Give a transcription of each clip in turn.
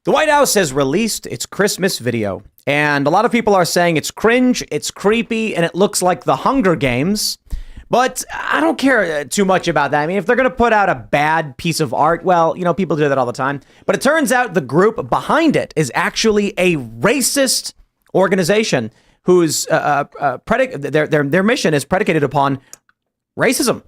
The White House has released its Christmas video, and a lot of people are saying it's cringe, it's creepy, and it looks like the Hunger Games. But I don't care too much about that. I mean, if they're going to put out a bad piece of art, well, people do that all the time. But it turns out the group behind it is actually a racist organization whose their mission is predicated upon racism.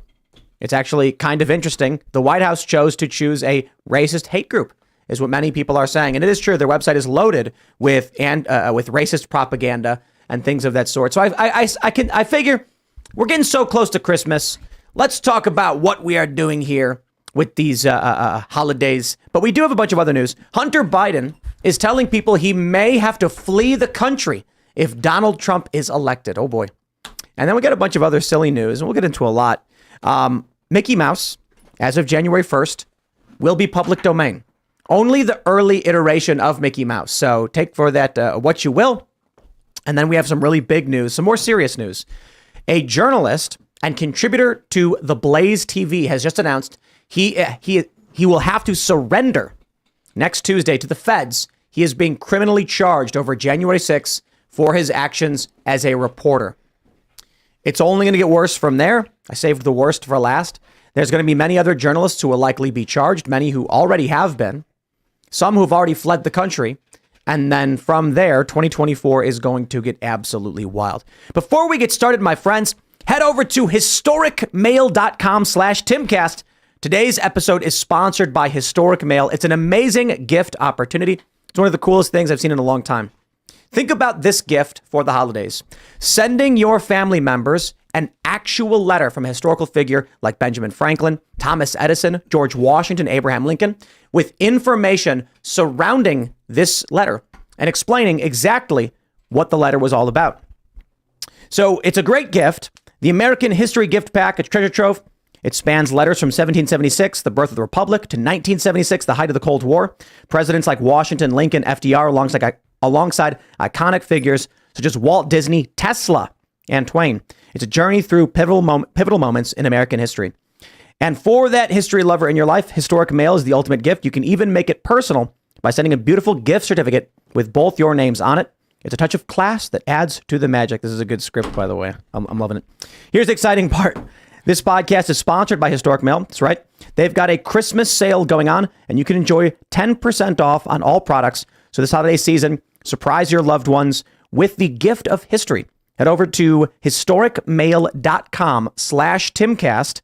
It's actually kind of interesting. The White House chose to choose a racist hate group, is what many people are saying. And it is true. Their website is loaded with racist propaganda and things of that sort. So I figure we're getting so close to Christmas. Let's talk about what we are doing here with these holidays. But we do have a bunch of other news. Hunter Biden is telling people he may have to flee the country if Donald Trump is elected. Oh, boy. And then we got a bunch of other silly news, and we'll get into a lot. Mickey Mouse, as of January 1st, will be public domain. Only the early iteration of Mickey Mouse. So take for that what you will. And then we have some really big news, some more serious news. A journalist and contributor to The Blaze TV has just announced he will have to surrender next Tuesday to the feds. He is being criminally charged over January 6th for his actions as a reporter. It's only going to get worse from there. I saved the worst for last. There's going to be many other journalists who will likely be charged, many who already have been. Some who've already fled the country. And then from there, 2024 is going to get absolutely wild. Before we get started, my friends, head over to historicmail.com/Timcast. Today's episode is sponsored by Historic Mail. It's an amazing gift opportunity. It's one of the coolest things I've seen in a long time. Think about this gift for the holidays. Sending your family members an actual letter from a historical figure like Benjamin Franklin, Thomas Edison, George Washington, Abraham Lincoln, with information surrounding this letter and explaining exactly what the letter was all about. So it's a great gift. The American History Gift Pack, treasure trove. It spans letters from 1776, the birth of the Republic, to 1976, the height of the Cold War. Presidents like Washington, Lincoln, FDR, alongside iconic figures such as Walt Disney, Tesla, and Twain. It's a journey through pivotal moments in American history. And for that history lover in your life, Historic Mail is the ultimate gift. You can even make it personal by sending a beautiful gift certificate with both your names on it. It's a touch of class that adds to the magic. This is a good script, by the way. I'm loving it. Here's the exciting part. This podcast is sponsored by Historic Mail. That's right. They've got a Christmas sale going on, and you can enjoy 10% off on all products. So this holiday season, surprise your loved ones with the gift of history. Head over to historicmail.com/Timcast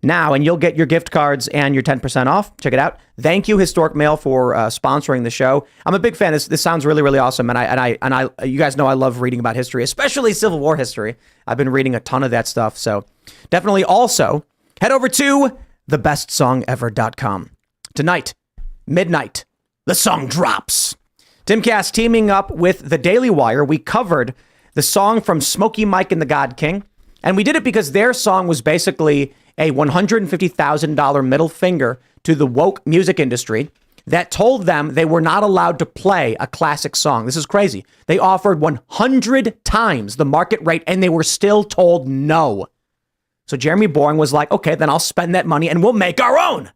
now, and you'll get your gift cards and your 10% off. Check it out. Thank you, Historic Mail, for sponsoring the show. I'm a big fan. This sounds really, really awesome. And I, you guys know I love reading about history, especially Civil War history. I've been reading a ton of that stuff. So definitely also head over to thebestsongever.com. Tonight, midnight, the song drops. Timcast teaming up with The Daily Wire. We covered the song from Smokey Mike and the God King. And we did it because their song was basically a $150,000 middle finger to the woke music industry that told them they were not allowed to play a classic song. This is crazy. They offered 100 times the market rate and they were still told no. So Jeremy Boring was like, okay, then I'll spend that money and we'll make our own.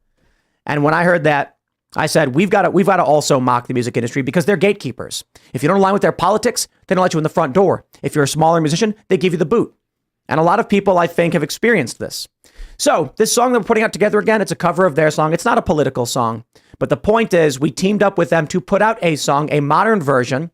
And when I heard that, I said, we've got to also mock the music industry because they're gatekeepers. If you don't align with their politics, they don't let you in the front door. If you're a smaller musician, they give you the boot. And a lot of people, I think, have experienced this. So this song that we're putting out together again, it's a cover of their song. It's not a political song. But the point is we teamed up with them to put out a song, a modern version.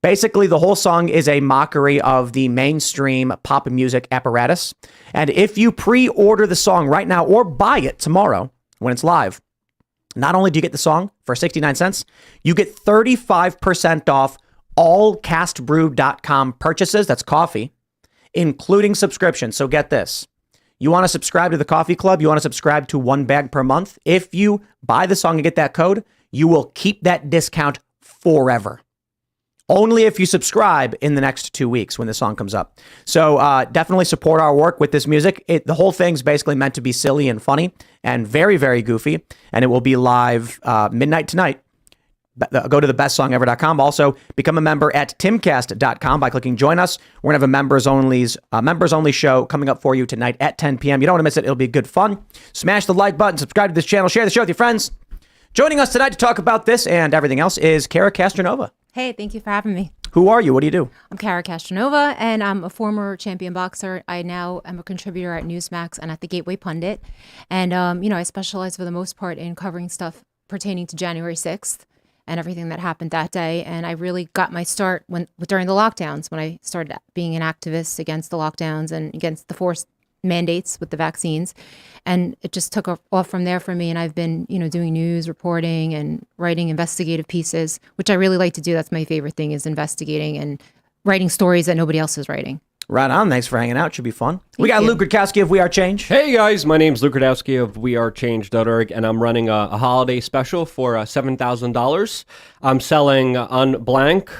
Basically, the whole song is a mockery of the mainstream pop music apparatus. And if you pre-order the song right now or buy it tomorrow when it's live, not only do you get the song for 69 cents, you get 35% off all castbrew.com purchases. That's coffee, including subscription. So get this. You want to subscribe to the coffee club? You want to subscribe to 1 bag per month? If you buy the song and get that code, you will keep that discount forever. Only if you subscribe in the next 2 weeks when the song comes up. So definitely support our work with this music. The whole thing's basically meant to be silly and funny and very, very goofy. And it will be live midnight tonight. Go to thebestsongever.com. Also, become a member at timcast.com by clicking join us. We're going to have a members only show coming up for you tonight at 10 p.m. You don't want to miss it. It'll be good fun. Smash the like button, subscribe to this channel, share the show with your friends. Joining us tonight to talk about this and everything else is Cara Castronuova. Hey, thank you for having me. Who are you? What do you do? I'm Cara Castronuova, and I'm a former champion boxer. I now am a contributor at Newsmax and at the Gateway Pundit. And, I specialize for the most part in covering stuff pertaining to January 6th and everything that happened that day. And I really got my start during the lockdowns, when I started being an activist against the lockdowns and against the forced mandates with the vaccines. And it just took off from there for me. And I've been, doing news reporting and writing investigative pieces, which I really like to do. That's my favorite thing, is investigating and writing stories that nobody else is writing. Right on. Thanks for hanging out. Should be fun. We got Luke Rutkowski of We Are Change. Hey guys, my name's Luke Rutkowski of WeAreChange.org, and I'm running a holiday special for $7,000. I'm selling on blank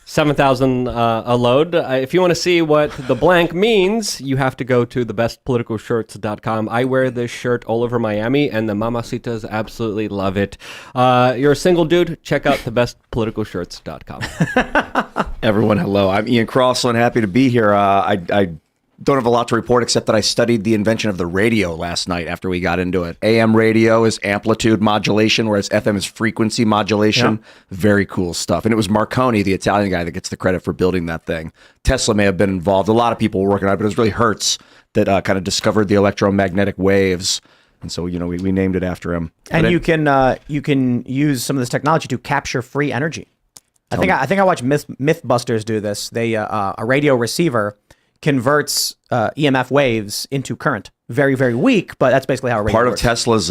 $7,000 a load. If you want to see what the blank means, you have to go to thebestpoliticalshirts.com. I wear this shirt all over Miami, and the mamacitas absolutely love it. You're a single dude, check out thebestpoliticalshirts.com. Everyone, hello. I'm Ian Crossland. Happy to be here. I don't have a lot to report except that I studied the invention of the radio last night after we got into it. AM radio is amplitude modulation, whereas FM is frequency modulation. Yeah. Very cool stuff. And it was Marconi, the Italian guy, that gets the credit for building that thing. Tesla may have been involved. A lot of people were working on it, but it was really Hertz that kind of discovered the electromagnetic waves. And so, we named it after him. And you can use some of this technology to capture free energy. I think I watched Mythbusters do this. They a radio receiver converts EMF waves into current. Very, very weak, but that's basically how a radio Part works. of Tesla's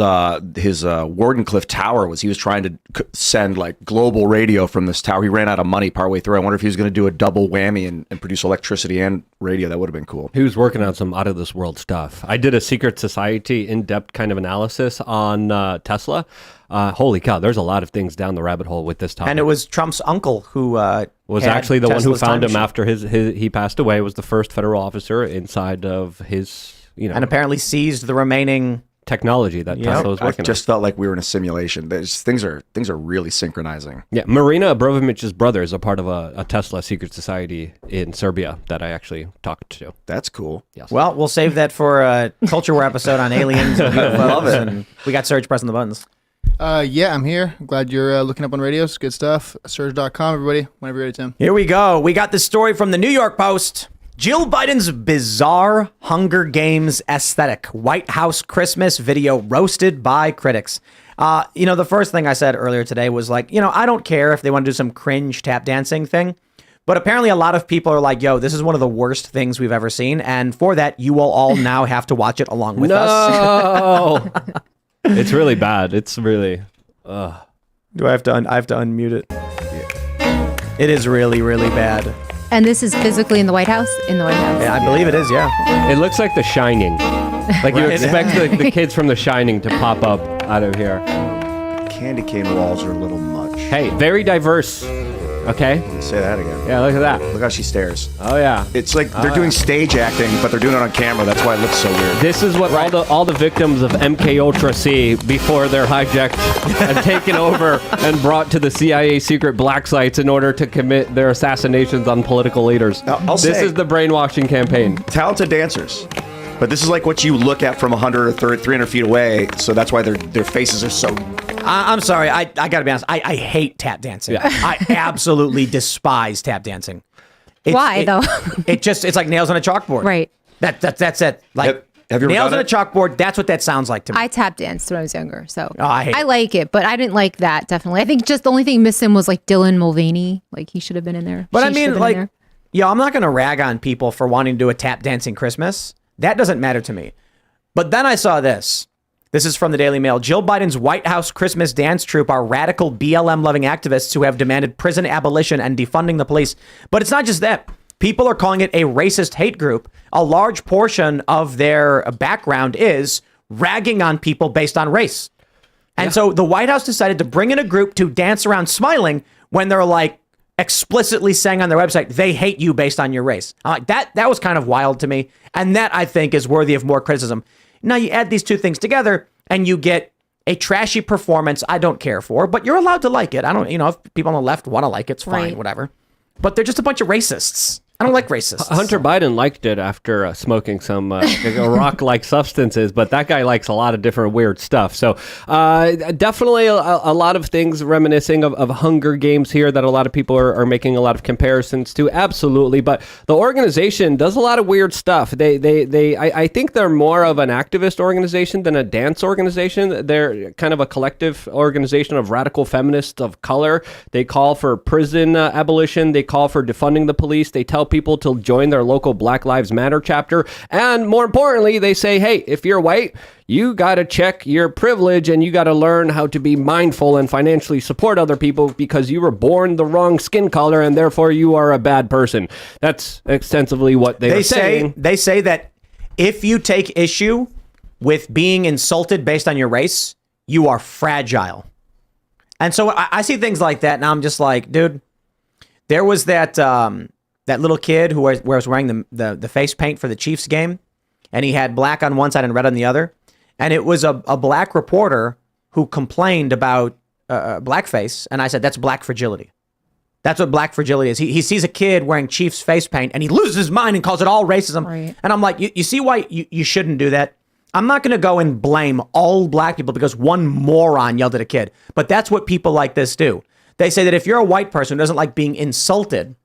his Wardenclyffe Tower was he was trying to send like global radio from this tower. He ran out of money partway through. I wonder if he was going to do a double whammy and produce electricity and radio. That would have been cool. He was working on some out of this world stuff. I did a secret society in-depth kind of analysis on Tesla. Holy cow, there's a lot of things down the rabbit hole with this topic. And it was Trump's uncle who was actually the Tesla's one who found him machine. after he passed away. Was the first federal officer inside of his, and apparently seized the remaining technology that Tesla was I working just felt like we were in a simulation. Things are really synchronizing. Yeah, Marina Abramovich's brother is a part of a Tesla secret society in Serbia that I actually talked to. That's cool. Yes. Well, we'll save that for a Culture War episode on aliens and UFOs. Love it. And we got Serge pressing the buttons. Yeah, I'm here. I'm glad you're looking up on radios. Good stuff. Serge.com, everybody. Whenever you're ready, Tim. Here we go. We got this story from the New York Post. Jill Biden's bizarre Hunger Games aesthetic. White House Christmas video roasted by critics. The first thing I said earlier today was like, I don't care if they want to do some cringe tap dancing thing. But apparently a lot of people are like, yo, this is one of the worst things we've ever seen. And for that, you will all now have to watch it along with us. No! It's really bad. It's really... Do I have to unmute it? Yeah. It is really, really bad. And this is physically in the White House? In the White House. Yeah, I believe it is, yeah. It looks like The Shining. Like you expect the kids from The Shining to pop up out of here. Candy cane walls are a little much. Hey, very diverse. Okay? Say that again. Yeah, look at that. Look how she stares. Oh, yeah. It's like they're doing stage acting, but they're doing it on camera. That's why it looks so weird. This is what all the victims of MK Ultra see before they're hijacked and taken over and brought to the CIA secret black sites in order to commit their assassinations on political leaders. I'll This say- is the brainwashing campaign. Talented dancers. But this is like what you look at from 100 or 300 feet away, so that's why their faces are so... I'm sorry. I got to be honest. I hate tap dancing. Yeah. I absolutely despise tap dancing. Why, though? It's like nails on a chalkboard. Right. That's it. Like Have you ever nails done on a it? chalkboard. That's what that sounds like to me. I tap danced when I was younger, so I hate it. like it, but I didn't like that, definitely. I think just the only thing missing was like Dylan Mulvaney. Like, he should have been in there. But She I should mean, have been in like, there. I'm not going to rag on people for wanting to do a tap dancing Christmas. That doesn't matter to me. But then I saw this. This is from the Daily Mail. Jill Biden's White House Christmas dance troupe are radical BLM-loving activists who have demanded prison abolition and defunding the police. But it's not just that. People are calling it a racist hate group. A large portion of their background is ragging on people based on race. And so the White House decided to bring in a group to dance around smiling when they're like explicitly saying on their website, they hate you based on your race. I'm like, that was kind of wild to me. And that, I think, is worthy of more criticism. Now, you add these two things together and you get a trashy performance I don't care for, but you're allowed to like it. I don't, if people on the left want to like it, it's fine, Right. whatever. But they're just a bunch of racists. I don't like racists. Hunter Biden liked it after smoking some rock-like substances, but that guy likes a lot of different weird stuff. So definitely a lot of things reminiscing of Hunger Games here that a lot of people are making a lot of comparisons to. Absolutely, but the organization does a lot of weird stuff. I think they're more of an activist organization than a dance organization. They're kind of a collective organization of radical feminists of color. They call for prison abolition. They call for defunding the police. They tell people to join their local Black Lives Matter chapter. And more importantly, they say, hey, if you're white, you got to check your privilege and you got to learn how to be mindful and financially support other people because you were born the wrong skin color and therefore you are a bad person. That's extensively what they say. They say that if you take issue with being insulted based on your race, you are fragile. And so I see things like that and I'm just like, dude, there was that little kid who was wearing the face paint for the Chiefs game, and he had black on one side and red on the other. And it was a black reporter who complained about blackface, and I said, that's black fragility. That's what black fragility is. He sees a kid wearing Chiefs face paint, and he loses his mind and calls it all racism. Right. And I'm like, you see why you shouldn't do that? I'm not going to go and blame all black people because one moron yelled at a kid. But that's what people like this do. They say that if you're a white person who doesn't like being insulted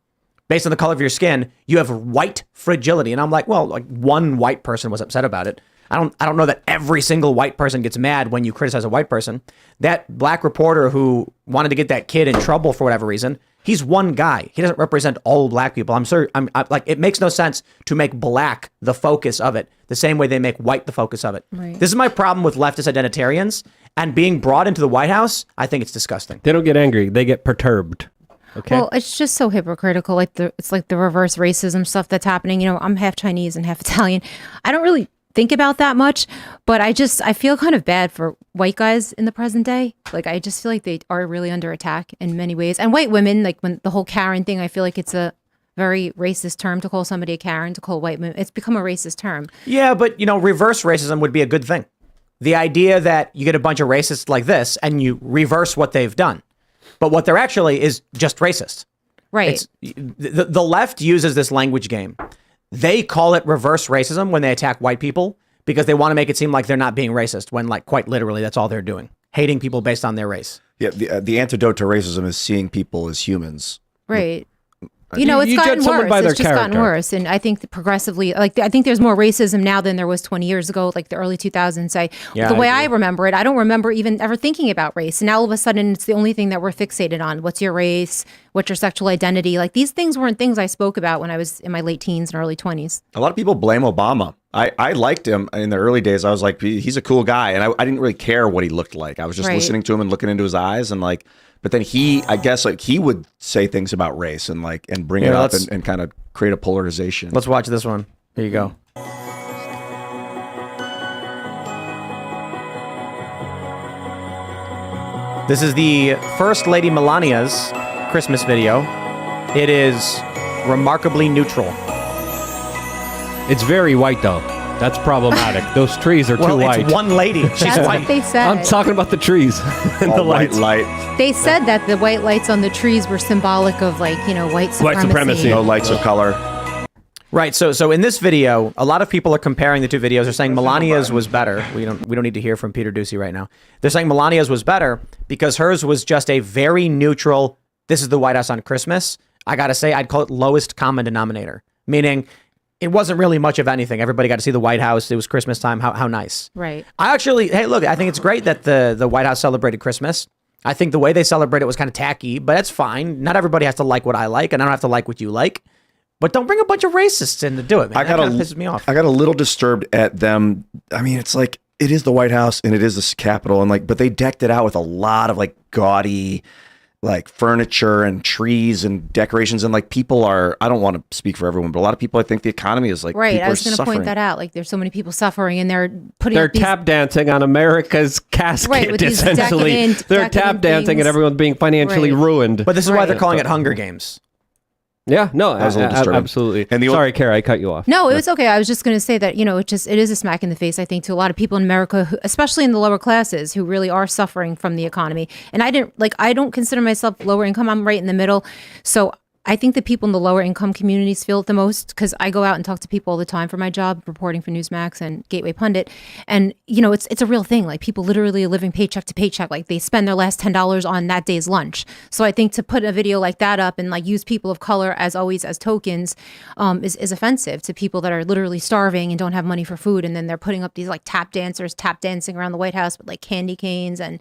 based on the color of your skin, you have white fragility. And I'm like, well, like one white person was upset about it. I don't know that every single white person gets mad when you criticize a white person. That black reporter who wanted to get that kid in trouble for whatever reason, he's one guy. He doesn't represent all black people. I'm like, it makes no sense to make black the focus of it the same way they make white the focus of it. Right. This is my problem with leftist identitarians, and being brought into the White House, I think it's disgusting. They don't get angry. They get perturbed. Okay. Well, it's just so hypocritical. It's like the reverse racism stuff that's happening. You know, I'm half Chinese and half Italian. I don't really think about that much, but I feel kind of bad for white guys in the present day. Like, I just feel like they are really under attack in many ways. And white women, like when the whole Karen thing, I feel like it's a very racist term to call somebody a Karen, to call white women. It's become a racist term. Yeah, but reverse racism would be a good thing. The idea that you get a bunch of racists like this and you reverse what they've done. But what they're actually is just racist. Right. The left uses this language game. They call it reverse racism when they attack white people because they want to make it seem like they're not being racist when, like, quite literally, that's all they're doing. Hating people based on their race. Yeah, the antidote to racism is seeing people as humans. Right. You know, it's You gotten judge someone worse. by their It's just gotten character. worse. And I think that progressively, like, I think there's more racism now than there was 20 years ago, like the early 2000s. Yeah, the way I I remember it, I don't remember even ever thinking about race. And now all of a sudden, it's the only thing that we're fixated on. What's your race? What's your sexual identity? Like, these things weren't things I spoke about when I was in my late teens and early 20s. A lot of people blame Obama. I liked him in the early days. I was like, he's a cool guy. And I didn't really care what he looked like. I was just Right. listening to him and looking into his eyes and like, but then I guess like he would say things about race and like, and bring it up and kind of create a polarization. Let's watch this one. Here you go. This is the First Lady Melania's Christmas video. It is remarkably neutral. It's very white, though. That's problematic. Those trees are Well, too white. it's one lady. She's That's white. what they said. I'm talking about the trees and the All white lights. light, They said that the white lights on the trees were symbolic of, like, you know, white supremacy. White supremacy. no lights of color. Right. So in this video, a lot of people are comparing the two videos. They're saying Melania's was better. We don't need to hear from Peter Ducey right now. They're saying Melania's was better because hers was just a very neutral, this is the White House on Christmas. I got to say, I'd call it lowest common denominator, meaning it wasn't really much of anything. Everybody got to see the White House. It was Christmas time. How nice. Right. Hey, look, I think it's great that the White House celebrated Christmas. I think the way they celebrate it was kind of tacky, but that's fine. Not everybody has to like what I like, and I don't have to like what you like. But don't bring a bunch of racists in to do it, man. That kind of pisses me off. I got a little disturbed at them. I mean, it's like it is the White House and it is the Capitol, and like, but they decked it out with a lot of like gaudy, like furniture and trees and decorations, and like people are. I don't want to speak for everyone, but a lot of people, I think the economy is like Right. people I was going to point that out. Like, there's so many people suffering, and they're putting They're up these, tap dancing on America's casket, Right, with these essentially. They're decadent tap dancing things. and everyone's being financially Right. ruined. But this is why they're Right. calling it Hunger Games. Yeah, no, was a little disturbing. absolutely. And the Sorry, Kara, I cut you off. No, it was okay. I was just going to say that, you know, it is a smack in the face, I think, to a lot of people in America, especially in the lower classes, who really are suffering from the economy. And I don't consider myself lower income. I'm right in the middle. So I think the people in the lower income communities feel it the most, because I go out and talk to people all the time for my job, reporting for Newsmax and Gateway Pundit. And, it's a real thing. Like, people literally are living paycheck to paycheck. Like, they spend their last $10 on that day's lunch. So I think to put a video like that up and like use people of color as always as tokens is offensive to people that are literally starving and don't have money for food. And then they're putting up these like tap dancers tap dancing around the White House with like candy canes and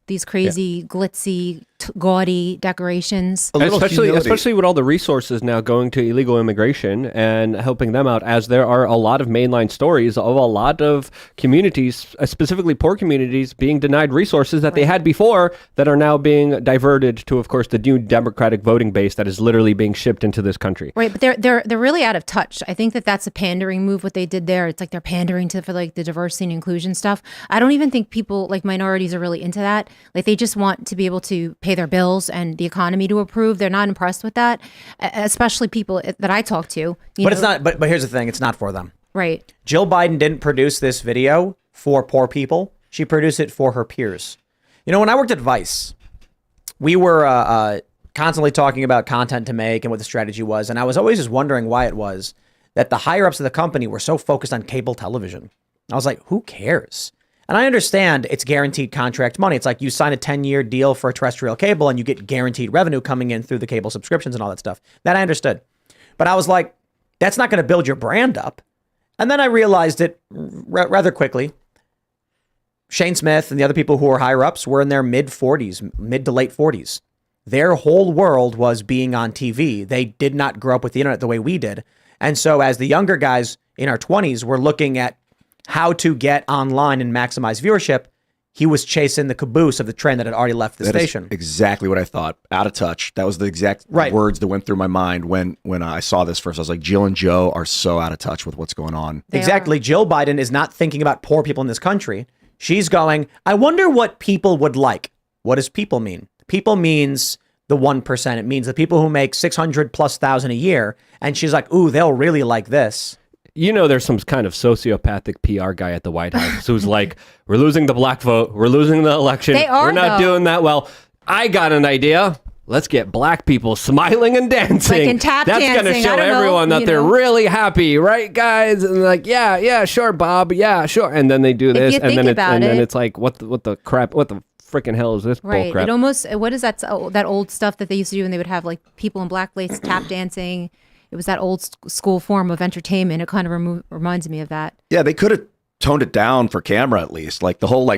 these crazy glitzy gaudy decorations. Especially with all the resources now going to illegal immigration and helping them out, as there are a lot of mainline stories of a lot of communities, specifically poor communities, being denied resources that they had before that are now being diverted to, of course, the new Democratic voting base that is literally being shipped into this country. Right, but they're really out of touch. I think that's a pandering move, what they did there. It's like they're pandering for like the diversity and inclusion stuff. I don't even think people like minorities are really into that. Like, they just want to be able to pay their bills and the economy to approve. They're not impressed with that, especially people that I talk to. It's not. But here's the thing: it's not for them. Right. Jill Biden didn't produce this video for poor people. She produced it for her peers. When I worked at Vice, we were constantly talking about content to make and what the strategy was, and I was always just wondering why it was that the higher ups of the company were so focused on cable television. I was like, who cares? And I understand it's guaranteed contract money. It's like you sign a 10-year deal for a terrestrial cable and you get guaranteed revenue coming in through the cable subscriptions and all that stuff. That I understood. But I was like, that's not going to build your brand up. And then I realized it rather quickly. Shane Smith and the other people who were higher ups were in their mid to late 40s. Their whole world was being on TV. They did not grow up with the internet the way we did. And so as the younger guys in our 20s were looking at how to get online and maximize viewership, he was chasing the caboose of the train that had already left the station. Is exactly what I thought. Out of touch. That was the exact words that went through my mind when I saw this first. I was like, Jill and Joe are so out of touch with what's going on. Exactly. Jill Biden is not thinking about poor people in this country. She's going, I wonder what people would like. What does people mean? People means the 1%. It means the people who make 600,000+ a year. And she's like, ooh, they'll really like this. There's some kind of sociopathic PR guy at the White House who's like, we're losing the black vote. We're losing the election. We're not doing that well. I got an idea. Let's get black people smiling and dancing. Like in tap That's dancing. Going to show everyone that they're really happy, right, guys? And like, yeah, sure, Bob. Yeah, sure. And then they do this. And then it's like, what the crap? What the freaking hell is this right. bullcrap? It almost, what is that old stuff that they used to do when they would have like people in black lace tap dancing? It was that old school form of entertainment. It kind of reminds me of that. Yeah, they could have toned it down for camera at least. Like the whole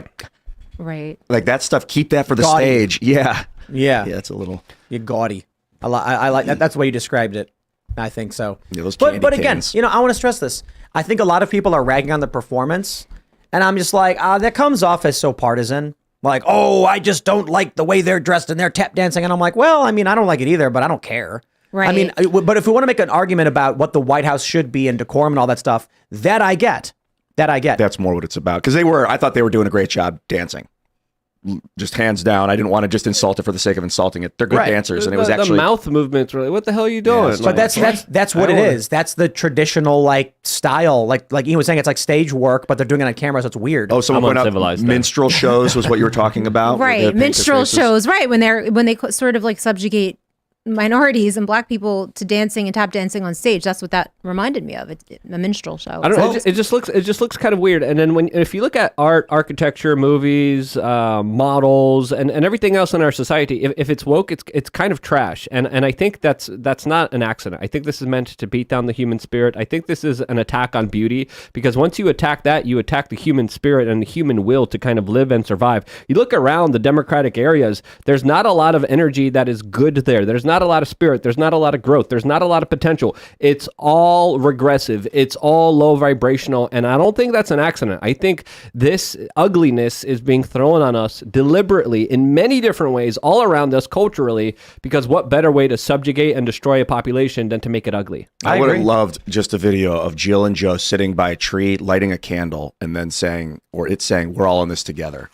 right. Like that stuff. Keep that for the Gaudy. stage. Yeah. Yeah. Yeah, it's a little. You're gaudy. I like that. That's the way you described it. I think so. Yeah, those but candy again, canes. I want to stress this. I think a lot of people are ragging on the performance, and I'm just like, that comes off as so partisan. Like, oh, I just don't like the way they're dressed and they're tap dancing, and I'm like, well, I mean, I don't like it either, but I don't care. Right. I mean, but if we want to make an argument about what the White House should be and decorum and all that stuff, that I get. That's more what it's about. Because I thought they were doing a great job dancing. Just hands down. I didn't want to just insult it for the sake of insulting it. They're good dancers, and it was actually the mouth movements. Really, what the hell are you doing? But that's what it is. That's the traditional style. Like Ian was saying, it's like stage work, but they're doing it on camera, so it's weird. Oh, someone went up. Minstrel shows was what you were talking about, right? Minstrel shows, right? When they sort of like subjugate minorities and black people to dancing and tap dancing on stage. That's what that reminded me of. It's a minstrel show. I don't know. It just looks kind of weird. And then if you look at art, architecture, movies, models, and everything else in our society, if it's woke, it's kind of trash. And I think that's not an accident. I think this is meant to beat down the human spirit. I think this is an attack on beauty, because once you attack that, you attack the human spirit and the human will to kind of live and survive. You look around the Democratic areas, there's not a lot of energy that is good there. There's not a lot of spirit. There's not a lot of growth. There's not a lot of potential. It's all regressive. It's all low vibrational. And I don't think that's an accident. I think this ugliness is being thrown on us deliberately in many different ways all around us culturally, because what better way to subjugate and destroy a population than to make it ugly? I would have loved just a video of Jill and Joe sitting by a tree, lighting a candle, and then saying, we're all in this together.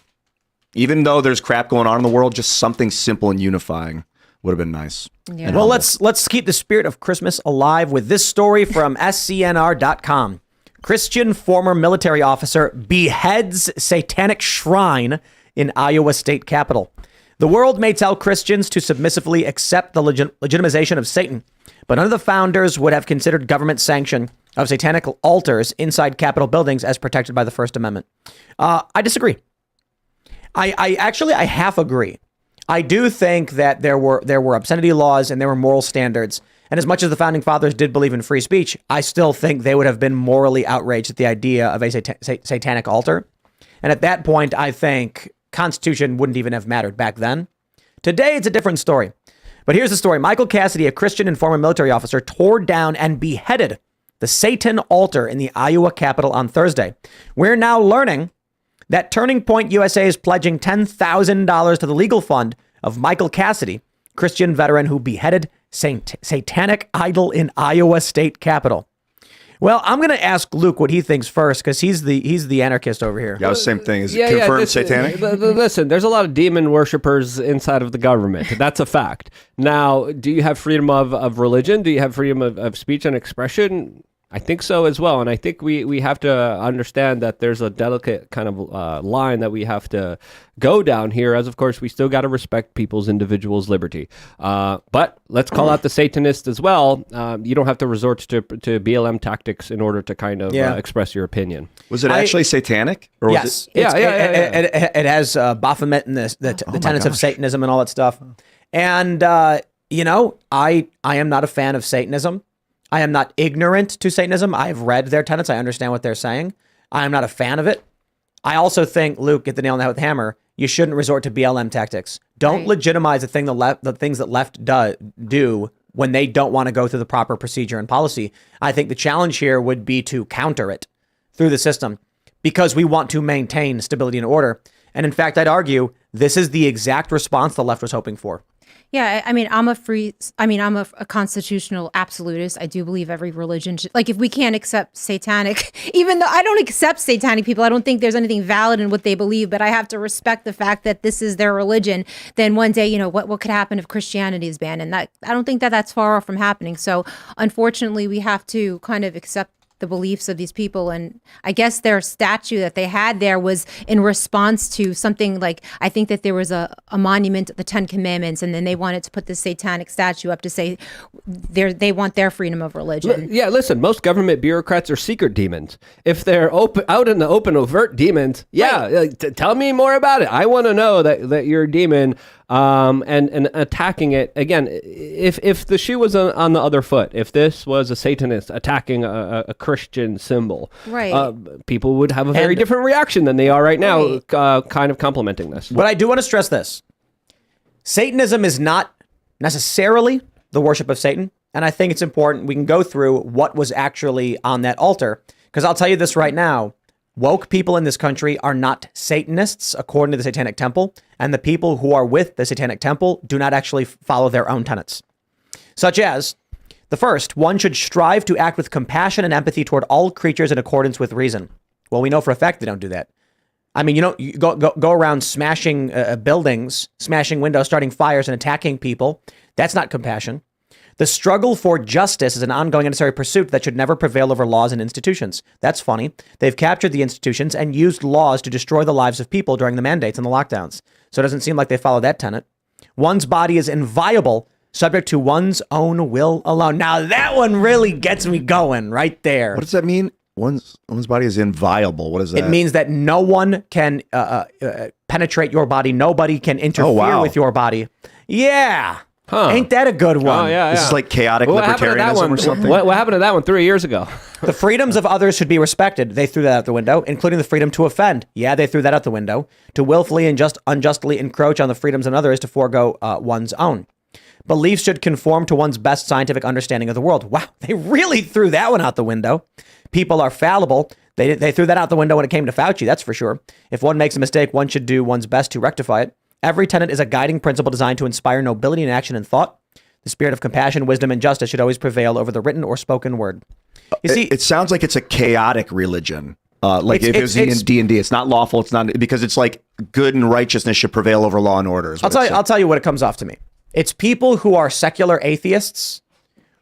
Even though there's crap going on in the world, just something simple and unifying would have been nice. Yeah. Well, let's keep the spirit of Christmas alive with this story from SCNR.com. Christian former military officer beheads satanic shrine in Iowa state capitol. The world may tell Christians to submissively accept the legitimization of Satan, but none of the founders would have considered government sanction of satanic altars inside Capitol buildings as protected by the First Amendment. I disagree. I half agree. I do think that there were obscenity laws and there were moral standards. And as much as the founding fathers did believe in free speech, I still think they would have been morally outraged at the idea of a satanic altar. And at that point, I think Constitution wouldn't even have mattered back then. Today, it's a different story. But here's the story. Michael Cassidy, a Christian and former military officer, tore down and beheaded the Satan altar in the Iowa Capitol on Thursday. We're now learning that Turning Point USA is pledging $10,000 to the legal fund of Michael Cassidy, Christian veteran who beheaded satanic idol in Iowa State Capitol. Well, I'm going to ask Luke what he thinks first, because he's the anarchist over here. Yeah, same thing. Is it confirmed satanic? Listen, there's a lot of demon worshippers inside of the government. That's a fact. Now, do you have freedom of religion? Do you have freedom of speech and expression? I think so as well. And I think we have to understand that there's a delicate kind of line that we have to go down here, as of course we still got to respect people's individuals' liberty. But let's call out the Satanists as well. You don't have to resort to BLM tactics in order to kind of express your opinion. Was it actually satanic? Or yes. Was it has Baphomet and the tenets of Satanism and all that stuff. And, I am not a fan of Satanism. I am not ignorant to Satanism. I've read their tenets. I understand what they're saying. I am not a fan of it. I also think, Luke, get the nail on the head with the hammer, you shouldn't resort to BLM tactics. Don't legitimize the things that left do when they don't want to go through the proper procedure and policy. I think the challenge here would be to counter it through the system, because we want to maintain stability and order. And in fact, I'd argue this is the exact response the left was hoping for. Yeah, I'm a constitutional absolutist. I do believe every religion should, like, if we can't accept satanic, even though I don't accept satanic people, I don't think there's anything valid in what they believe, but I have to respect the fact that this is their religion. Then one day, what could happen if Christianity is banned? And that, I don't think that that's far off from happening. So unfortunately, we have to kind of accept the beliefs of these people. And I guess their statue that they had there was in response to something like, I think that there was a monument, the 10 Commandments, and then they wanted to put this satanic statue up to say they want their freedom of religion. Yeah, listen, most government bureaucrats are secret demons. If they're out in the open, overt demons, tell me more about it. I want to know that you're a demon. And attacking it again. If the shoe was on the other foot, if this was a Satanist attacking a Christian symbol, people would have a very different reaction than they are right now, kind of complimenting this. But I do want to stress this. Satanism is not necessarily the worship of Satan. And I think it's important we can go through what was actually on that altar. Because I'll tell you this right now. Woke people in this country are not Satanists, according to the Satanic Temple, and the people who are with the Satanic Temple do not actually follow their own tenets. Such as, the first, one should strive to act with compassion and empathy toward all creatures in accordance with reason. Well, we know for a fact they don't do that. I mean, you go around smashing buildings, smashing windows, starting fires, and attacking people. That's not compassion. The struggle for justice is an ongoing and necessary pursuit that should never prevail over laws and institutions. That's funny. They've captured the institutions and used laws to destroy the lives of people during the mandates and the lockdowns. So it doesn't seem like they follow that tenet. One's body is inviolable, subject to one's own will alone. Now that one really gets me going right there. What does that mean? One's body is inviolable. What is that? It means that no one can penetrate your body. Nobody can interfere with your body. Yeah. Huh. Ain't that a good one? Oh, yeah. This is like chaotic libertarianism or something. What happened to that one 3 years ago? The freedoms of others should be respected. They threw that out the window, including the freedom to offend. Yeah, they threw that out the window. To willfully and unjustly encroach on the freedoms of others to forego one's own. Beliefs should conform to one's best scientific understanding of the world. Wow, they really threw that one out the window. People are fallible. They threw that out the window when it came to Fauci, that's for sure. If one makes a mistake, one should do one's best to rectify it. Every tenet is a guiding principle designed to inspire nobility in action and thought. The spirit of compassion, wisdom, and justice should always prevail over the written or spoken word. You see, it sounds like it's a chaotic religion. Like if it was in D&D, it's not lawful. It's not, because it's like good and righteousness should prevail over law and order. I'll tell you what it comes off to me. It's people who are secular atheists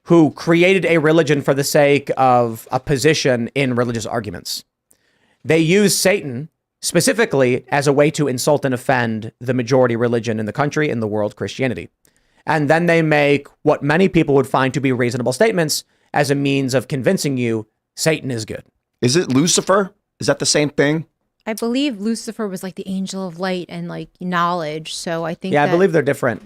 who created a religion for the sake of a position in religious arguments. They use Satan specifically as a way to insult and offend the majority religion in the country, in the world, Christianity. And then they make what many people would find to be reasonable statements as a means of convincing you Satan is good. Is it Lucifer? Is that the same thing? I believe Lucifer was like the angel of light and like knowledge. So I think Yeah, I believe they're different.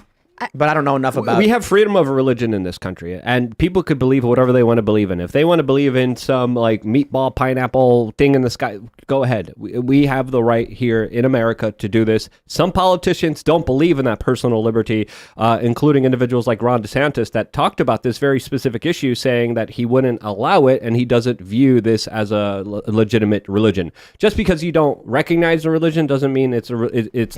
But I don't know enough about We have freedom of religion in this country, and people could believe whatever they want to believe in. If they want to believe in some like meatball, pineapple thing in the sky, go ahead. We have the right here in America to do this. Some politicians don't believe in that personal liberty, including individuals like Ron DeSantis that talked about this very specific issue, saying that he wouldn't allow it and he doesn't view this as a legitimate religion. Just because you don't recognize a religion doesn't mean it's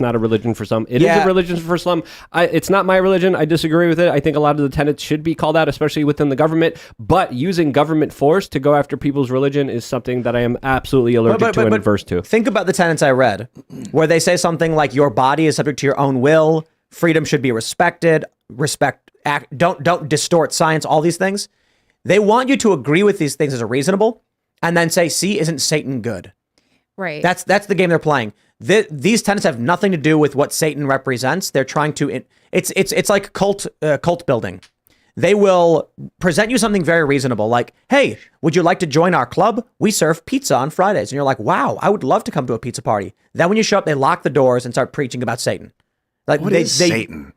not a religion for some. It is a religion for some. It's not my religion. I disagree with it. I think a lot of the tenets should be called out, especially within the government. But using government force to go after people's religion is something that I am absolutely allergic to and adverse to. Think about the tenets I read, where they say something like your body is subject to your own will, freedom should be respected, don't distort science, all these things. They want you to agree with these things as a reasonable, and then say, see, isn't Satan good? right. That's the game they're playing. These tenets have nothing to do with what Satan represents. They're trying to. It's like cult building. They will present you something very reasonable, like, "Hey, would you like to join our club? We serve pizza on Fridays." And you're like, "Wow, I would love to come to a pizza party." Then when you show up, they lock the doors and start preaching about Satan. Like, What is Satan?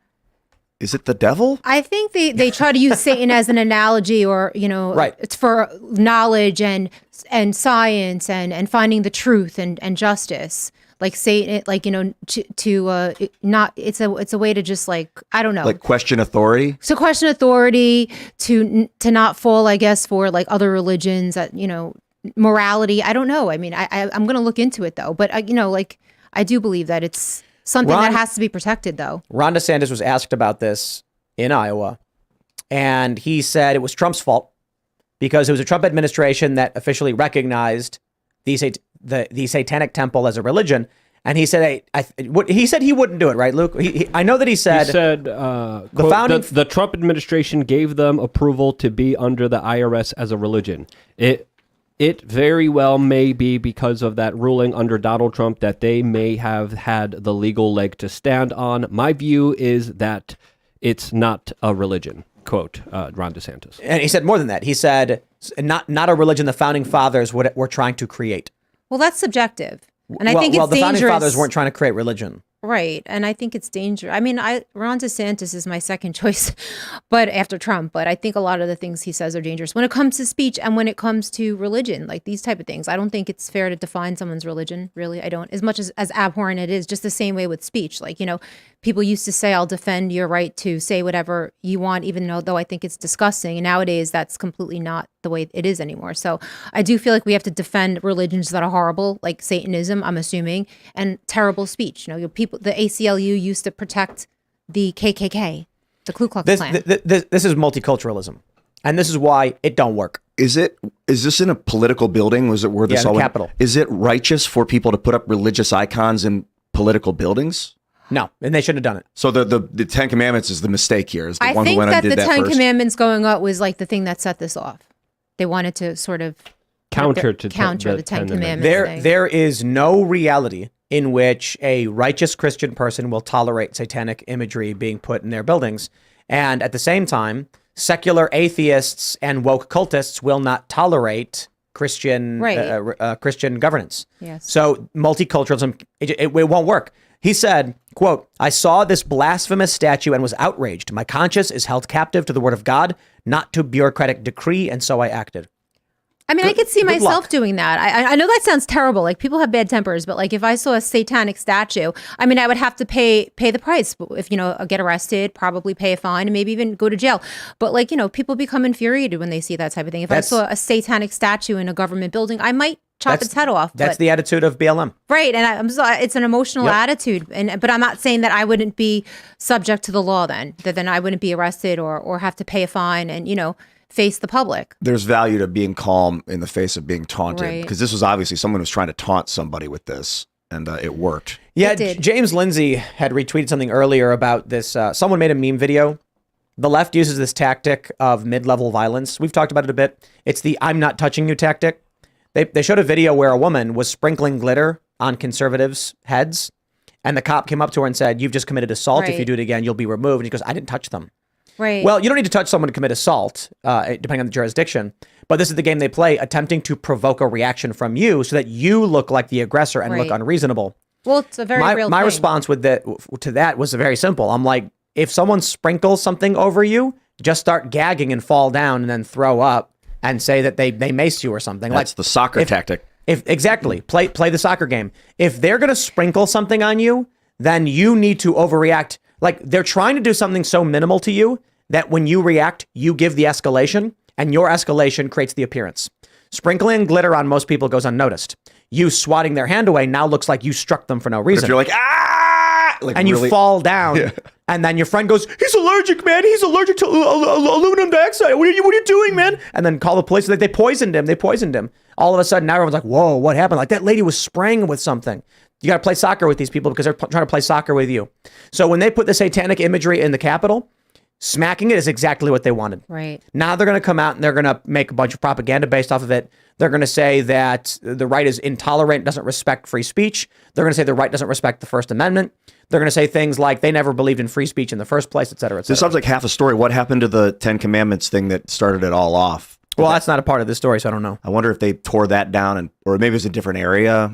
Is it the devil? I think they try to use Satan as an analogy, or Right. it's for knowledge and science and finding the truth and justice. Like Satan, like not it's a way to just like, I don't know, Like question authority? so question authority, to not fall, I guess, for like other religions, that morality. I don't know. I mean, I'm gonna look into it though, but I do believe that it's something that has to be protected though. Ron DeSantis was asked about this in Iowa, and he said it was Trump's fault because it was a Trump administration that officially recognized the Satanic Temple as a religion. And he said, he said he wouldn't do it, right, Luke? I know that he said the Trump administration gave them approval to be under the IRS as a religion. It very well may be because of that ruling under Donald Trump that they may have had the legal leg to stand on. My view is that it's not a religion. Quote, Ron DeSantis. And he said more than that. He said, not a religion the founding fathers were trying to create. Well, that's subjective. And I think it's the dangerous. founding fathers weren't trying to create religion. Right. And I think it's dangerous. I mean, Ron DeSantis is my second choice, but after Trump, but I think a lot of the things he says are dangerous when it comes to speech and when it comes to religion, like these type of things. I don't think it's fair to define someone's religion, really. I don't, as much as abhorrent it is, just the same way with speech. Like, people used to say, I'll defend your right to say whatever you want, even though I think it's disgusting. And nowadays that's completely not the way it is anymore. So I do feel like we have to defend religions that are horrible, like Satanism, I'm assuming, and terrible speech. People, the ACLU used to protect the KKK, the Ku Klux Klan. This is multiculturalism, and this is why it don't work. Is this in a political building? Was it where this all the went? Capitol. Is it righteous for people to put up religious icons in political buildings? No, and they shouldn't have done it. So the Ten Commandments is the mistake here. Is the I one who think went that and the did that Ten first? Commandments going up was like the thing that set this off. They wanted to sort of Counter the Ten Commandments. There is no reality in which a righteous Christian person will tolerate satanic imagery being put in their buildings. And at the same time, secular atheists and woke cultists will not tolerate Christian Christian governance. Yes. So multiculturalism, it won't work. He said, quote, "I saw this blasphemous statue and was outraged. My conscience is held captive to the word of God, not to bureaucratic decree, and so I acted." I mean, I could see myself luck. doing that. I know that sounds terrible. Like, people have bad tempers, but like if I saw a satanic statue, I mean, I would have to pay the price. If get arrested, probably pay a fine, and maybe even go to jail. But like people become infuriated when they see that type of thing. If I saw a satanic statue in a government building, I might chop its head off. That's the attitude of BLM. Right, and I'm sorry, it's an emotional attitude, but I'm not saying that I wouldn't be subject to the law. Then I wouldn't be arrested or have to pay a fine and face the public. There's value to being calm in the face of being taunted, because Right. this was obviously someone who was trying to taunt somebody with this, and it worked. Yeah, It did. James Lindsay had retweeted something earlier about this. Someone made a meme video. The left uses this tactic of mid-level violence. We've talked about it a bit. It's the "I'm not touching you" tactic. They showed a video where a woman was sprinkling glitter on conservatives' heads. And the cop came up to her and said, "You've just committed assault. If you Right. do it again, you'll be removed." And he goes, "I didn't touch them." Right. Well, you don't need to touch someone to commit assault, depending on the jurisdiction. But this is the game they play, attempting to provoke a reaction from you so that you look like the aggressor and look Right. unreasonable. well, it's a very real My thing. response to that was very simple. I'm like, if someone sprinkles something over you, just start gagging and fall down and then throw up and say that they mace you or something. That's the soccer tactic. If exactly, play the soccer game. If they're gonna sprinkle something on you, then you need to overreact. Like they're trying to do something so minimal to you that when you react, you give the escalation, and your escalation creates the appearance. Sprinkling glitter on most people goes unnoticed. You swatting their hand away now looks like you struck them for no But reason. if you're like, ah, like And you really- fall down, and then your friend goes, "He's allergic, man. He's allergic to aluminum dioxide. What are you doing, man?" And then call the police. Like, they poisoned him. They poisoned him. All of a sudden, now everyone's like, "Whoa, what happened?" Like, that lady was spraying with something. You got to play soccer with these people because they're trying to play soccer with you. So when they put the satanic imagery in the Capitol, smacking it is exactly what they wanted. Right. Now they're going to come out and they're going to make a bunch of propaganda based off of it. They're going to say that the right is intolerant, doesn't respect free speech. They're going to say the right doesn't respect the First Amendment. They're going to say things like they never believed in free speech in the first place, et cetera, et This cetera. sounds like half a story. What happened to the Ten Commandments thing that started it all off? Well, that's not a part of this story, so I don't know. I wonder if they tore that down, or maybe it was a different area.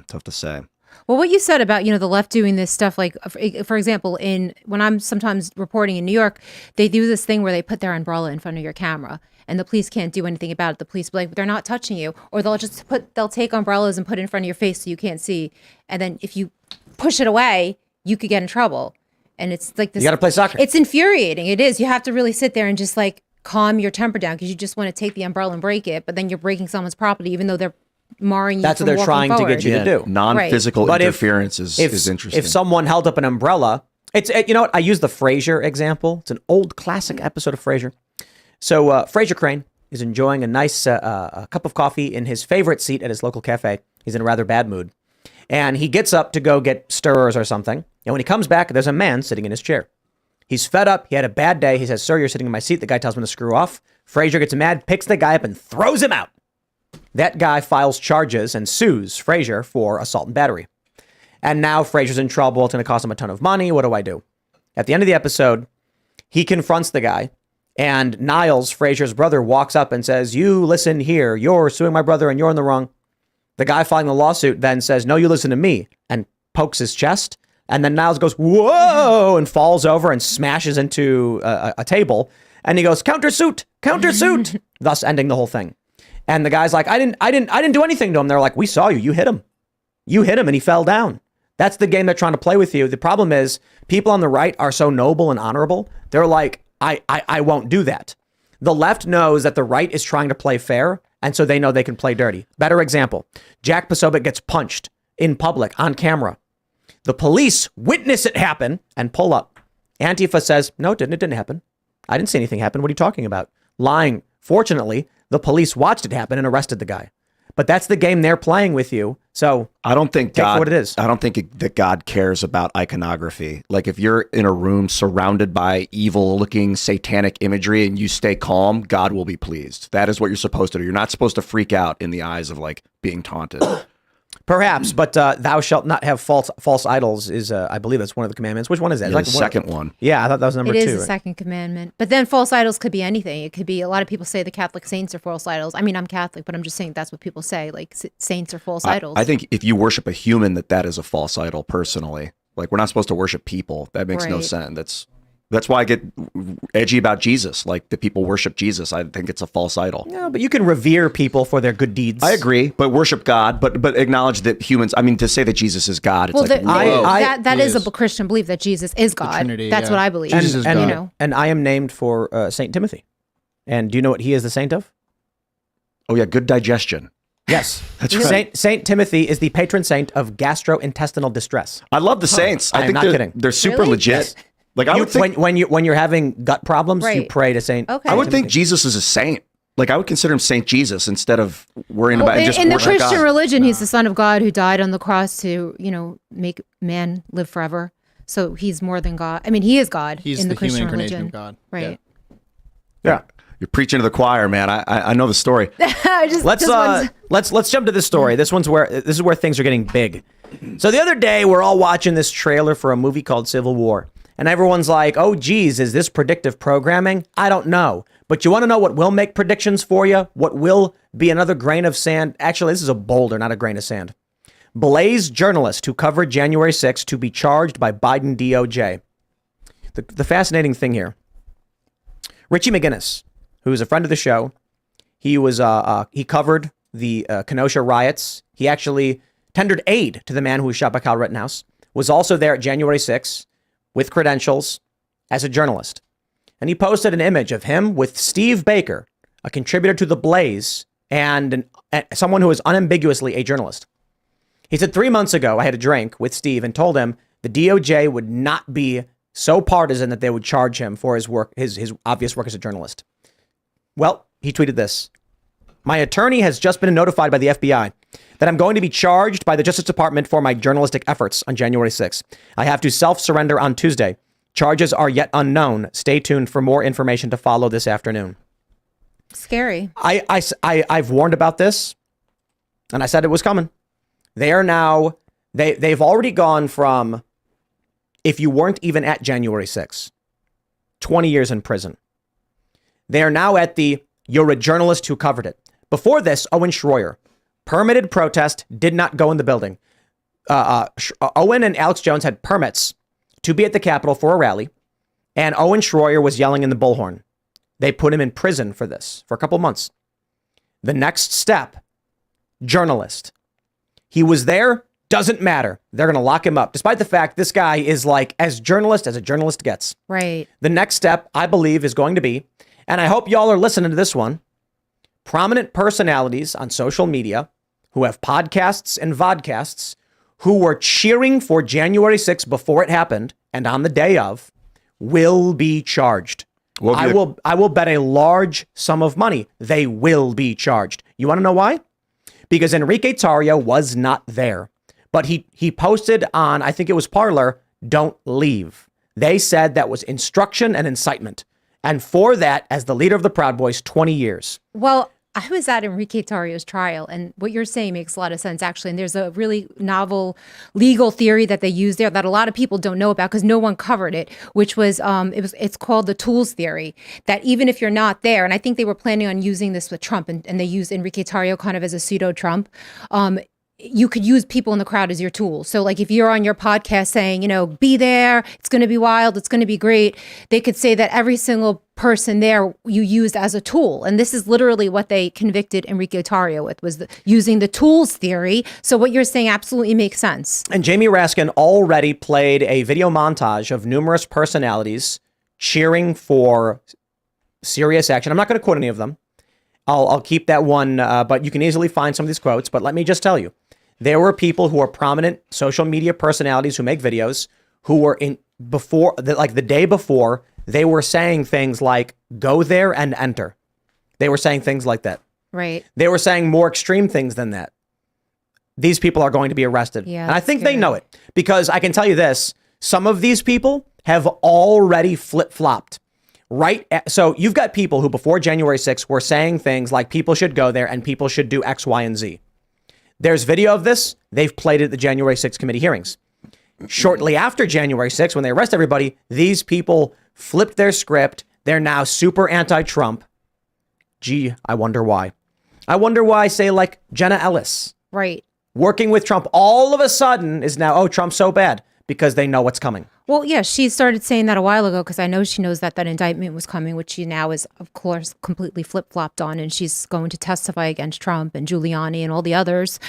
Tough to say. Well, what you said about, the left doing this stuff, like, for example, when I'm sometimes reporting in New York, they do this thing where they put their umbrella in front of your camera and the police can't do anything about it. The police be like, they're not touching you. Or they'll take umbrellas and put it in front of your face so you can't see. And then if you push it away, you could get in trouble. And it's like this. You got to play soccer. It's infuriating. It is. You have to really sit there and just like calm your temper down because you just want to take the umbrella and break it. But then you're breaking someone's property, even though they're marring you. That's what from they're trying walking to get you forward. to do. Non-physical But interference is interesting. If someone held up an umbrella, you know what? I use the Frasier example. It's an old classic episode of Frasier. So Frasier Crane is enjoying a nice a cup of coffee in his favorite seat at his local cafe. He's in a rather bad mood. And he gets up to go get stirrers or something. And when he comes back, there's a man sitting in his chair. He's fed up. He had a bad day. He says, "Sir, you're sitting in my seat." The guy tells him to screw off. Frasier gets mad, picks the guy up and throws him out. That guy files charges and sues Frasier for assault and battery. And now Frasier's in trouble. It's going to cost him a ton of money. What do I do? At the end of the episode, he confronts the guy. And Niles, Frasier's brother, walks up and says, "You listen here. You're suing my brother and you're in the wrong." The guy filing the lawsuit then says, "No, you listen to me," and pokes his chest. And then Niles goes, "Whoa," and falls over and smashes into a table. And he goes, "Countersuit, countersuit," thus ending the whole thing. And the guy's like, I didn't do anything to him." They're like, "We saw you. You hit him. You hit him and he fell down." That's the game they're trying to play with you. The problem is people on the right are so noble and honorable. They're like, I won't do that. The left knows that the right is trying to play fair. And so they know they can play dirty. Better example, Jack Posobiec gets punched in public on camera. The police witness it happen and pull up. Antifa says, "No, it didn't happen. I didn't see anything happen. What are you talking about?" Lying. Fortunately, the police watched it happen and arrested the guy. But that's the game they're playing with you. So I don't think take God, for what it is. I don't think that God cares about iconography. Like if you're in a room surrounded by evil-looking satanic imagery and you stay calm, God will be pleased. That is what you're supposed to do. You're not supposed to freak out in the eyes of like being taunted. Perhaps, but "thou shalt not have false idols" is, I believe that's one of the commandments. Which one is that? The second one. Yeah, I thought that was number It 2. is the right? second commandment. But then false idols could be anything. It could be, a lot of people say the Catholic saints are false idols. I mean, I'm Catholic, but I'm just saying that's what people say. Like saints are false idols. I think if you worship a human, that is a false idol. Personally, like we're not supposed to worship people. That makes no Right. sense. That's why I get edgy about Jesus. Like the people worship Jesus. I think it's a false idol. No, but you can revere people for their good deeds. I agree, but worship God, but acknowledge that humans. I mean, to say that Jesus is God, it's well, like whoa. that is is. a Christian belief that Jesus is God. Trinity, That's yeah. what I believe. Jesus is and, God. and I am named for Saint Timothy. And do you know what he is the saint of? Oh yeah, good digestion. Yes. That's right. Saint Timothy is the patron saint of gastrointestinal distress. I love the saints. I I am think not they're, kidding. they're super Really? legit. Yes. Like I would think, when you're having gut problems, you Right. pray to Saint. Okay. I would think Timothy. Jesus is a saint. Like I would consider him Saint Jesus instead of worrying about just in the worship Christian God. religion, he's the Son of God who died on the cross to, make man live forever. So he's more than God. I mean, he is God He's in the the Christian human incarnation religion. of God. Right. Yeah. You're preaching to the choir, man. I know the story. Let's jump to this story. This is where things are getting big. So the other day, we're all watching this trailer for a movie called Civil War. And everyone's like, oh, geez, is this predictive programming? I don't know. But you want to know what will make predictions for you? What will be another grain of sand? Actually, this is a boulder, not a grain of sand. Blaze journalist who covered January 6th to be charged by Biden DOJ. The fascinating thing here, Richie McGinnis, who is a friend of the show, he covered the Kenosha riots. He actually tendered aid to the man who was shot by Kyle Rittenhouse, was also there at January 6th with credentials as a journalist. And he posted an image of him with Steve Baker, a contributor to The Blaze, and someone who is unambiguously a journalist. He said 3 months ago, I had a drink with Steve and told him the DOJ would not be so partisan that they would charge him for his work, his obvious work as a journalist. Well, he tweeted this. My attorney has just been notified by the FBI that I'm going to be charged by the Justice Department for my journalistic efforts on January 6th. I have to self-surrender on Tuesday. Charges are yet unknown. Stay tuned for more information to follow this afternoon. Scary. I've warned about this, and I said it was coming. They are now, they've already gone from, if you weren't even at January 6th, 20 years in prison. They are now at you're a journalist who covered it. Before this, Owen Schroyer, permitted protest, did not go in the building. Owen and Alex Jones had permits to be at the Capitol for a rally, and Owen Schroyer was yelling in the bullhorn. They put him in prison for this for a couple months. The next step, journalist. He was there, doesn't matter. They're going to lock him up, despite the fact this guy is like as a journalist gets. Right. The next step, I believe, is going to be, and I hope y'all are listening to this one, prominent personalities on social media who have podcasts and vodcasts who were cheering for January 6th before it happened and on the day of will be charged. I will bet a large sum of money they will be charged. You want to know why? Because Enrique Tarrio was not there. But he posted on, I think it was Parler, don't leave. They said that was instruction and incitement. And for that, as the leader of the Proud Boys, 20 years. Well, I was at Enrique Tarrio's trial, and what you're saying makes a lot of sense, actually. And there's a really novel legal theory that they use there that a lot of people don't know about because no one covered it, which was it's called the tools theory. That even if you're not there, and I think they were planning on using this with Trump, and they used Enrique Tarrio kind of as a pseudo Trump. You could use people in the crowd as your tool. So like if you're on your podcast saying, be there, it's going to be wild, it's going to be great. They could say that every single person there you used as a tool. And this is literally what they convicted Enrique Tarrio with, was using the tools theory. So what you're saying absolutely makes sense. And Jamie Raskin already played a video montage of numerous personalities cheering for serious action. I'm not going to quote any of them. I'll keep that one, but you can easily find some of these quotes. But let me just tell you, there were people who are prominent social media personalities who make videos who were the day before, they were saying things like, go there and enter. They were saying things like that. Right. They were saying more extreme things than that. These people are going to be arrested. Yeah, and I think they know it because I can tell you this, some of these people have already flip-flopped. Right. So you've got people who before January 6th were saying things like people should go there and people should do X, Y, and Z. There's video of this. They've played it at the January 6th committee hearings. Shortly after January 6th, when they arrest everybody, these people flipped their script. They're now super anti-Trump. Gee, I wonder why. I wonder why, say, like Jenna Ellis. Right. Working with Trump all of a sudden is now, oh, Trump's so bad because they know what's coming. Well, yeah, she started saying that a while ago because I know she knows that indictment was coming, which she now is, of course, completely flip-flopped on, and she's going to testify against Trump and Giuliani and all the others.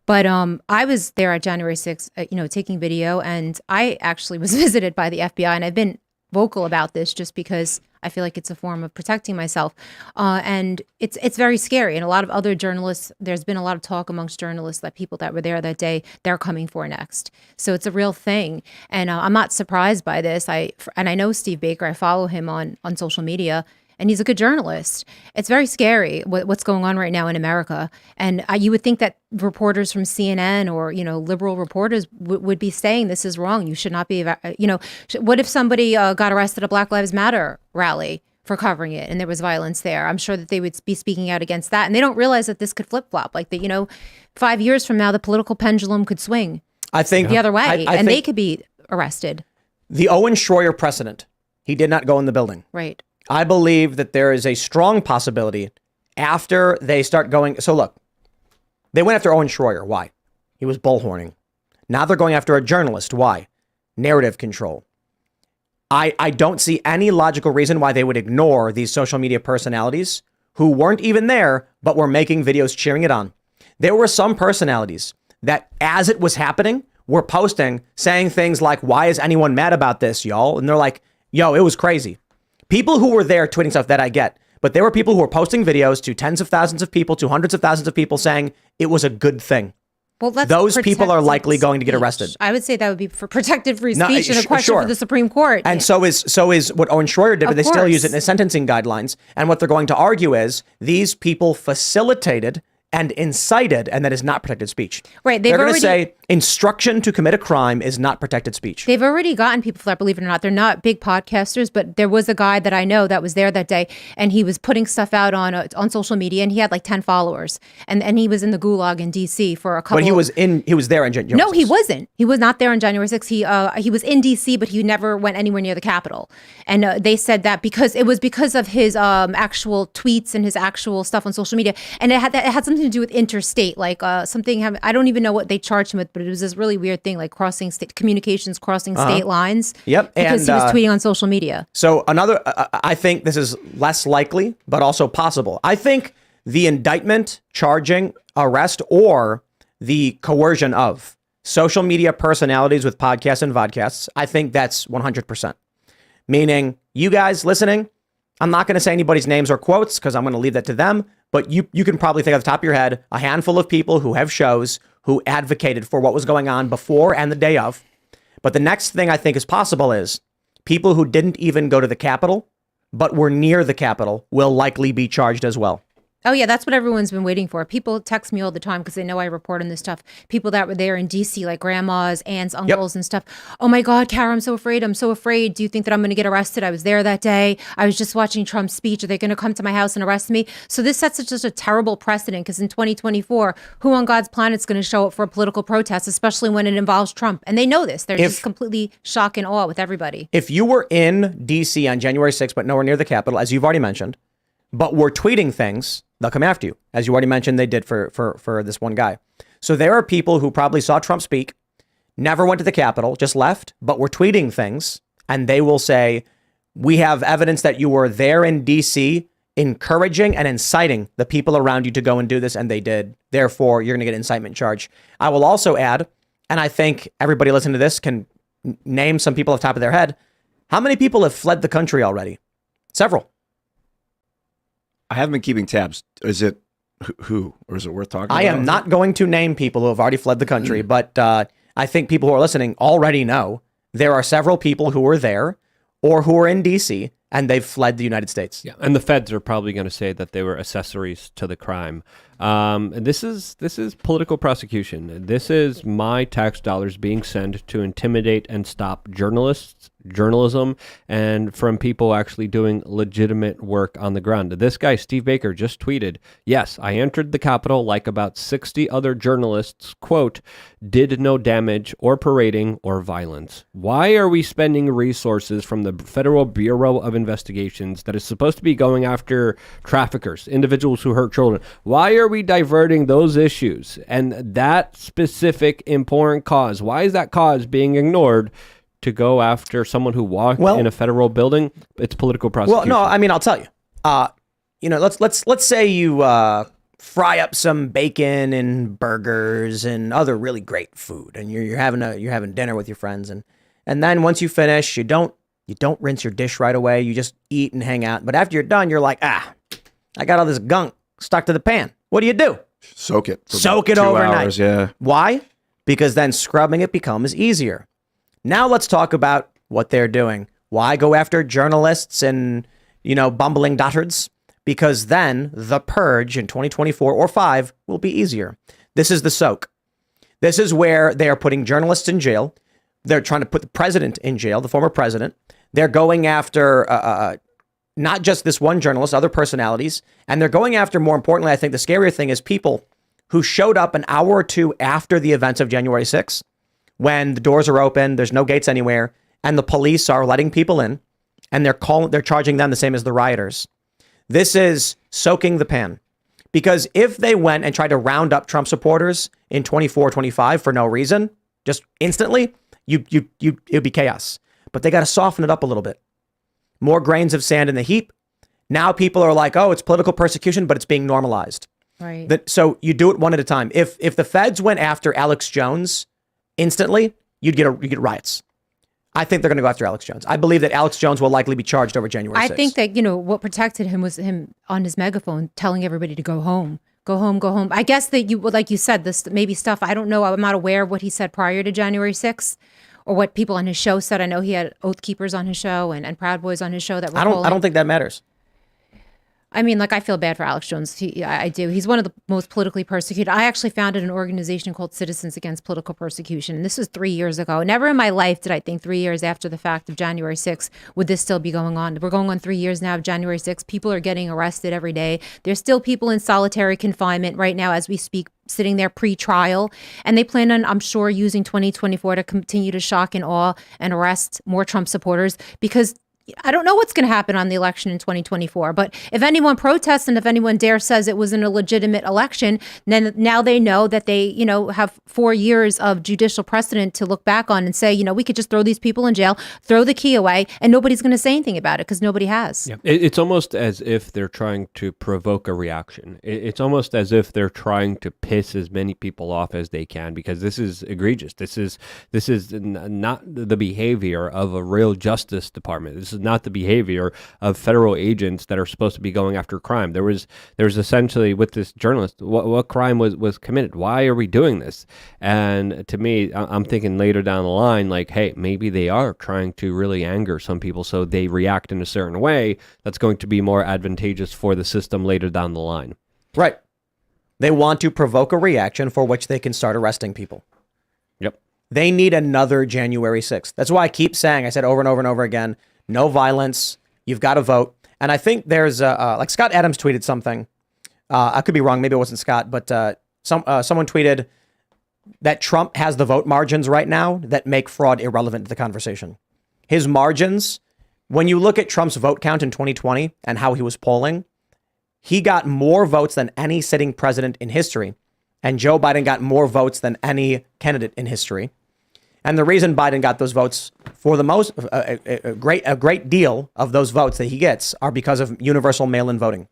But I was there at January 6th, taking video, and I actually was visited by the FBI, and I've been vocal about this just because I feel like it's a form of protecting myself. And it's very scary. And a lot of other journalists, there's been a lot of talk amongst journalists that people that were there that day, they're coming for next. So it's a real thing. And I'm not surprised by this. I know Steve Baker. I follow him on social media. And he's a good journalist. It's very scary what's going on right now in America. And you would think that reporters from CNN or, liberal reporters would be saying this is wrong. You should not be, what if somebody got arrested at a Black Lives Matter rally? for covering it, and there was violence there. I'm sure that they would be speaking out against that, and they don't realize that this could flip flop. Like that, 5 years from now, the political pendulum could swing. I think the other way, I and think they could be arrested. the Owen Schroyer precedent. He did not go in the building. Right. I believe that there is a strong possibility after they start going. So look, they went after Owen Schroyer. Why? He was bullhorning. Now they're going after a journalist. Why? Narrative control. I don't see any logical reason why they would ignore these social media personalities who weren't even there, but were making videos cheering it on. There were some personalities that, as it was happening, were posting, saying things like, why is anyone mad about this, y'all? And they're like, yo, it was crazy. People who were there tweeting stuff that I get, but there were people who were posting videos to tens of thousands of people, to hundreds of thousands of people saying it was a good thing. Well, those people are likely going to get arrested. I would say that would be for protected free speech and a question for the Supreme Court. And so is what Owen Schroyer did, but they still use it in the sentencing guidelines. And what they're going to argue is these people facilitated and incited, and that is not protected speech. Right. They're going to say instruction to commit a crime is not protected speech. They've already gotten people for that, believe it or not. They're not big podcasters, but there was a guy that I know that was there that day, and he was putting stuff out on social media, and he had like 10 followers, and he was in the gulag in D.C. for a couple. But he was there in January 6th. No, he wasn't. He was not there on January 6th. He was in D.C., but he never went anywhere near the Capitol. And they said that because of his actual tweets and his actual stuff on social media, and it had something to do with interstate, like something. I don't even know what they charged him with, but it was this really weird thing, like crossing state lines. Yep, because he was tweeting on social media. So I think this is less likely, but also possible. I think the indictment, charging, arrest, or the coercion of social media personalities with podcasts and vodcasts, I think that's 100%. Meaning, you guys listening, I'm not going to say anybody's names or quotes because I'm going to leave that to them. But you can probably think off the top of your head a handful of people who have shows who advocated for what was going on before and the day of. But the next thing I think is possible is people who didn't even go to the Capitol, but were near the Capitol, will likely be charged as well. Oh, yeah, that's what everyone's been waiting for. People text me all the time because they know I report on this stuff. People that were there in D.C., like grandmas, aunts, uncles, and stuff. Oh, my God, Cara, I'm so afraid. I'm so afraid. Do you think that I'm going to get arrested? I was there that day. I was just watching Trump's speech. Are they going to come to my house and arrest me? So this sets just a terrible precedent because in 2024, who on God's planet is going to show up for a political protest, especially when it involves Trump? And they know this. They're just completely shock and awe with everybody. If you were in D.C. on January 6th, but nowhere near the Capitol, as you've already mentioned, but were tweeting things, they'll come after you. As you already mentioned, they did for this one guy. So there are people who probably saw Trump speak, never went to the Capitol, just left, but were tweeting things. And they will say, we have evidence that you were there in D.C. encouraging and inciting the people around you to go and do this. And they did. Therefore, you're going to get an incitement charge. I will also add, and I think everybody listening to this can name some people off the top of their head. How many people have fled the country already? Several. I haven't been keeping tabs. Is it who, or is it worth talking about? I am not going to name people who have already fled the country, but I think people who are listening already know there are several people who were there or who are in D.C. and they've fled the United States. Yeah, and the feds are probably going to say that they were accessories to the crime. And this is political prosecution. This is my tax dollars being sent to intimidate and stop journalism, and from people actually doing legitimate work on the ground. This guy, Steve Baker, just tweeted, yes, I entered the Capitol like about 60 other journalists, quote, did no damage or parading or violence. Why are we spending resources from the Federal Bureau of Investigations that is supposed to be going after traffickers, individuals who hurt children? Why are we diverting those issues and that specific important cause? Why is that cause being ignored to go after someone who walked in a federal building? It's political prosecution. Well, no, I mean, I'll tell you. Let's say you fry up some bacon and burgers and other really great food, and you're having dinner with your friends, and then once you finish, you don't rinse your dish right away. You just eat and hang out. But after you're done, you're like, I got all this gunk stuck to the pan. What do you do? Soak it. Soak it 2 overnight. hours, yeah. Why? Because then scrubbing it becomes easier. Now let's talk about what they're doing. Why go after journalists and, bumbling dotards? Because then the purge in 2024 or 5 will be easier. This is the soak. This is where they are putting journalists in jail. They're trying to put the president in jail, the former president. They're going after not just this one journalist, other personalities. And they're going after, more importantly, I think the scarier thing is people who showed up an hour or two after the events of January 6th, when the doors are open, there's no gates anywhere, and the police are letting people in, and they're charging them the same as the rioters. This is soaking the pan. Because if they went and tried to round up Trump supporters in 24, 25 for no reason, just instantly, it'd be chaos. But they got to soften it up a little bit. More grains of sand in the heap. Now people are like, oh, it's political persecution, but it's being normalized. Right. So you do it one at a time. If the feds went after Alex Jones instantly, you'd get riots. I think they're going to go after Alex Jones. I believe that Alex Jones will likely be charged over January 6th. I think that, what protected him was him on his megaphone telling everybody to go home. Go home, go home. I guess that like you said, this maybe stuff, I don't know. I'm not aware of what he said prior to January 6th or what people on his show said. I know he had Oath Keepers on his show and Proud Boys on his show that were I don't think that matters. I mean, like, I feel bad for Alex Jones. I do. He's one of the most politically persecuted. I actually founded an organization called Citizens Against Political Persecution. And this was 3 years ago. Never in my life did I think 3 years after the fact of January 6th would this still be going on. We're going on 3 years now of January 6th. People are getting arrested every day. There's still people in solitary confinement right now as we speak, sitting there pre-trial. And they plan on, I'm sure, using 2024 to continue to shock and awe and arrest more Trump supporters, because I don't know what's going to happen on the election in 2024, but if anyone protests and if anyone dare says it was an illegitimate election, then now they know that they, have 4 years of judicial precedent to look back on and say, we could just throw these people in jail, throw the key away, and nobody's going to say anything about it because nobody has. Yeah. It's almost as if they're trying to provoke a reaction. It's almost as if they're trying to piss as many people off as they can, because this is egregious. This is not the behavior of a real justice department. This is not the behavior of federal agents that are supposed to be going after crime. There was essentially, with this journalist, what crime was committed? Why are we doing this? And to me, I'm thinking later down the line, like, hey, maybe they are trying to really anger some people so they react in a certain way that's going to be more advantageous for the system later down the line. Right. They want to provoke a reaction for which they can start arresting people. Yep. They need another January 6th. That's why I keep saying, I said over and over and over again, no violence. You've got to vote. And I think there's like Scott Adams tweeted something. I could be wrong. Maybe it wasn't Scott, but someone tweeted that Trump has the vote margins right now that make fraud irrelevant to the conversation. His margins, when you look at Trump's vote count in 2020 and how he was polling, he got more votes than any sitting president in history. And Joe Biden got more votes than any candidate in history. And the reason Biden got those votes, for the most, a great deal of those votes that he gets are because of universal mail-in voting.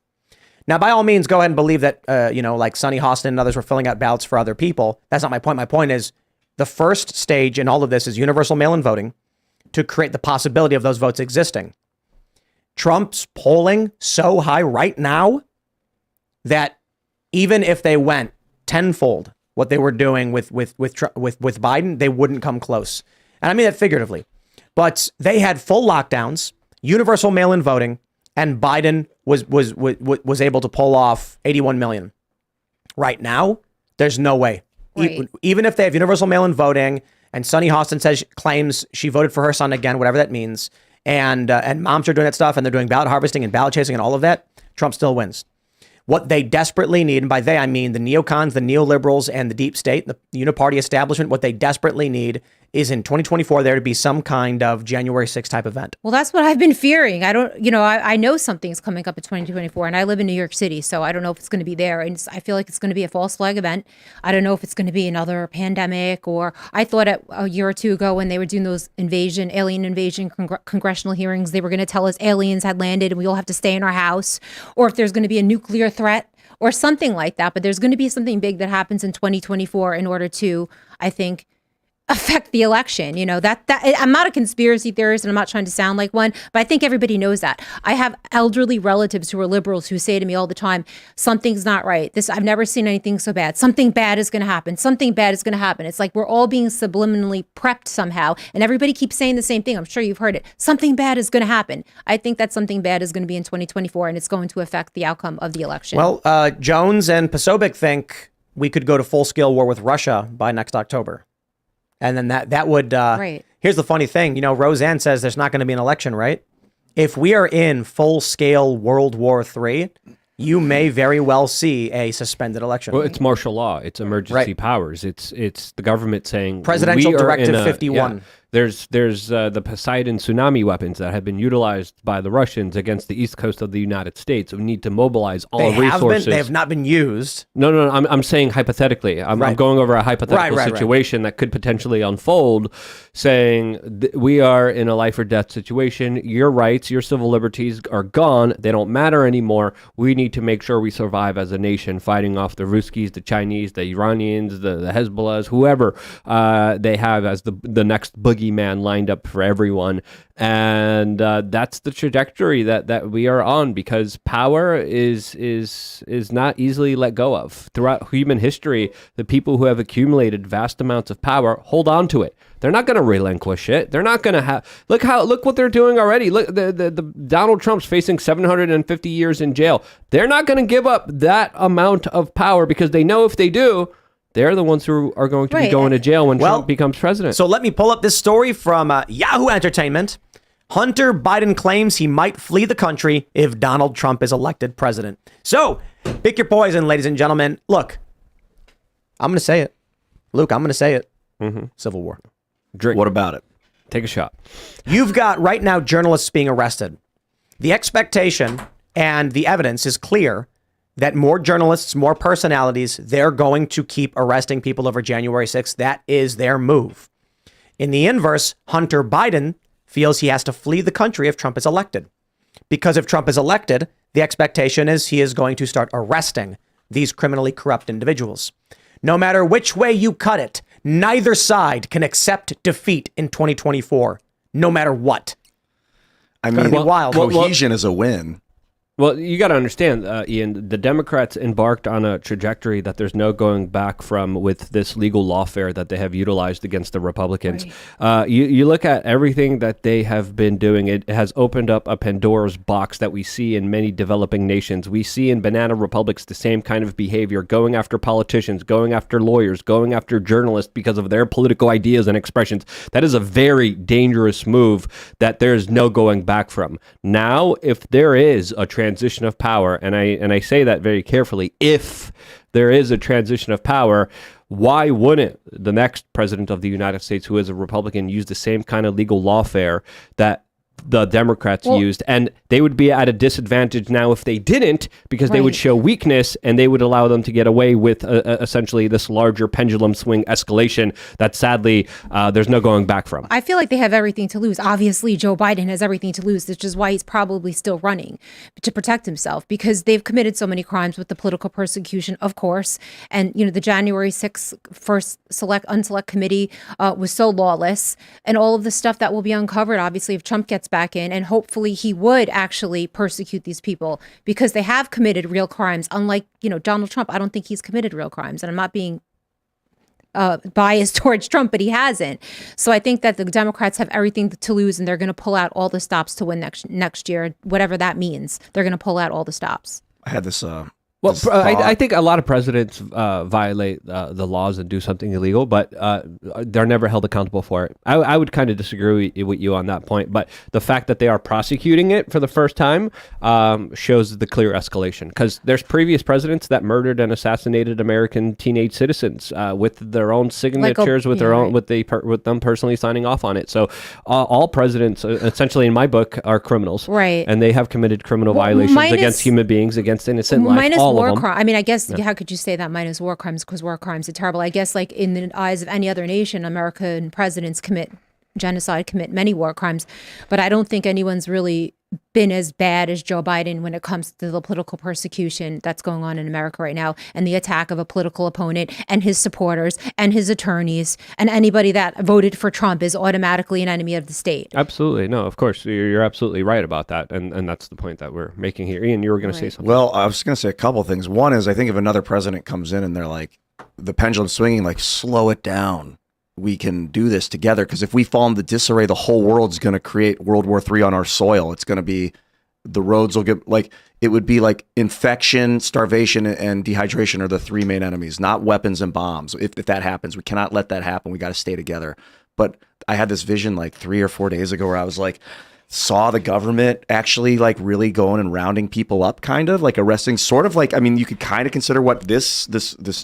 Now, by all means, go ahead and believe that, like Sonny Hostin and others were filling out ballots for other people. That's not my point. My point is the first stage in all of this is universal mail-in voting to create the possibility of those votes existing. Trump's polling so high right now that even if they went tenfold what they were doing with Biden, they wouldn't come close. And I mean that figuratively. But they had full lockdowns, universal mail-in voting, and Biden was able to pull off 81 million. Right now, there's no way. Right. Even if they have universal mail-in voting, and Sonny Hostin claims she voted for her son again, whatever that means, and moms are doing that stuff, and they're doing ballot harvesting and ballot chasing and all of that, Trump still wins. What they desperately need, and by they I mean the neocons, the neoliberals, and the deep state, the uniparty establishment, what they desperately need is in 2024 there to be some kind of January 6th type event. Well, that's what I've been fearing. I know something's coming up in 2024, and I live in New York City, so I don't know if it's going to be there. And I feel like it's going to be a false flag event. I don't know if it's going to be another pandemic, or I thought a year or two ago when they were doing those alien invasion congressional hearings, they were going to tell us aliens had landed and we all have to stay in our house, or if there's going to be a nuclear threat or something like that. But there's going to be something big that happens in 2024 in order to, I think, affect the election. That I'm not a conspiracy theorist and I'm not trying to sound like one, but I think everybody knows that. I have elderly relatives who are liberals who say to me all the time, something's not right. I've never seen anything so bad. Something bad is going to happen. Something bad is going to happen. It's like we're all being subliminally prepped somehow, and everybody keeps saying the same thing. I'm sure you've heard it. Something bad is going to happen. I think that something bad is going to be in 2024, and it's going to affect the outcome of the election. Well, Jones and Posobiec think we could go to full-scale war with Russia by next October. And then that would, right. Here's the funny thing, Roseanne says there's not going to be an election, right? if we are in full-scale World War III, you may very well see a suspended election. Well, it's martial law. It's emergency powers. It's the government saying Presidential we are Directive in a- 51. yeah. There's the Poseidon tsunami weapons that have been utilized by the Russians against the east coast of the United States. We need to mobilize all resources. They have not been used. No. I'm saying hypothetically. I'm going over a hypothetical situation that could potentially unfold, saying we are in a life or death situation. Your rights, your civil liberties are gone. They don't matter anymore. We need to make sure we survive as a nation, fighting off the Ruskies, the Chinese, the Iranians, the Hezbollahs, whoever they have as the next boogeyman lined up for everyone. And that's the trajectory that we are on, because power is not easily let go of. Throughout human history, the people who have accumulated vast amounts of power hold on to it. They're not going to relinquish it. They're not going to have. Look what they're doing already. Look, the Donald Trump's facing 750 years in jail. They're not going to give up that amount of power, because they know if they do, they're the ones who are going to be going to jail when Trump becomes president. So let me pull up this story from Yahoo Entertainment. Hunter Biden claims he might flee the country if Donald Trump is elected president. So pick your poison, ladies and gentlemen. Look, I'm going to say it. Luke, I'm going to say it. Civil war. Drink. What about it? Take a shot. You've got right now journalists being arrested. The expectation and the evidence is clear that more journalists, more personalities, they're going to keep arresting people over January 6th. That is their move. In the inverse, Hunter Biden feels he has to flee the country if Trump is elected. Because if Trump is elected, the expectation is he is going to start arresting these criminally corrupt individuals. No matter which way you cut it, neither side can accept defeat in 2024, no matter what. I mean, be wild. cohesion is a win. Well, you got to understand, Ian, the Democrats embarked on a trajectory that there's no going back from with this legal lawfare that they have utilized against the Republicans. Right. You look at everything that they have been doing. It has opened up a Pandora's box that we see in many developing nations. We see in banana republics the same kind of behavior, going after politicians, going after lawyers, going after journalists because of their political ideas and expressions. That is a very dangerous move that there's no going back from. Now, if there is a transition of power, and I say that very carefully, if there is a transition of power, why wouldn't the next president of the United States, who is a Republican, use the same kind of legal lawfare that the Democrats used? And they would be at a disadvantage now if they didn't, because they would show weakness, and they would allow them to get away with essentially this larger pendulum swing escalation that sadly there's no going back from. I feel like they have everything to lose. Obviously, Joe Biden has everything to lose, which is why he's probably still running to protect himself, because they've committed so many crimes with the political persecution, of course. And, you know, the January 6th first unselect committee was so lawless, and all of the stuff that will be uncovered, obviously, if Trump gets back in, and hopefully he would actually persecute these people, because they have committed real crimes. Unlike, you know, Donald Trump, I don't think he's committed real crimes, and I'm not being biased towards Trump, but he hasn't. So I think that the Democrats have everything to lose, and they're going to pull out all the stops to win next year, whatever that means. They're going to pull out all the stops. I had this. Well, I think a lot of presidents violate the laws and do something illegal, but they're never held accountable for it. I would kind of disagree with you on that point, but the fact that they are prosecuting it for the first time shows the clear escalation, because there's previous presidents that murdered and assassinated American teenage citizens with their own signatures, with them personally signing off on it. So all presidents, essentially in my book, are criminals, right? And they have committed criminal violations against human beings, against innocent life. War crime. I mean, I guess how could you say that minus war crimes? Because war crimes are terrible. I guess, like in the eyes of any other nation, American presidents commit genocide, commit many war crimes, but I don't think anyone's really been as bad as Joe Biden when it comes to the political persecution that's going on in America right now, and the attack of a political opponent and his supporters and his attorneys, and anybody that voted for Trump is automatically an enemy of the state. Absolutely. No, of course. You're absolutely right about that. And that's the point that we're making here. Ian, you were going to say something. Well, I was going to say a couple of things. One is, I think if another president comes in and they're like, the pendulum swinging, like, slow it down. We can do this together, because if we fall into disarray, the whole world's going to create World War III on our soil. It's going to be, the roads will get, like, it would be like infection, starvation, and dehydration are the three main enemies, not weapons and bombs. If that happens, we cannot let that happen. We got to stay together. But I had this vision like 3 or 4 days ago where I was like, saw the government actually like really going and rounding people up, kind of like arresting, sort of like, I mean, you could kind of consider what this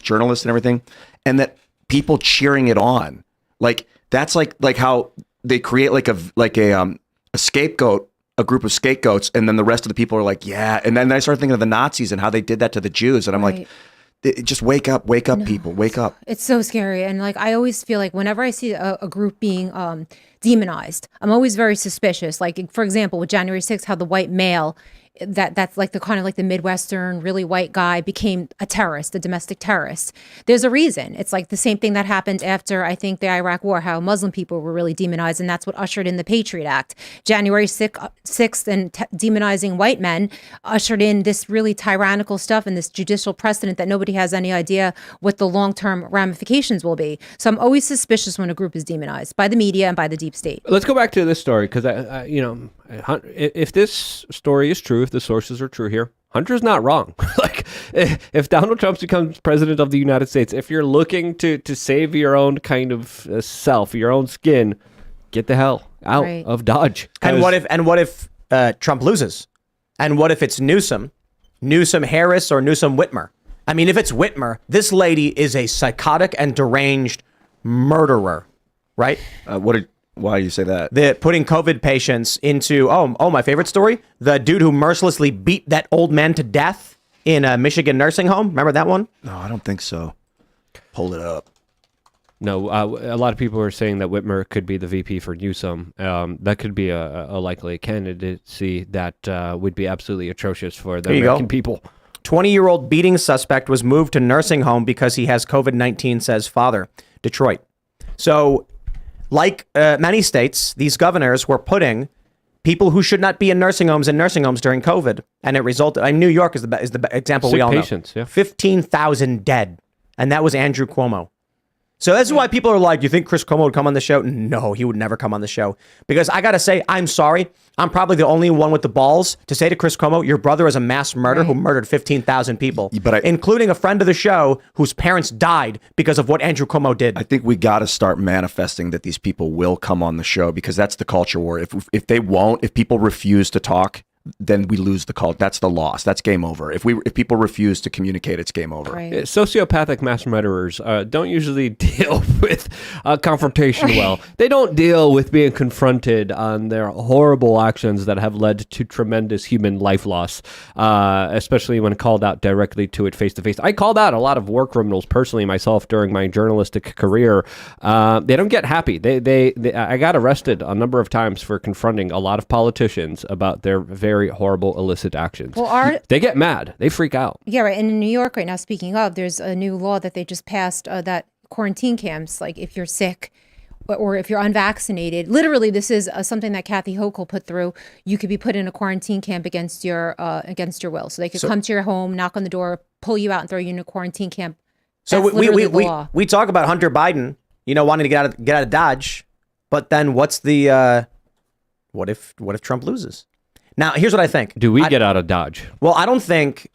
journalist and everything, and that people cheering it on, like that's like how they create like a scapegoat, a group of scapegoats, and then the rest of the people are like, yeah. And then I started thinking of the Nazis and how they did that to the Jews, and I'm like, just wake up, people, wake up. It's so scary. And like, I always feel like whenever I see a group being demonized, I'm always very suspicious. Like, for example, with January 6th, how the white male, that's like the kind of like the Midwestern, really white guy became a terrorist, a domestic terrorist. There's a reason. It's like the same thing that happened after, I think, the Iraq War, how Muslim people were really demonized, and that's what ushered in the Patriot Act. January 6th and demonizing white men ushered in this really tyrannical stuff and this judicial precedent that nobody has any idea what the long-term ramifications will be. So I'm always suspicious when a group is demonized by the media and by the deep state. Let's go back to this story because if this story is true, if the sources are true here, Hunter's not wrong. Like, if Donald Trump becomes president of the United States, if you're looking to save your own kind of self, your own skin, get the hell out of Dodge. And what if Trump loses? And what if it's Newsom Harris, or Newsom Whitmer? I mean, if it's Whitmer, this lady is a psychotic and deranged murderer, right? Why do you say that? Putting COVID patients into, my favorite story, the dude who mercilessly beat that old man to death in a Michigan nursing home. Remember that one? No, I don't think so. Hold it up. No, a lot of people are saying that Whitmer could be the VP for Newsom. That could be a likely candidacy that would be absolutely atrocious for the American people. 20-year-old beating suspect was moved to nursing home because he has COVID-19, says father. Detroit. So, like many states, these governors were putting people who should not be in nursing homes during COVID, and it resulted. New York is the example we all patients, know. Yeah. 15,000 dead, and that was Andrew Cuomo. So this is why people are like, "Do you think Chris Cuomo would come on the show?" No, he would never come on the show, because I gotta say, I'm sorry, I'm probably the only one with the balls to say to Chris Cuomo, "Your brother is a mass murderer who murdered 15,000 people," including a friend of the show whose parents died because of what Andrew Cuomo did. I think we got to start manifesting that these people will come on the show, because that's the culture war. If they won't, if people refuse to talk, then we lose the cult. That's the loss. That's game over. If people refuse to communicate, it's game over. Right. Sociopathic mass murderers don't usually deal with confrontation well. They don't deal with being confronted on their horrible actions that have led to tremendous human life loss, especially when called out directly to it face to face. I called out a lot of war criminals personally myself during my journalistic career. They don't get happy. I got arrested a number of times for confronting a lot of politicians about their very horrible illicit actions. Well, they get mad. They freak out. Yeah, right. And in New York right now, speaking of, there's a new law that they just passed that quarantine camps, like if you're sick or if you're unvaccinated, literally this is something that Kathy Hochul put through. You could be put in a quarantine camp against your will. So they could come to your home, knock on the door, pull you out, and throw you in a quarantine camp. So we talk about Hunter Biden, wanting to get out of Dodge, but then what's the what if Trump loses? Now, here's what I think. Do we get out of Dodge? Well, I don't think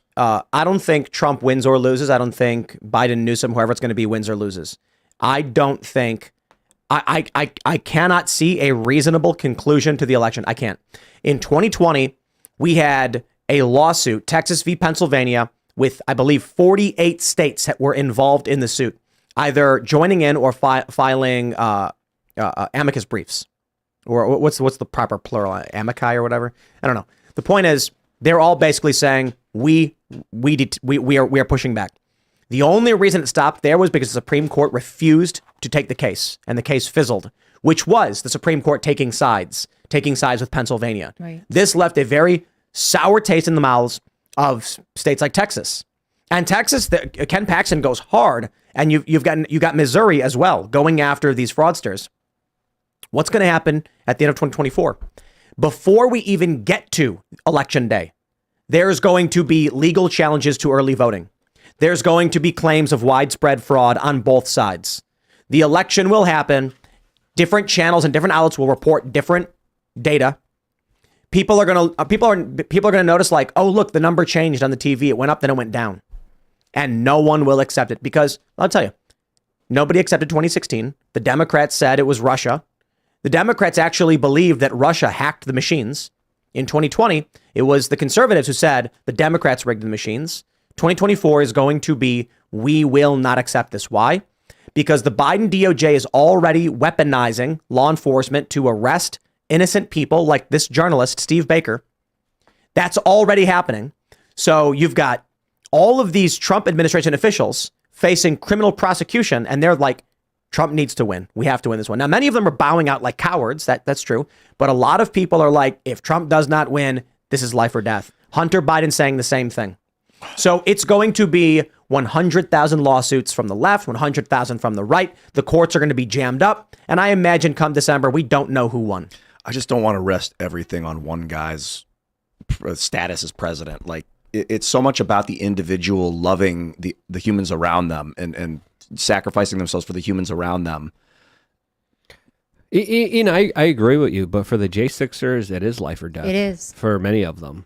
Trump wins or loses. I don't think Biden, Newsom, whoever it's going to be, wins or loses. I don't think. I cannot see a reasonable conclusion to the election. I can't. In 2020, we had a lawsuit, Texas v. Pennsylvania, with, I believe, 48 states that were involved in the suit, either joining in or filing amicus briefs. Or what's the proper plural, amici or whatever? I don't know. The point is, they're all basically saying we are pushing back. The only reason it stopped there was because the Supreme Court refused to take the case, and the case fizzled, which was the Supreme Court taking sides with Pennsylvania. Right. This left a very sour taste in the mouths of states like Texas. And Texas, Ken Paxton goes hard, and you got Missouri as well going after these fraudsters. What's going to happen at the end of 2024? Before we even get to Election Day, there's going to be legal challenges to early voting. There's going to be claims of widespread fraud on both sides. The election will happen. Different channels and different outlets will report different data. People are going to notice, like, oh, look, the number changed on the TV. It went up, then it went down. And no one will accept it, because I'll tell you, nobody accepted 2016. The Democrats said it was Russia. The Democrats actually believed that Russia hacked the machines. In 2020, it was the conservatives who said the Democrats rigged the machines. 2024 is going to be, we will not accept this. Why? Because the Biden DOJ is already weaponizing law enforcement to arrest innocent people like this journalist, Steve Baker. That's already happening. So you've got all of these Trump administration officials facing criminal prosecution, and they're like, Trump needs to win. We have to win this one. Now, many of them are bowing out like cowards. That's true. But a lot of people are like, if Trump does not win, this is life or death. Hunter Biden saying the same thing. So it's going to be 100,000 lawsuits from the left, 100,000 from the right. The courts are going to be jammed up. And I imagine come December, we don't know who won. I just don't want to rest everything on one guy's status as president. Like, it's so much about the individual loving the humans around them and sacrificing themselves for the humans around them. I agree with you, but for the J6ers, it is life or death. It is. For many of them,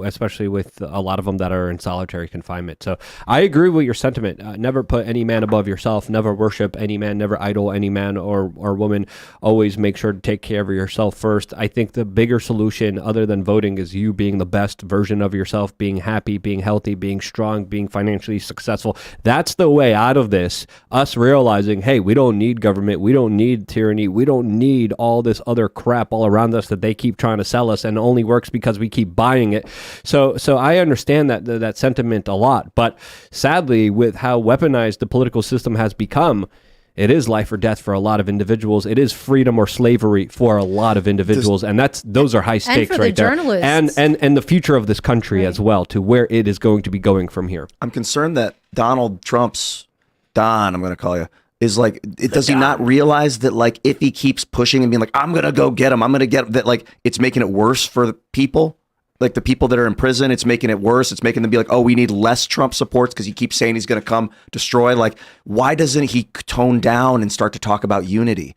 especially with a lot of them that are in solitary confinement. So I agree with your sentiment. Never put any man above yourself. Never worship any man. Never idol any man or woman. Always make sure to take care of yourself first. I think the bigger solution, other than voting, is you being the best version of yourself, being happy, being healthy, being strong, being financially successful. That's the way out of this. Us realizing, hey, we don't need government. We don't need tyranny. We don't need all this other crap all around us that they keep trying to sell us, and only works because we keep buying it. So I understand that sentiment a lot, but sadly, with how weaponized the political system has become, it is life or death for a lot of individuals. It is freedom or slavery for a lot of individuals, and those are high stakes and for right the there. journalists. And the future of this country as well, to where it is going to be going from here. I'm concerned that Donald Trump's Don, I'm going to call you, is like, does he not realize that, like, if he keeps pushing and being like, I'm going to go get him, I'm going to get that, like, it's making it worse for the people, like the people that are in prison. It's making it worse. It's making them be like, oh, we need less Trump supports because he keeps saying he's going to come destroy. Like, why doesn't he tone down and start to talk about unity?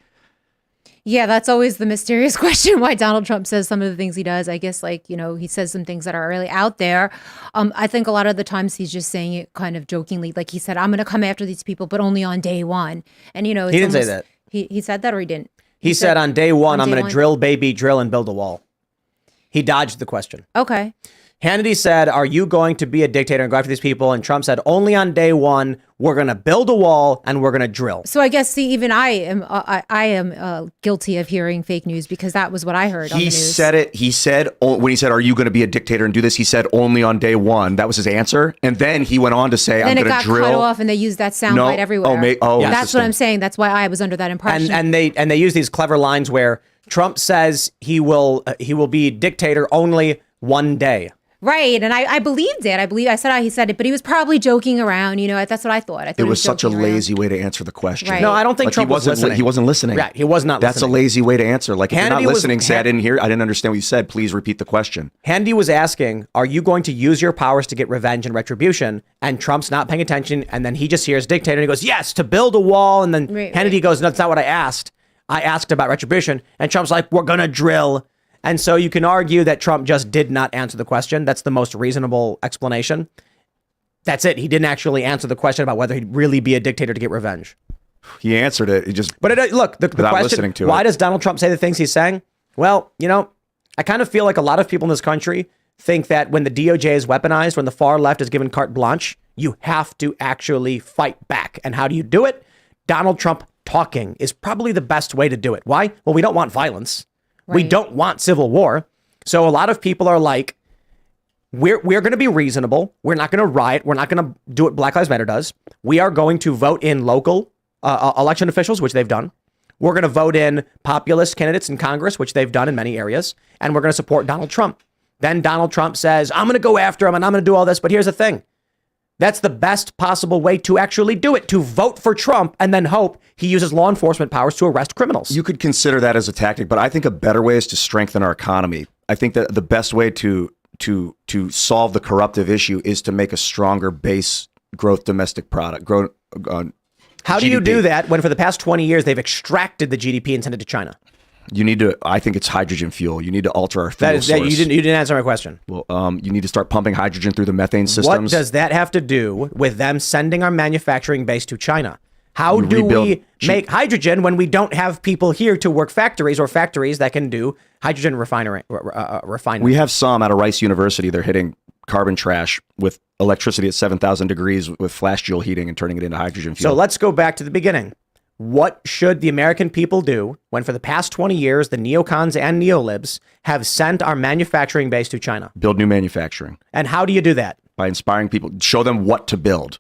Yeah, that's always the mysterious question, why Donald Trump says some of the things he does. I guess, like, you know, he says some things that are really out there. I think a lot of the times he's just saying it kind of jokingly. Like he said, I'm going to come after these people, but only on day one. And, you know, He didn't say that. He said that, or he didn't? He said on day one, I'm going to one? drill, baby, drill, and build a wall. He dodged the question. Okay. Hannity said, are you going to be a dictator and go after these people? And Trump said, only on day one, we're going to build a wall and we're going to drill. So I guess, see, even I am guilty of hearing fake news, because that was what I heard on the He news. said it. He said, when he said, are you going to be a dictator and do this? He said only on day one. That was his answer. And then he went on to say, then I'm it going got to drill. cut off, and they used that soundbite everywhere. That's what I'm saying. That's why I was under that impression. And they use these clever lines where Trump says he will be dictator only one day. Right, and I believed it. I said how he said it, but he was probably joking around. You know, that's what I thought. It was such a lazy way to answer the question. Right. No, I don't think Trump was listening. He wasn't listening. Right, he was not That's listening. a lazy way to answer. Like, if you're not Hannity was- listening, say, I didn't understand what you said. Please repeat the question. Hannity was asking, are you going to use your powers to get revenge and retribution? And Trump's not paying attention. And then he just hears dictator and he goes, yes, to build a wall. And then Hannity goes, no, that's not what I asked. I asked about retribution. And Trump's like, we're going to drill. And so you can argue that Trump just did not answer the question. That's the most reasonable explanation. That's it. He didn't actually answer the question about whether he'd really be a dictator to get revenge. He answered it. He just Look, the question, listening to why it. does Donald Trump say the things he's saying? Well, you know, I kind of feel like a lot of people in this country think that when the DOJ is weaponized, when the far left is given carte blanche, you have to actually fight back. And how do you do it? Donald Trump talking is probably the best way to do it. Why? Well, we don't want violence. Right. We don't want civil war. So a lot of people are like, we're going to be reasonable. We're not going to riot. We're not going to do what Black Lives Matter does. We are going to vote in local election officials, which they've done. We're going to vote in populist candidates in Congress, which they've done in many areas. And we're going to support Donald Trump. Then Donald Trump says, I'm going to go after him and I'm going to do all this. But here's the thing. That's the best possible way to actually do it, to vote for Trump and then hope he uses law enforcement powers to arrest criminals. You could consider that as a tactic, but I think a better way is to strengthen our economy. I think that the best way to solve the corruptive issue is to make a stronger base growth domestic product. How do you do that when for the past 20 years they've extracted the GDP and sent it to China? You need to. I think it's hydrogen fuel. You need to alter our fuel source. You didn't answer my question. Well, you need to start pumping hydrogen through the methane systems. What does that have to do with them sending our manufacturing base to China? How You do rebuild we make hydrogen when we don't have people here to work factories or factories that can do hydrogen refinement? We have some out of Rice University. They're hitting carbon trash with electricity at 7,000 degrees with flash joule heating and turning it into hydrogen fuel. So let's go back to the beginning. What should the American people do when for the past 20 years, the neocons and neolibs have sent our manufacturing base to China? Build new manufacturing. And how do you do that? By inspiring people, show them what to build.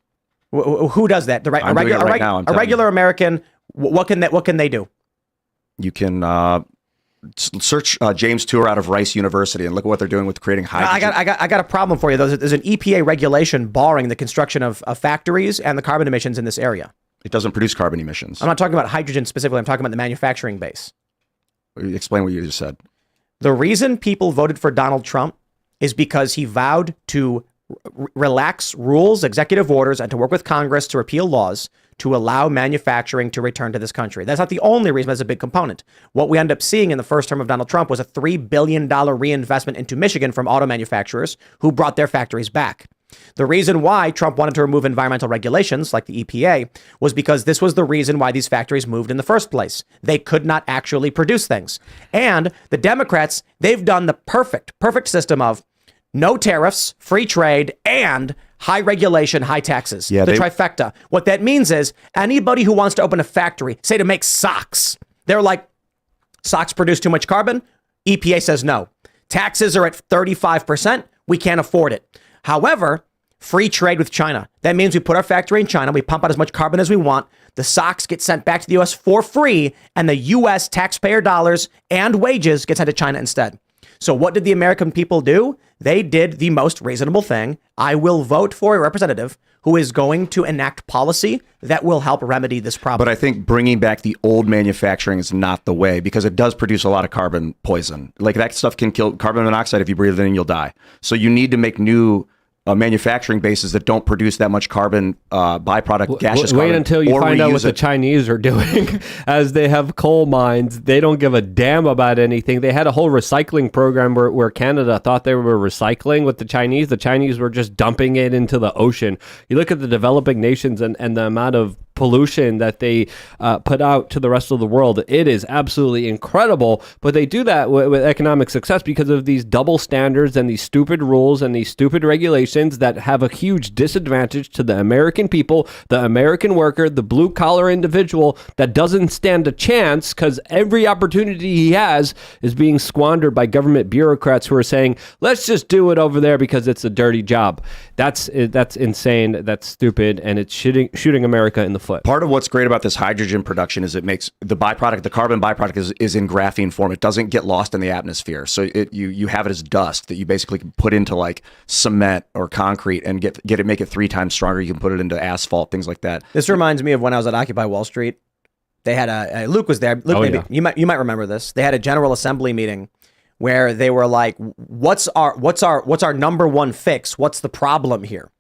Who does that? I'm doing it right now, I'm a regular American. What can they do? You can search James Tour out of Rice University and look at what they're doing with creating hydrogen. I got a problem for you. There's an EPA regulation barring the construction of factories and the carbon emissions in this area. It doesn't produce carbon emissions. I'm not talking about hydrogen specifically. I'm talking about the manufacturing base. Explain what you just said. The reason people voted for Donald Trump is because he vowed to relax rules, executive orders, and to work with Congress to repeal laws to allow manufacturing to return to this country. That's not the only reason, that's a big component. What we end up seeing in the first term of Donald Trump was a $3 billion reinvestment into Michigan from auto manufacturers who brought their factories back. The reason why Trump wanted to remove environmental regulations like the EPA was because this was the reason why these factories moved in the first place. They could not actually produce things. And the Democrats, they've done the perfect system of no tariffs, free trade, and high regulation, high taxes. Yeah, the trifecta. What that means is anybody who wants to open a factory, say to make socks, they're like, socks produce too much carbon. EPA says no. Taxes are at 35%. We can't afford it. However, free trade with China. That means we put our factory in China. We pump out as much carbon as we want. The socks get sent back to the U.S. for free, and the U.S. taxpayer dollars and wages get sent to China instead. So what did the American people do? They did the most reasonable thing. I will vote for a representative who is going to enact policy that will help remedy this problem. But I think bringing back the old manufacturing is not the way because it does produce a lot of carbon poison. Like that stuff can kill carbon monoxide. If you breathe it in, you'll die. So you need to make new manufacturing bases that don't produce that much carbon byproduct gaseous carbon. Wait until you find out what the Chinese are doing. As they have coal mines, they don't give a damn about anything. They had a whole recycling program where Canada thought they were recycling with the Chinese. The Chinese were just dumping it into the ocean. You look at the developing nations and the amount of pollution that they put out to the rest of the world. It is absolutely incredible, but they do that with economic success because of these double standards and these stupid rules and these stupid regulations that have a huge disadvantage to the American people, the American worker, the blue collar individual that doesn't stand a chance because every opportunity he has is being squandered by government bureaucrats who are saying, let's just do it over there because it's a dirty job. That's insane. That's stupid. And it's shooting America in the foot. Part of what's great about this hydrogen production is it makes the byproduct, the carbon byproduct is in graphene form. It doesn't get lost in the atmosphere. So you have it as dust that you basically can put into like cement or concrete and make it 3 times stronger. You can put it into asphalt, things like that. This reminds me of when I was at Occupy Wall Street. They had Luke was there. Luke, maybe you might remember this. They had a General Assembly meeting where they were like, what's our number one fix? What's the problem here?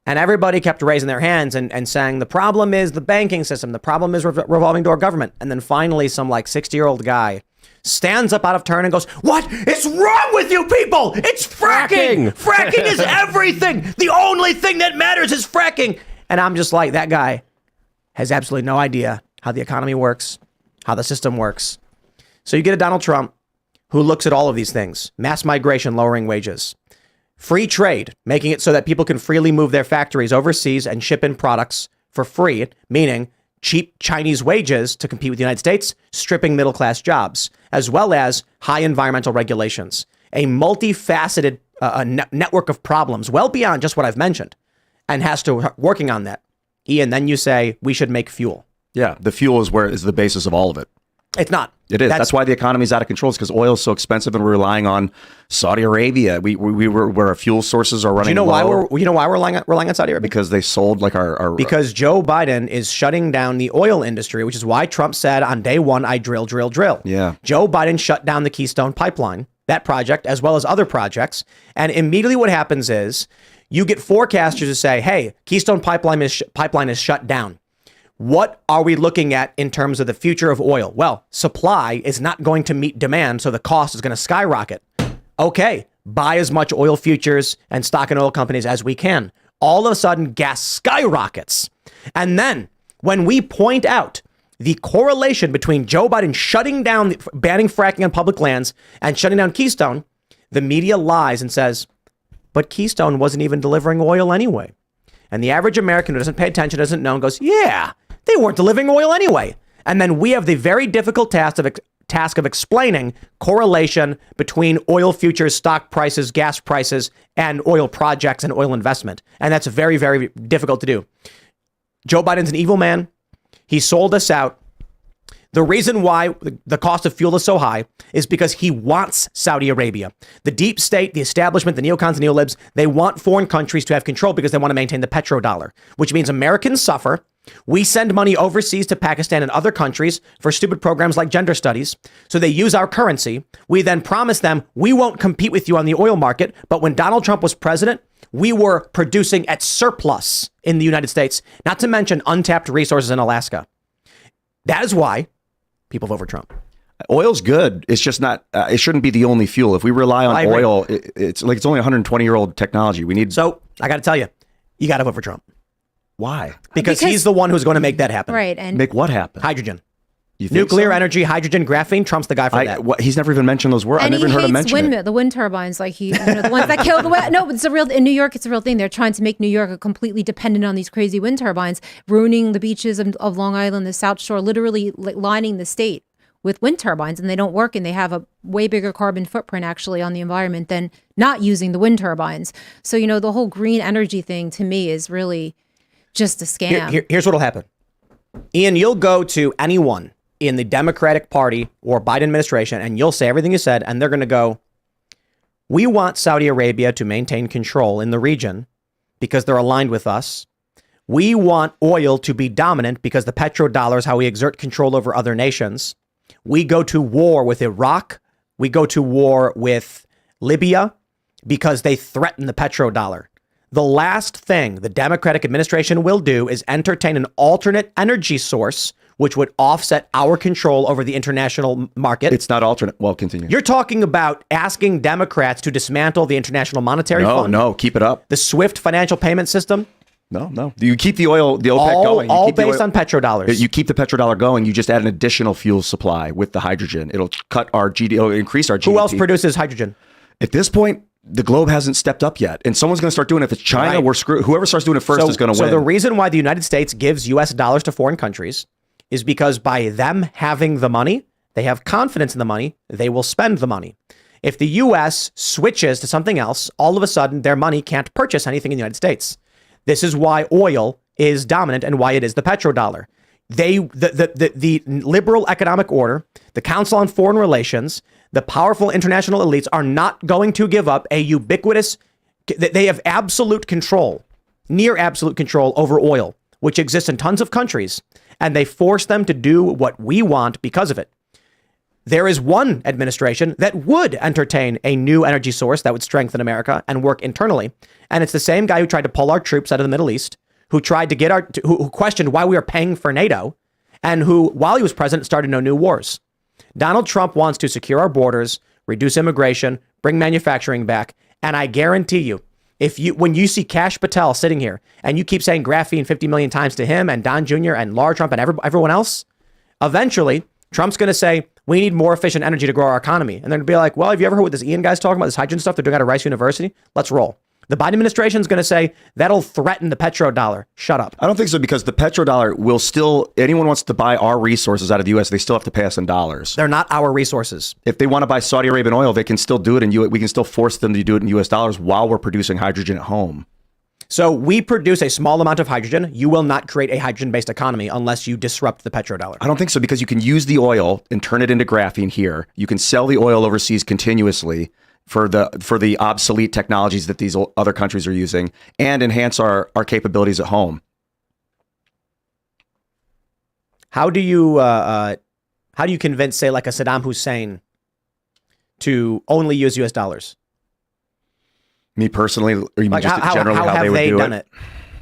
And everybody kept raising their hands and saying, the problem is the banking system. The problem is revolving door government. And then finally, some like 60-year-old guy stands up out of turn and goes, what is wrong with you people? It's fracking. Fracking is everything. The only thing that matters is fracking. And I'm just like, that guy has absolutely no idea how the economy works, how the system works. So you get a Donald Trump who looks at all of these things, mass migration, lowering wages, free trade, making it so that people can freely move their factories overseas and ship in products for free, meaning cheap Chinese wages to compete with the United States, stripping middle-class jobs, as well as high environmental regulations, a multifaceted network of problems well beyond just what I've mentioned, and has to working on that. Ian, then you say we should make fuel. Yeah, the fuel is the basis of all of it. It's not. It is. That's why the economy is out of control. It's because oil is so expensive, and we're relying on Saudi Arabia. Where our fuel sources are running. Do you know low. why we're relying on Saudi Arabia? Because they sold like our. Because Joe Biden is shutting down the oil industry, which is why Trump said on day one, I drill. Yeah. Joe Biden shut down the Keystone Pipeline, that project, as well as other projects, and immediately what happens is you get forecasters who say, "Hey, Keystone Pipeline is shut down." What are we looking at in terms of the future of oil? Well, supply is not going to meet demand, so the cost is going to skyrocket. Okay, buy as much oil futures and stock in oil companies as we can. All of a sudden, gas skyrockets. And then When we point out the correlation between Joe Biden banning fracking on public lands and shutting down Keystone, the media lies and says, but Keystone wasn't even delivering oil anyway. And the average American who doesn't pay attention, doesn't know, and goes, yeah, they weren't delivering oil anyway. And then we have the very difficult task of explaining correlation between oil futures, stock prices, gas prices, and oil projects and oil investment. And that's very, very difficult to do. Joe Biden's an evil man. He sold us out. The reason why the cost of fuel is so high is because he wants Saudi Arabia. The deep state, the establishment, the neocons, the neolibs, they want foreign countries to have control because they want to maintain the petrodollar, which means Americans suffer. We send money overseas to Pakistan and other countries for stupid programs like gender studies. So they use our currency. We then promise them we won't compete with you on the oil market. But when Donald Trump was president, we were producing at surplus in the United States, not to mention untapped resources in Alaska. That is why people vote for Trump. Oil's good. It's just not, it shouldn't be the only fuel. If we rely on oil, it's only 120-year-old technology. So I got to tell you, you got to vote for Trump. Why? Because he's the one who's going to make that happen. Right. And make what happen? Hydrogen. You think Nuclear so? energy, hydrogen, graphene. Trump's the guy for that. He's never even mentioned those words. I and never he heard him hates mention it. the wind turbines, like the ones that kill the wind. No, it's a real, in New York, it's a real thing. They're trying to make New York completely dependent on these crazy wind turbines, ruining the beaches of Long Island, the South Shore, literally lining the state with wind turbines, and they don't work, and they have a way bigger carbon footprint actually on the environment than not using the wind turbines. So, the whole green energy thing to me is really just a scam. Here's what'll happen. Ian, you'll go to anyone in the Democratic Party or Biden administration, and you'll say everything you said, and they're going to go, we want Saudi Arabia to maintain control in the region because they're aligned with us. We want oil to be dominant because the petrodollar is how we exert control over other nations. We go to war with Iraq. We go to war with Libya because they threaten the petrodollar. The last thing the Democratic administration will do is entertain an alternate energy source which would offset our control over the international market. It's not alternate. Well, continue. You're talking about asking Democrats to dismantle the International Monetary Fund. No, keep it up. The SWIFT financial payment system. No. You keep the OPEC going. All based on petrodollars. You keep the petrodollar going. You just add an additional fuel supply with the hydrogen. It'll cut our GDP, it'll increase our GDP. Who else produces hydrogen? At this point, the globe hasn't stepped up yet. And someone's going to start doing it. If it's China, we're screwed. Whoever starts doing it first is going to win. So the reason why the United States gives US dollars to foreign countries is because by them having the money, they have confidence in the money, they will spend the money. If the US switches to something else, all of a sudden their money can't purchase anything in the United States. This is why oil is dominant and why it is the petrodollar. The liberal economic order, the Council on Foreign Relations, the powerful international elites are not going to give up a ubiquitous, they have absolute control, near absolute control over oil, which exists in tons of countries, and they force them to do what we want because of it. There is one administration that would entertain a new energy source that would strengthen America and work internally. And it's the same guy who tried to pull our troops out of the Middle East, who tried to get who questioned why we were paying for NATO, and who, while he was president, started no new wars. Donald Trump wants to secure our borders, reduce immigration, bring manufacturing back. And I guarantee you, when you see Kash Patel sitting here and you keep saying graphene 50 million times to him and Don Jr. and Laura Trump and everyone else, eventually Trump's going to say, we need more efficient energy to grow our economy. And they're going to be like, well, have you ever heard what this Ian guy's talking about, this hydrogen stuff they're doing out of Rice University? Let's roll. The Biden administration is going to say that'll threaten the petrodollar. Shut up. I don't think so, because the petrodollar will still, anyone wants to buy our resources out of the U.S., they still have to pay us in dollars. They're not our resources. If they want to buy Saudi Arabian oil, they can still do it, and we can still force them to do it in U.S. dollars while we're producing hydrogen at home. So we produce a small amount of hydrogen. You will not create a hydrogen-based economy unless you disrupt the petrodollar. I don't think so, because you can use the oil and turn it into graphene here. You can sell the oil overseas continuously for the obsolete technologies that these other countries are using, and enhance our capabilities at home. How do you convince, say, like a Saddam Hussein to only use U.S. dollars? Me personally, or you mean like just generally how they would do it?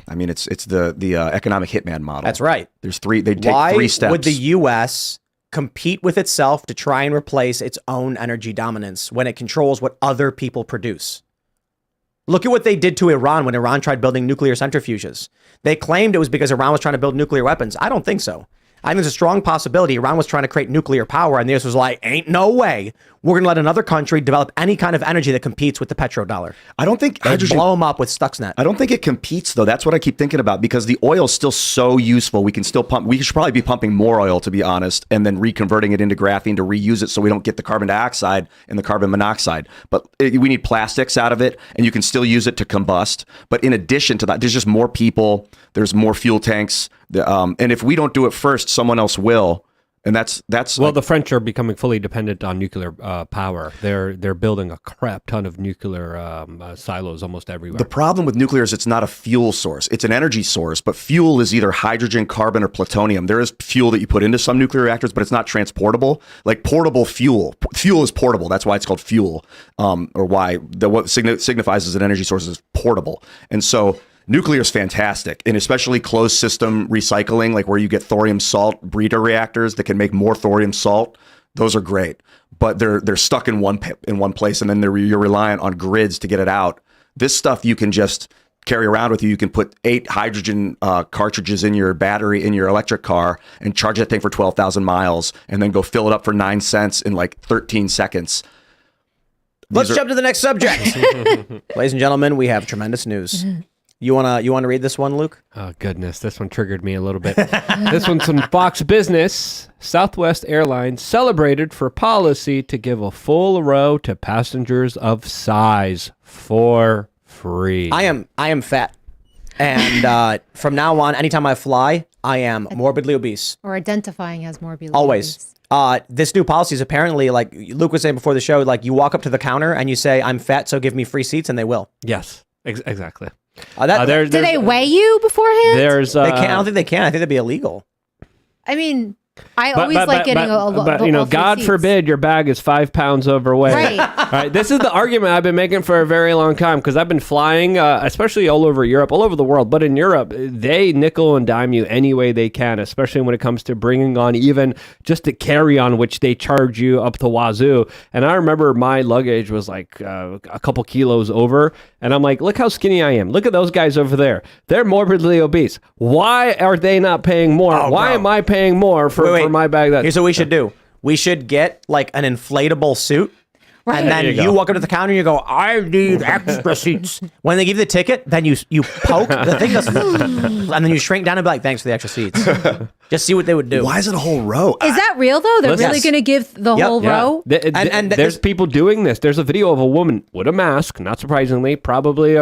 I mean, it's the economic hitman model. That's right. There's three. They take 3 steps. Why would the U.S. compete with itself to try and replace its own energy dominance when it controls what other people produce? Look at what they did to Iran when Iran tried building nuclear centrifuges. They claimed it was because Iran was trying to build nuclear weapons. I don't think so. I think there's a strong possibility Iran was trying to create nuclear power, and this was like, ain't no way we're going to let another country develop any kind of energy that competes with the petrodollar. I don't think They'd blow them up with Stuxnet. I don't think it competes, though. That's what I keep thinking about, because the oil is still so useful. We can still pump. We should probably be pumping more oil, to be honest, and then reconverting it into graphene to reuse it so we don't get the carbon dioxide and the carbon monoxide. But we need plastics out of it, and you can still use it to combust. But in addition to that, there's just more people. There's more fuel tanks. And if we don't do it first, someone else will. And that's well, like, the French are becoming fully dependent on nuclear power. They're building a crap ton of nuclear silos almost everywhere. the problem with nuclear is it's not a fuel source. It's an energy source, but fuel is either hydrogen, carbon, or plutonium. There is fuel that you put into some nuclear reactors, but it's not transportable. Like portable fuel. Fuel is portable. That's why it's called fuel, or why what signifies as an energy source is portable. And so nuclear is fantastic, and especially closed system recycling, like where you get thorium salt breeder reactors that can make more thorium salt. Those are great, but they're stuck in one place, and then you're reliant on grids to get it out. This stuff you can just carry around with you. You can put 8 hydrogen cartridges in your battery in your electric car and charge that thing for 12,000 miles, and then go fill it up for 9 cents in like 13 seconds. Let's jump to the next subject. Ladies and gentlemen, we have tremendous news. You wanna read this one, Luke? Oh, goodness. This one triggered me a little bit. This one's from Fox Business. Southwest Airlines celebrated for policy to give a full row to passengers of size for free. I am fat. And from now on, anytime I fly, I am morbidly obese. Or identifying as morbidly Always. obese. This new policy is apparently, like Luke was saying before the show, like you walk up to the counter and you say, I'm fat, so give me free seats, and they will. Yes, exactly. Do they weigh you beforehand? There's they can't. I don't think they can. I think that'd be illegal. I mean, I always like getting a lot. But you know, God forbid your bag is 5 pounds overweight. Right. All right. This is the argument I've been making for a very long time, because I've been flying, especially all over Europe, all over the world. But in Europe, they nickel and dime you any way they can, especially when it comes to bringing on even just the carry-on, which they charge you up the wazoo. And I remember my luggage was like a couple kilos over, and I'm like, look how skinny I am. Look at those guys over there. They're morbidly obese. Why are they not paying more? Why am I paying more for my bag? Here's what we should do. We should get like an inflatable suit. Right. And then you walk up to the counter and you go, I need extra seats. When they give you the ticket, then you poke, the thing goes, and then you shrink down and be like, thanks for the extra seats. Just see what they would do. Why is it a whole row? Is that real though? They're really Yes. going to give the whole row? And there's people doing this. There's a video of a woman with a mask, not surprisingly, probably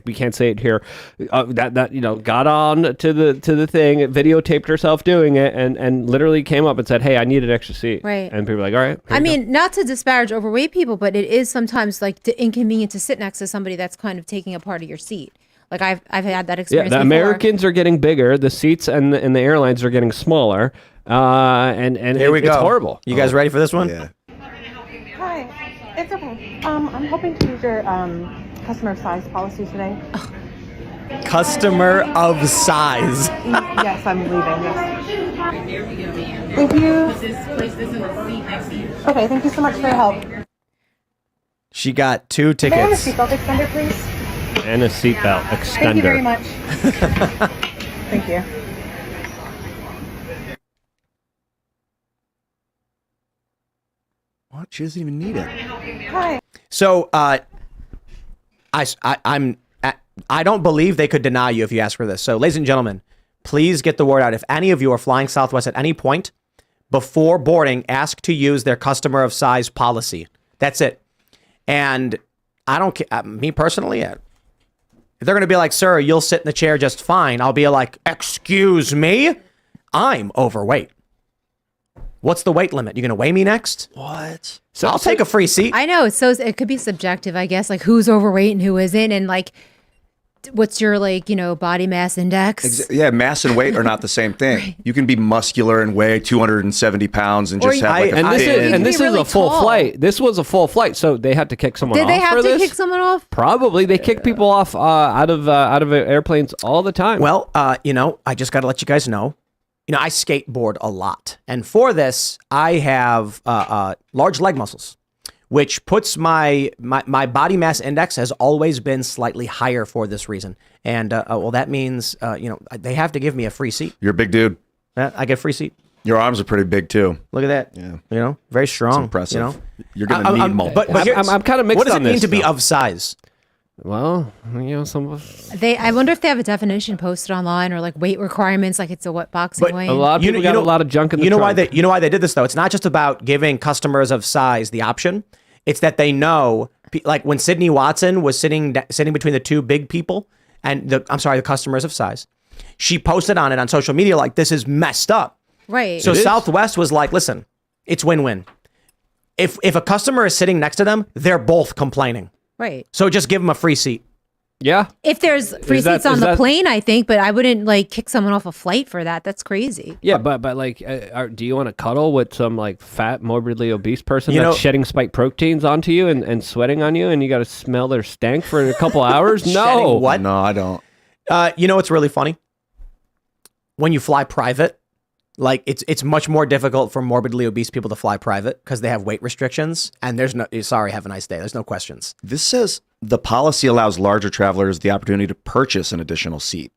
we can't say it here. That got on to the thing, videotaped herself doing it, and literally came up and said, "Hey, I need an extra seat." Right. And people were like, "All right." I mean, not to disparage overweight people, but it is sometimes like inconvenient to sit next to somebody that's kind of taking a part of your seat. Like I've had that Yeah, experience. the before. Americans are getting bigger. The seats and the airlines are getting smaller. And Here we go. It's horrible. You guys ready for this one? Yeah. Hi, it's okay. I'm hoping to use your customer size policy today. Customer of size. Yes, I'm leaving. Yes. Thank you. Okay, thank you so much for your help. She got 2 May I have a tickets. seatbelt extender, please? And a seatbelt extender. Thank you very much. Thank you. What? She doesn't even need it. Hi. So I don't believe they could deny you if you ask for this. So, ladies and gentlemen, please get the word out. If any of you are flying Southwest at any point before boarding, ask to use their customer of size policy. That's it. And I don't care. Me personally, if they're going to be like, sir, you'll sit in the chair just fine, I'll be like, excuse me, I'm overweight. What's the weight limit? You going to weigh me next? What? So I'll take a free seat. I know it could be subjective, I guess, like who's overweight and who isn't, and like what's your body mass index? Yeah, mass and weight are not the same thing. Right. You can be muscular and weigh 270 pounds and just have like a this is really a full tall. flight. This was a full flight, so they had to kick someone off. Did they have for to this? kick someone off? Probably. They kick people off out of airplanes all the time. Well, I just got to let you guys know. I skateboard a lot. And for this, I have large leg muscles, which puts my body mass index has always been slightly higher for this reason. And well, that means they have to give me a free seat. You're a big dude. I get a free seat. Your arms are pretty big too. Look at that. Yeah. Very strong. It's impressive. You know, you're gonna need multiple. But I'm kind of mixed what does on it mean this, to be though. of size? Well, some of I wonder if they have a definition posted online or like weight requirements, like it's a what boxing But weight. a lot of people got a lot of junk in the You know why trunk. why they did this though? It's not just about giving customers of size the option. It's that they know, like when Sydney Watson was sitting between the two big people and the customers of size, she posted on it on social media like, this is messed up. Right. So Southwest was like, listen, it's win-win. If a customer is sitting next to them, they're both complaining. Right. So just give them a free seat. Yeah. If there's free Is that- seats on is the that- plane, I think, but I wouldn't like kick someone off a flight for that. That's crazy. Yeah, but like, do you want to cuddle with some like fat, morbidly obese person You that's know- shedding spike proteins onto you and sweating on you, and you got to smell their stank for a couple hours? No. Shedding what? No, I don't. You know what's really funny? When you fly private, like it's much more difficult for morbidly obese people to fly private because they have weight restrictions and there's no sorry, have a nice day. There's no questions. This says the policy allows larger travelers the opportunity to purchase an additional seat.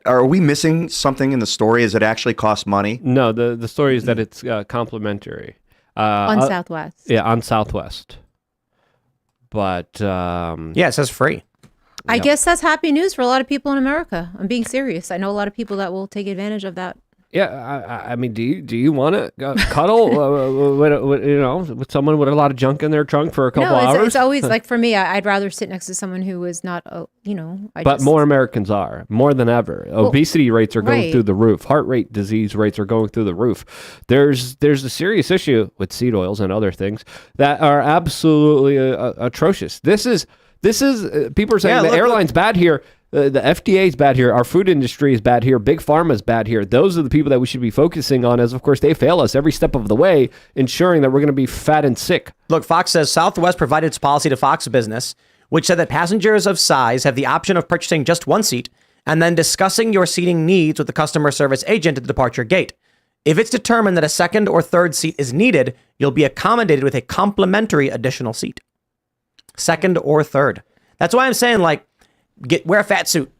Are we missing something in the story? Is it actually cost money? No, the story is that it's complimentary. On Southwest. Yeah, on Southwest. But Yeah, it says free. I guess that's happy news for a lot of people in America. I'm being serious. I know a lot of people that will take advantage of that. yeah, I mean, do you want to cuddle with someone with a lot of junk in their trunk for a couple No, hours? it's always like for me, I'd rather sit next to someone who is not, But more Americans are, more than ever. Obesity rates are going right. through the roof. Heart rate disease rates are going through the roof. There's a serious issue with seed oils and other things that are absolutely atrocious. This is people are saying the airline's bad here. The FDA is bad here. Our food industry is bad here. Big Pharma is bad here. Those are the people that we should be focusing on, as of course they fail us every step of the way, ensuring that we're going to be fat and sick. Look, Fox says Southwest provided its policy to Fox Business, which said that passengers of size have the option of purchasing just one seat and then discussing your seating needs with the customer service agent at the departure gate. If it's determined that a second or third seat is needed, you'll be accommodated with a complimentary additional seat. Second or third. That's why I'm saying, like, wear a fat suit.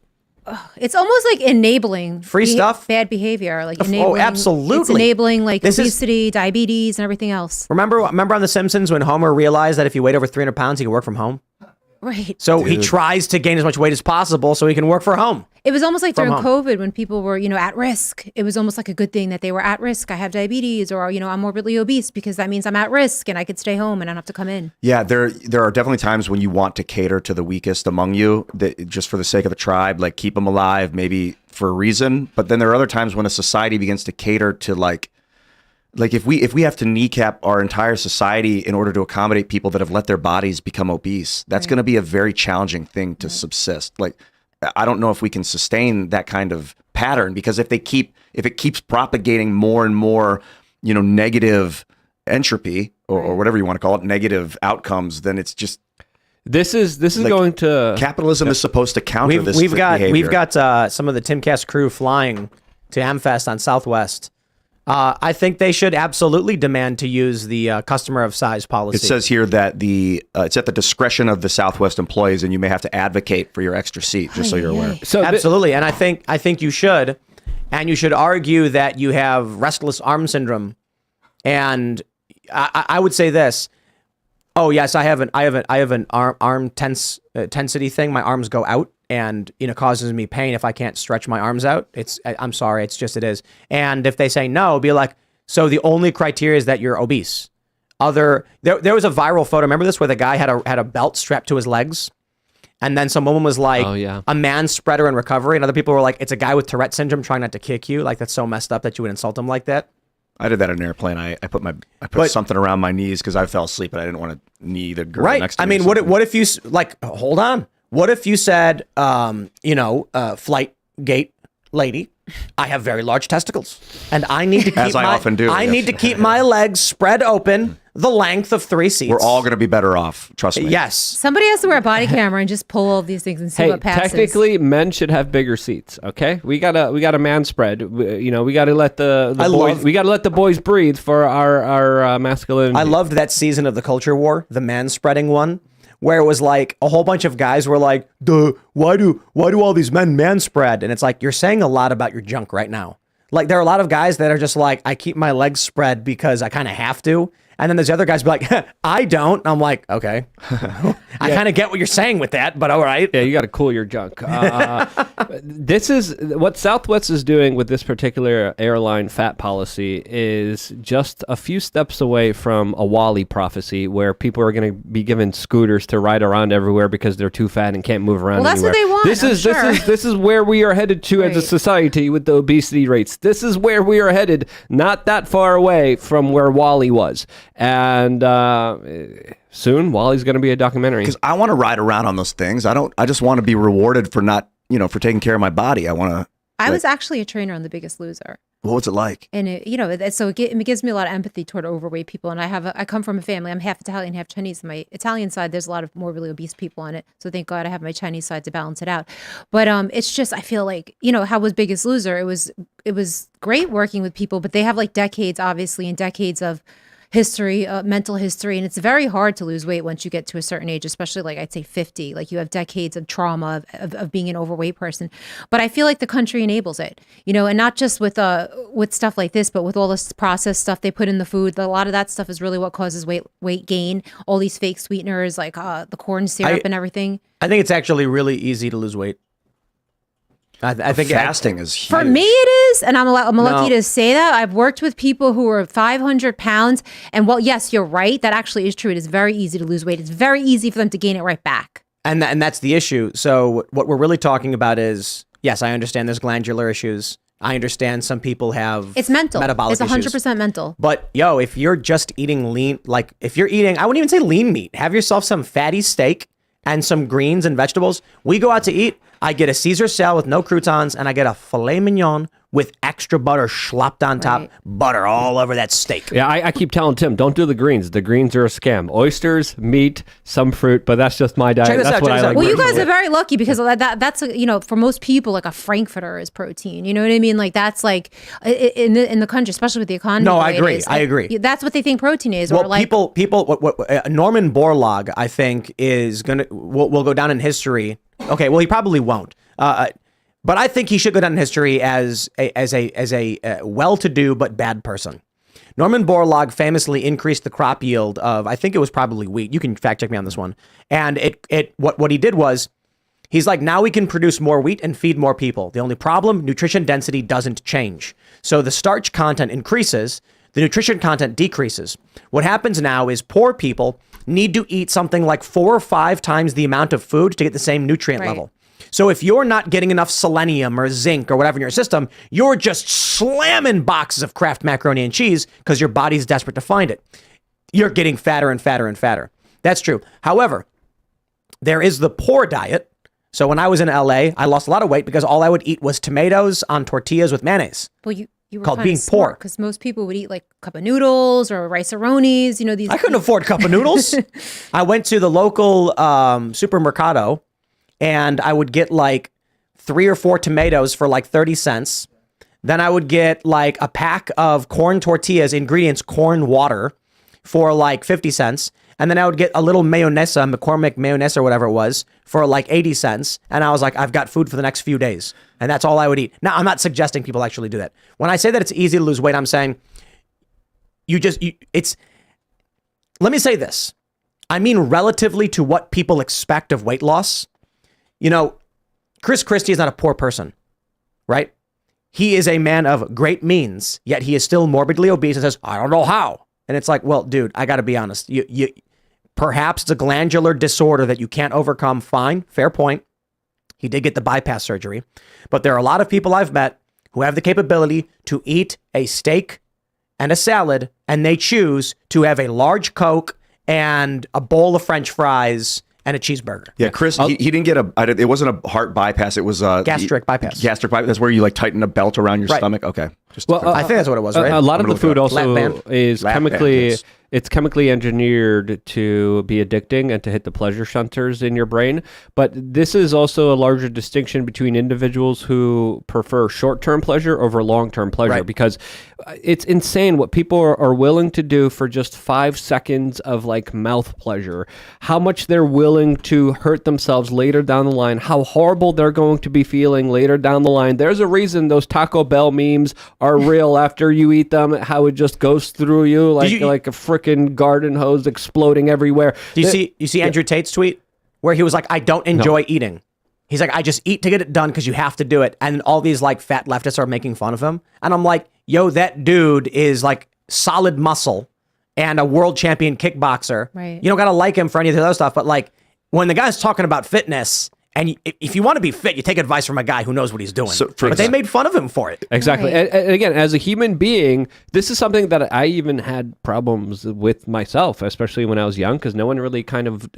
It's almost like enabling Free stuff? bad behavior, like Oh, enabling. absolutely. It's enabling like This is- obesity, diabetes, and everything else. Remember on The Simpsons when Homer realized that if you weighed over 300 pounds, he could work from home? Right. So he tries to gain as much weight as possible so he can work from home. It was almost like From during home. COVID when people were, at risk. It was almost like a good thing that they were at risk. I have diabetes or, I'm morbidly obese because that means I'm at risk and I could stay home and I don't have to come in. Yeah, there are definitely times when you want to cater to the weakest among you, that just for the sake of the tribe, like keep them alive, maybe for a reason. But then there are other times when a society begins to cater to like if we have to kneecap our entire society in order to accommodate people that have let their bodies become obese, that's going to be a very challenging thing to subsist. Like, I don't know if we can sustain that kind of pattern, because if it keeps propagating more and more, negative entropy or whatever you want to call it, negative outcomes, then it's just This is Like, going to capitalism is supposed to counter this We've got behavior. some of the Timcast crew flying to AmFest on Southwest. I think they should absolutely demand to use the customer of size policy. It says here that it's at the discretion of the Southwest employees, and you may have to advocate for your extra seat, just so you're aware. so absolutely, and I think you should, and you should argue that you have restless arm syndrome, and I would say this. Oh yes, I have an arm tensity thing. My arms go out, and causes me pain if I can't stretch my arms out. I'm sorry, it is. And if they say no, be like, so the only criteria is that you're obese. There was a viral photo. Remember this, where the guy had a belt strapped to his legs, and then some woman was like, Oh, yeah. a man spreader in recovery, and other people were like, it's a guy with Tourette syndrome trying not to kick you. Like, that's so messed up that you would insult him like that. I did that in an airplane. I put something around my knees because I fell asleep and I didn't want to knee the girl Right. next to I me. mean, what if you hold on? What if you said, flight gate lady, I have very large testicles, and I need to keep As I often do, I yes. need to keep my legs spread open the length of 3 seats. We're all going to be better off. Trust me. Yes. Somebody has to wear a body camera and just pull all these things and see Hey, what passes. technically, men should have bigger seats. Okay, we got a man spread. We got to let the boys. We got to let the boys breathe for our masculinity. I loved that season of the Culture War, the man spreading one, where it was like a whole bunch of guys were like, "Duh, why do all these men man spread?" And it's like, you're saying a lot about your junk right now. Like, there are a lot of guys that are just like, I keep my legs spread because I kind of have to. And then there's other guys be like, I don't. And I'm like, okay. I kind of get what you're saying with that, but all right. Yeah, you got to cool your junk. This is what Southwest is doing with this particular airline fat policy is just a few steps away from a Wall-E prophecy where people are going to be given scooters to ride around everywhere because they're too fat and can't move around Well, that's anywhere. what they want, This is where we are headed to as a Right. society with the obesity rates. This is where we are headed, not that far away from where Wall-E was. And soon, Wall-E's going to be a documentary. Because I want to ride around on those things. I just want to be rewarded for not, for taking care of my body. I want to. I was actually a trainer on The Biggest Loser. What was it like? And it gives me a lot of empathy toward overweight people. And I come from a family. I'm half Italian, half Chinese. On my Italian side, there's a lot of morbidly obese people on it. So thank God I have my Chinese side to balance it out. But it's just, I feel like, how was Biggest Loser? It was great working with people, but they have like decades, obviously, and decades of history, mental history, and it's very hard to lose weight once you get to a certain age, especially like I'd say 50. Like you have decades of trauma of being an overweight person. But I feel like the country enables it, and not just with stuff like this, but with all this processed stuff they put in the food. A lot of that stuff is really what causes weight gain. All these fake sweeteners, like the corn syrup and everything. I think it's actually really easy to lose weight. I think Fasting is huge. For me, it is, and I'm lucky to say that. I've worked with people who are 500 pounds, and yes, you're right. That actually is true. It is very easy to lose weight. It's very easy for them to gain it right back. And that's the issue. So what we're really talking about is, yes, I understand there's glandular issues. I understand some people have It's mental. metabolic It's 100% issues. mental. But if you're just eating lean, like if you're eating, I wouldn't even say lean meat. Have yourself some fatty steak and some greens and vegetables. We go out to eat. I get a Caesar salad with no croutons, and I get a filet mignon with extra butter slopped on top, Right. butter all over that steak. Yeah, I keep telling Tim, don't do the greens. The greens are a scam. Oysters, meat, some fruit, but that's just my diet. Check this That's out, what check I this out. like. Well, you personally. guys are very lucky because that's for most people, like a Frankfurter is protein. You know what I mean? Like that's like in the country, especially with the economy. No, the I way it agree. is. I agree. That's what they think protein is. Well, or like people, what Norman Borlaug, I think, is will go down in history. Okay, well, he probably won't. But I think he should go down in history as a well-to-do but bad person. Norman Borlaug famously increased the crop yield of, I think it was probably wheat. You can fact check me on this one. And what he did was, he's like, now we can produce more wheat and feed more people. The only problem, nutrition density doesn't change. So the starch content increases, the nutrition content decreases. What happens now is poor people need to eat something like 4 or 5 times the amount of food to get the same nutrient Right. level. So if you're not getting enough selenium or zinc or whatever in your system, you're just slamming boxes of Kraft macaroni and cheese because your body's desperate to find it. You're getting fatter and fatter and fatter. That's true. However, there is the poor diet. So when I was in LA, I lost a lot of weight because all I would eat was tomatoes on tortillas with mayonnaise. well, you were called kinda being poor. smart because most people would eat like a cup of noodles or rice-a-ronis. These. I couldn't afford a cup of noodles. I went to the local supermercado and I would get like 3 or 4 tomatoes for like 30 cents. Then I would get like a pack of corn tortillas, ingredients, corn water for like 50 cents. And then I would get a little mayonnaise, McCormick mayonnaise or whatever it was, for like 80 cents. And I was like, I've got food for the next few days. And that's all I would eat. Now, I'm not suggesting people actually do that. When I say that it's easy to lose weight, I'm saying let me say this. I mean, relatively to what people expect of weight loss. Chris Christie is not a poor person, right? He is a man of great means, yet he is still morbidly obese and says, I don't know how. And it's like, well, dude, I got to be honest. You perhaps it's a glandular disorder that you can't overcome. Fine, fair point. He did get the bypass surgery. But there are a lot of people I've met who have the capability to eat a steak and a salad, and they choose to have a large Coke and a bowl of French fries and a cheeseburger. Yeah, Chris, he didn't get it wasn't a heart bypass. It was Gastric bypass. Gastric bypass. That's where you like tighten a belt around your Right. stomach. Okay. I think that's what it was, right? A lot of the look food it up. also Lap band. is Lap band, chemically yes. it's chemically engineered to be addicting and to hit the pleasure centers in your brain. But this is also a larger distinction between individuals who prefer short-term pleasure over long-term pleasure, because it's insane what people are willing to do for just 5 seconds of like mouth pleasure, how much they're willing to hurt themselves later down the line, how horrible they're going to be feeling later down the line. There's a reason those Taco Bell memes are real after you eat them, how it just goes through you like a freaking garden hose exploding everywhere. You see Andrew Tate's tweet where he was like, I don't enjoy eating. He's like, I just eat to get it done because you have to do it. And all these like fat leftists are making fun of him. And I'm like, yo, that dude is like solid muscle and a world champion kickboxer. Right. You don't got to like him for any of the other stuff. But like when the guy's talking about fitness, and if you want to be fit, you take advice from a guy who knows what he's doing. But they made fun of him for it. Exactly. Right. And again, as a human being, this is something that I even had problems with myself, especially when I was young, because no one really kind of,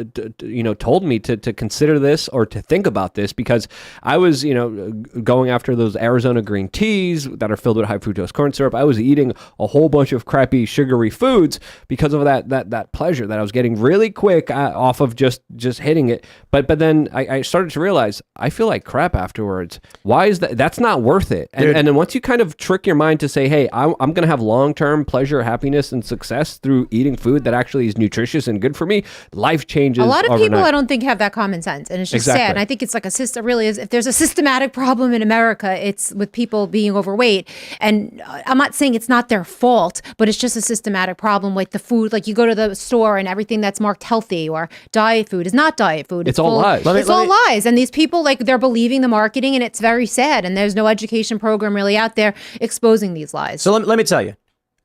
told me to consider this or to think about this, because I was, going after those Arizona green teas that are filled with high fructose corn syrup. I was eating a whole bunch of crappy sugary foods because of that pleasure that I was getting really quick off of just hitting it. But then I started to realize I feel like crap afterwards. Why is that? That's not worth it. And then once you kind of trick your mind to say, hey, I'm going to have long-term pleasure, happiness, and success through eating food that actually is nutritious and good for me, life changes. A lot of overnight. people I don't think have that common sense, and it's just sad. And I think it's like a system. Really, is if there's a systematic problem in America, it's with people being overweight. And I'm not saying it's not their fault, but it's just a systematic problem. Like the food, like you go to the store and everything that's marked healthy or diet food is not diet food. It's all lies. It's all lies. And these people, like, they're believing the marketing, and it's very sad. And there's no education program really out there exposing these lies. So let me tell you,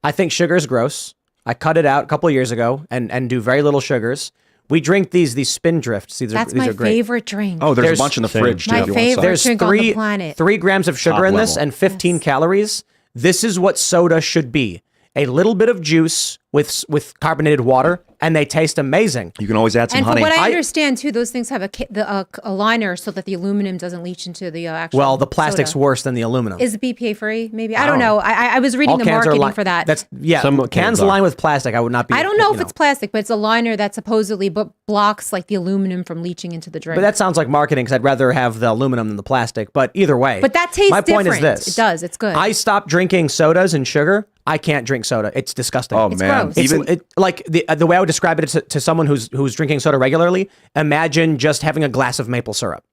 I think sugar is gross. I cut it out a couple of years ago and do very little sugars. We drink these spin drifts. That's these my are great. favorite drink. Oh, there's a bunch in the fridge. My too, if you want favorite some. There's drink on the planet. 3 grams of sugar Top in this level. and 15 calories. This is what soda should be. A little bit of juice with carbonated water, and they taste amazing. You can always add some And from honey. what I understand too, those things have a liner so that the aluminum doesn't leach into the actual. Well, the plastic's soda. worse than the aluminum. Is it BPA free? Maybe I don't know. I was reading the marketing for that. Some Cans are. lined with plastic. I would not be. I don't know if it's plastic, but it's a liner that supposedly blocks like the aluminum from leaching into the drink. But that sounds like marketing because I'd rather have the aluminum than the plastic. But either way. But that tastes my point different. is this. It does. It's good. I stopped drinking sodas and sugar. I can't drink soda. It's disgusting. Oh, It's man. gross. It's like the way I would describe it to someone who's drinking soda regularly. Imagine just having a glass of maple syrup.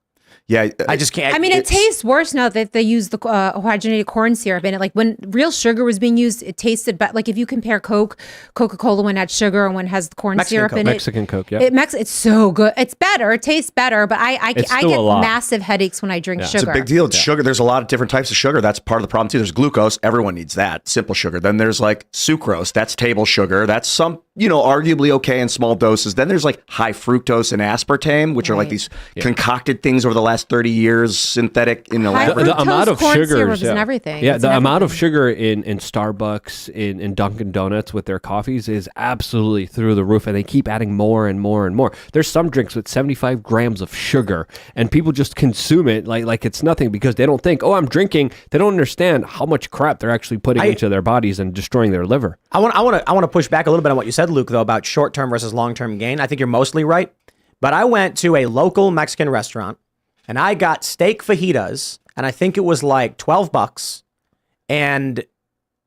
Yeah. I just can't. I mean, it tastes worse now that they use the hydrogenated corn syrup in it. Like when real sugar was being used, it tasted better. Like if you compare Coca-Cola when it had sugar and when it has the corn Mexican syrup Coke. in it. Mexican Coke, yeah. It's so good. It's better. It tastes better, but I It's get still a lot. massive headaches when I drink sugar. It's a big deal. It's sugar. There's a lot of different types of sugar. That's part of the problem too. There's glucose. Everyone needs that. Simple sugar. Then there's like sucrose. That's table sugar. That's some, arguably okay in small doses. Then there's like high fructose and aspartame, which are like these concocted things over the last 30 years, synthetic in the High lab. fructose The amount of corn sugar syrup is in everything. Yeah, It's the in amount of everything. sugar in Starbucks, in Dunkin' Donuts with their coffees is absolutely through the roof, and they keep adding more and more and more. There's some drinks with 75 grams of sugar, and people just consume it like it's nothing because they don't think, oh, I'm drinking. They don't understand how much crap they're actually putting into their bodies and destroying their liver. I want to push back a little bit on what you said, Luke, though, about short-term versus long-term gain. I think you're mostly right. But I went to a local Mexican restaurant and I got steak fajitas, and I think it was like $12. And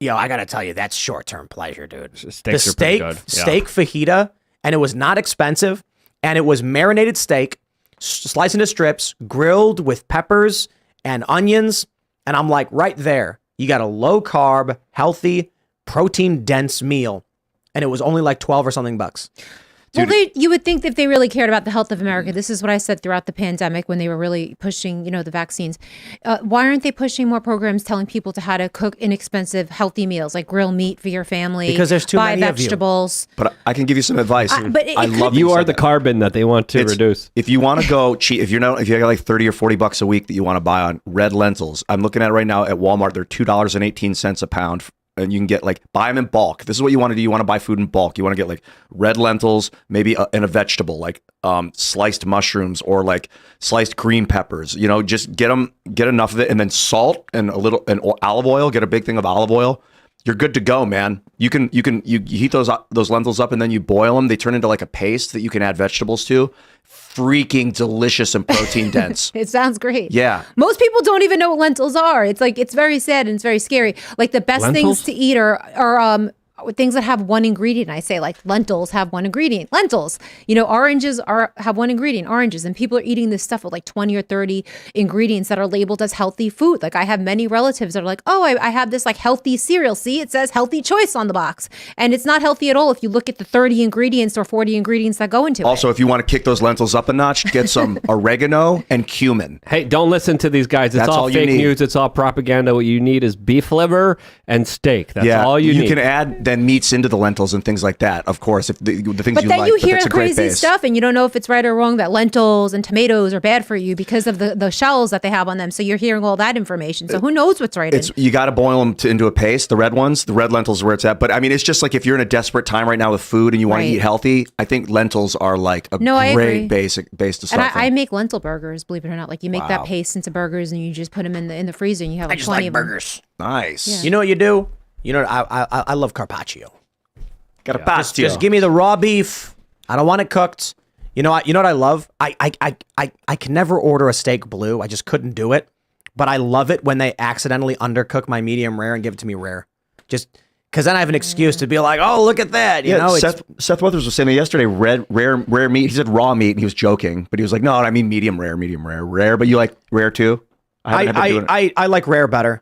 I got to tell you, that's short-term pleasure, dude. Steaks are pretty good. Yeah. Steak fajita, and it was not expensive, and it was marinated steak, sliced into strips, grilled with peppers and onions, and I'm like, right there, you got a low-carb, healthy, protein-dense meal, and it was only like 12 or something bucks. Well, you would think that if they really cared about the health of America, this is what I said throughout the pandemic when they were really pushing, the vaccines. Why aren't they pushing more programs telling people to how to cook inexpensive, healthy meals, like grill meat for your family? Because there's too buy many of you. vegetables. But I can give you some advice. But it could- love You are said the that. carbon that they want to reduce. If you want to go cheap, if you got like $30 or $40 a week that you want to buy on red lentils, I'm looking at it right now at Walmart. They're $2.18 a pound. And you can get buy them in bulk. This is what you want to do. You want to buy food in bulk. You want to get red lentils, maybe and a vegetable like sliced mushrooms or sliced green peppers. Just get enough of it, and then salt and a little and olive oil. Get a big thing of olive oil, You're good to go, man. You heat those lentils up and then you boil them. They turn into like a paste that you can add vegetables to. Freaking delicious and protein dense. It sounds great. Yeah. Most people don't even know what lentils are. It's like, it's very sad and it's very scary. Like the best things to eat are things that have one ingredient. I say like lentils have one ingredient. Lentils. Oranges have one ingredient. Oranges. And people are eating this stuff with like 20 or 30 ingredients that are labeled as healthy food. Like I have many relatives that are like, oh, I have this like healthy cereal. See, it says healthy choice on the box. And it's not healthy at all if you look at the 30 ingredients or 40 ingredients that go into it. Also, if you want to kick those lentils up a notch, get some oregano and cumin. Hey, don't listen to these guys. It's That's all all you fake need. news. It's all propaganda. What you need is beef liver and steak. That's all you need. You can add then meats into the lentils and things like that, of course, if the things But you then like. you But hear it's a great crazy base. stuff and you don't know if it's right or wrong that lentils and tomatoes are bad for you because of the shells that they have on them. So you're hearing all that information. So who knows what's right? You got to boil them into a paste. The red ones, the red lentils are where it's at. But I mean, it's just like if you're in a desperate time right now with food and you want to Right. eat healthy, I think lentils are like a I great agree. base to And start from. I make lentil burgers, believe it or not. Like you make that Wow. paste into burgers and you just put them in the freezer and you have like I just 20 like of them. burgers. Nice. You know what you do? I love carpaccio. Got a pasta. Just give me the raw beef. I don't want it cooked. You know what I love? I can never order a steak blue. I just couldn't do it. But I love it when they accidentally undercook my medium rare and give it to me rare. Just because then I have an excuse to be like, oh, look at that. You know, Seth Weathers was saying to me yesterday, rare meat. He said raw meat, and he was joking, but he was like, no, I mean medium rare. But you like rare too? I like rare better.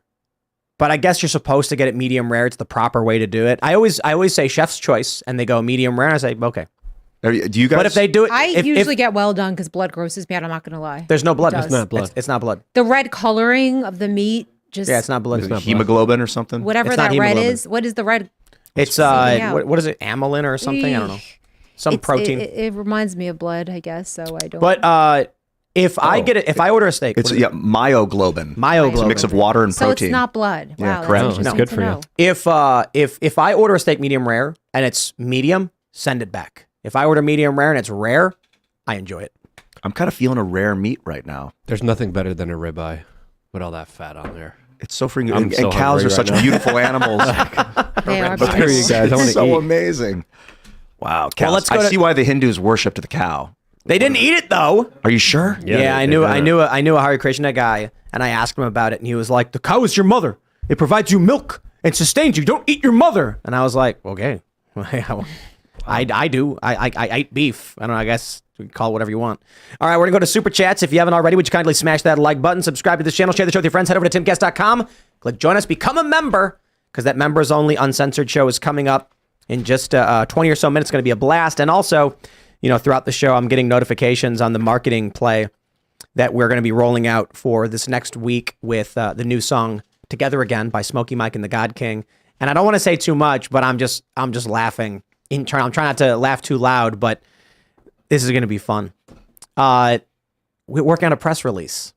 But I guess you're supposed to get it medium rare. It's the proper way to do it. I always say chef's choice, and they go medium rare. And I say okay. Do you guys? But if they do it, I if usually get well done because blood grosses me out. I'm not going to lie. there's no blood. It does. It's not blood. It's not blood. The red coloring of the meat, just Yeah, it's not blood. It's not blood. hemoglobin or something? whatever It's not that red hemoglobin. is. What is the red? It's out. what is it? Amylin or something? I don't know. Some protein. It reminds me of blood, I guess. So I don't. But if I order a steak, It's what is it? myoglobin. Myoglobin. It's a mix of water and so protein. it's not blood. Yeah, Wow, correct. that's No, it's interesting good to for you. know. If I order a steak medium rare and it's medium, send it back. If I order medium rare and it's rare, I enjoy it. I'm kind of feeling a rare meat right now. There's nothing better than a ribeye with all that fat on there. It's so freaking. I'm And so cows hungry are such right now. beautiful animals. They are Let's hear you beautiful. guys. I want to so eat. amazing. Wow, cows. let's go I to- see why the Hindus worshipped the cow. They didn't eat it though. Are you sure? Yeah, I knew a Hare Krishna guy, and I asked him about it, and he was like, "The cow is your mother. It provides you milk and sustains you. Don't eat your mother." And I was like, "Okay, I do. I eat beef. I don't know. I guess you can call it whatever you want." All right, we're gonna go to super chats. If you haven't already, would you kindly smash that like button, subscribe to this channel, share the show with your friends, head over to timcast.com, click join us, become a member, because that members only uncensored show is coming up in just 20 or so minutes. It's going to be a blast. And also, throughout the show, I'm getting notifications on the marketing play that we're going to be rolling out for this next week with the new song "Together Again" by Smokey Mike and the God King. And I don't want to say too much, but I'm just laughing. I'm trying not to laugh too loud, but this is going to be fun. We're working on a press release.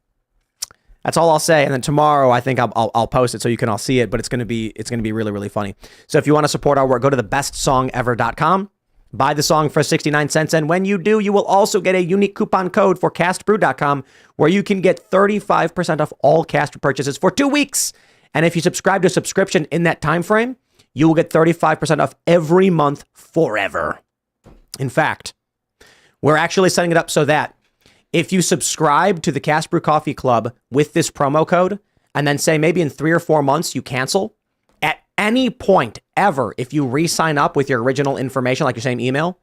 That's all I'll say. And then tomorrow, I think I'll post it so you can all see it. But it's going to be really, really funny. So if you want to support our work, go to thebestsongever.com. Buy the song for 69 cents. And when you do, you will also get a unique coupon code for castbrew.com where you can get 35% off all Cast purchases for 2 weeks. And if you subscribe to a subscription in that time frame, you will get 35% off every month forever. In fact, we're actually setting it up so that if you subscribe to the Cast Brew Coffee Club with this promo code, and then say maybe in 3 or 4 months you cancel, at any point ever, if you re-sign up with your original information, like your same email,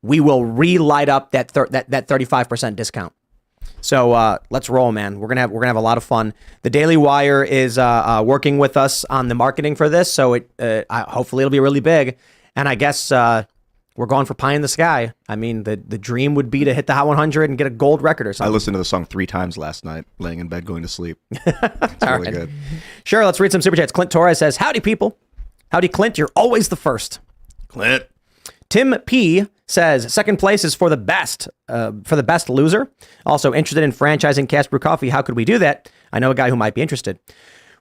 we will relight up that 35% discount. So let's roll, man. We're gonna have a lot of fun. The Daily Wire is working with us on the marketing for this, so hopefully it'll be really big. And I guess we're going for pie in the sky. I mean, the dream would be to hit the Hot 100 and get a gold record or I something. listened to the song 3 times last night, laying in bed, going to sleep. It's really good. Sure, let's read some super chats. Clint Torres says, "Howdy, people. Howdy, Clint. You're always the first." Clint. Tim P says, "Second place is for the best loser. Also interested in franchising Cast Brew Coffee. How could we do that? I know a guy who might be interested."